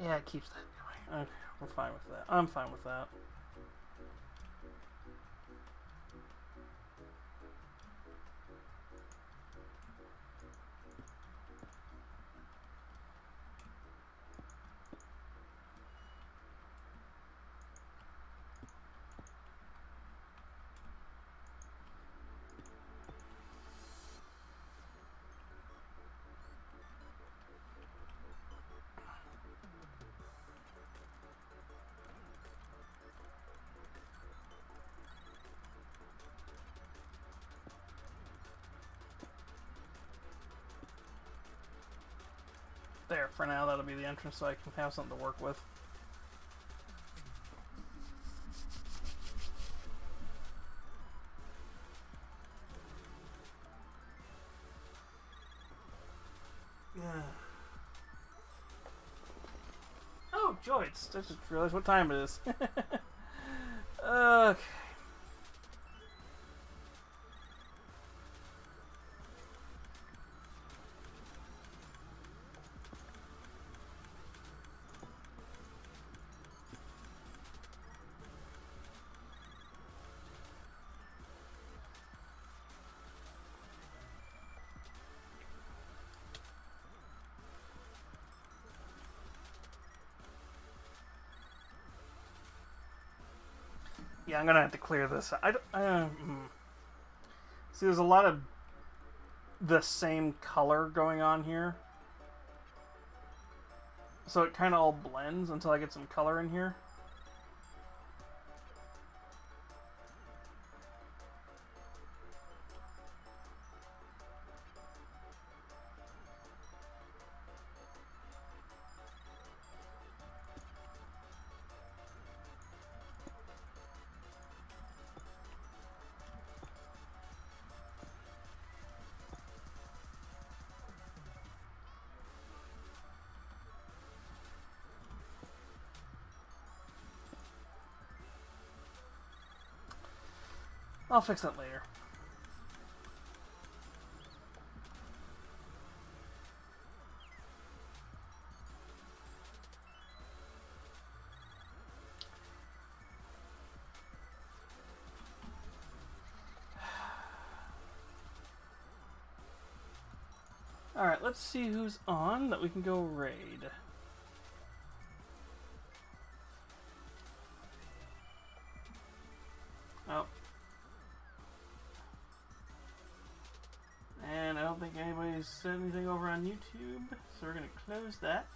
Speaker 1: Yeah, it keeps that going. Okay, we're fine with that. I'm fine with that. There, for now, that'll be the entrance so I can have something to work with. Yeah. Oh, joy, I just realized what time it is. Okay. Yeah, I'm gonna have to clear this. See, there's a lot of the same color going on here. So it kind of all blends until I get some color in here. I'll fix that later. Alright, let's see who's on that we can go raid. Oh. And I don't think anybody's said anything over on YouTube, so we're going to close that.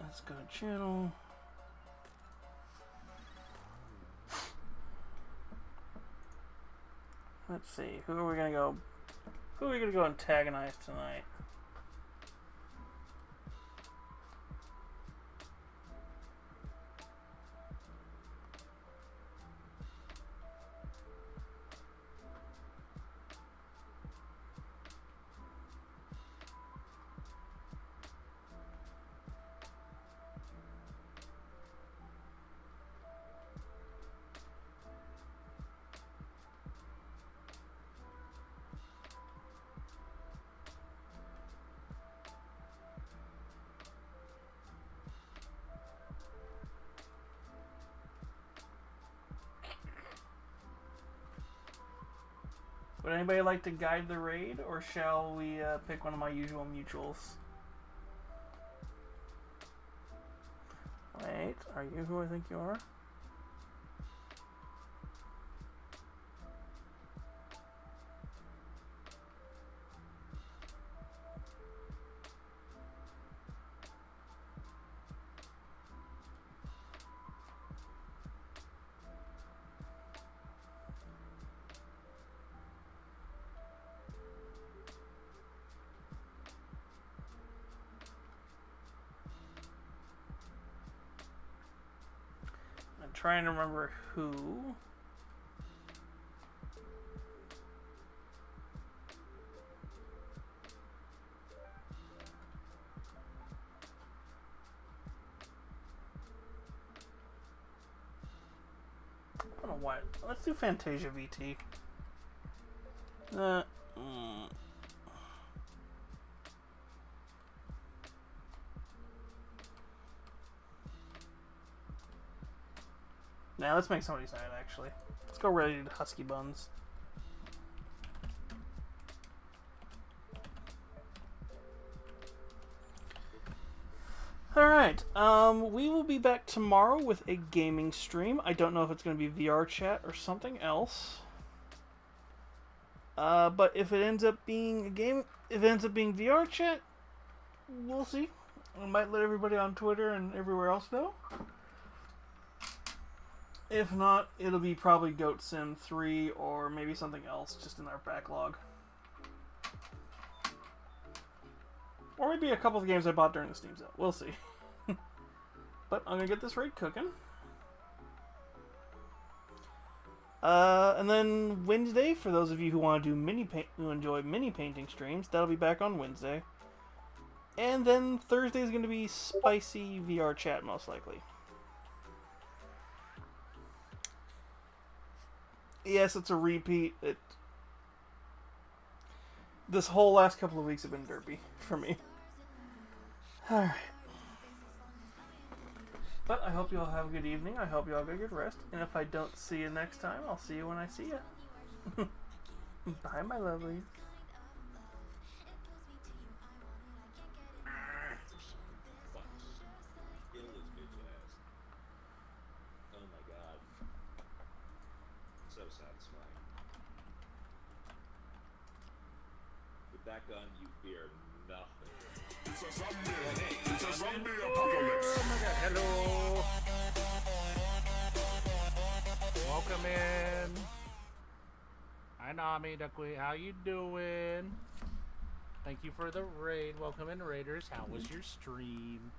Speaker 1: Let's go to channel. Let's see, who are we going to go antagonize tonight? Would anybody like to guide the raid, or shall we pick one of my usual mutuals? Wait, are you who I think you are? Trying to remember who. I don't know why. Let's do Fantasia VT. Now let's make somebody sad, actually. Let's go ready to Husky Buns. Alright, we will be back tomorrow with a gaming stream. I don't know if it's going to be VR chat or something else. But if it ends up being a game, if it ends up being VR chat, we'll see. I might let everybody on Twitter and everywhere else know. If not, it'll be probably Goat Sim 3 or maybe something else just in our backlog. Or maybe a couple of games I bought during the Steam sale. We'll see. But I'm going to get this raid cooking. And then Wednesday, for those of you who want to do who enjoy mini painting streams, that'll be back on Wednesday. And then Thursday is going to be spicy VR chat, most likely. Yes, it's a repeat. This whole last couple of weeks have been derpy for me. Alright. But I hope you all have a good evening. I hope you all have a good rest. And if I don't see you next time, I'll see you when I see you. Bye, my lovelies.
Speaker 5: that gun, you fear nothing.
Speaker 6: It's a zombie apocalypse.
Speaker 7: Oh my god, hello. Welcome in. Hi Nami, Duckweed, how you doing? Thank you for the raid. Welcome in, Raiders. How was your stream?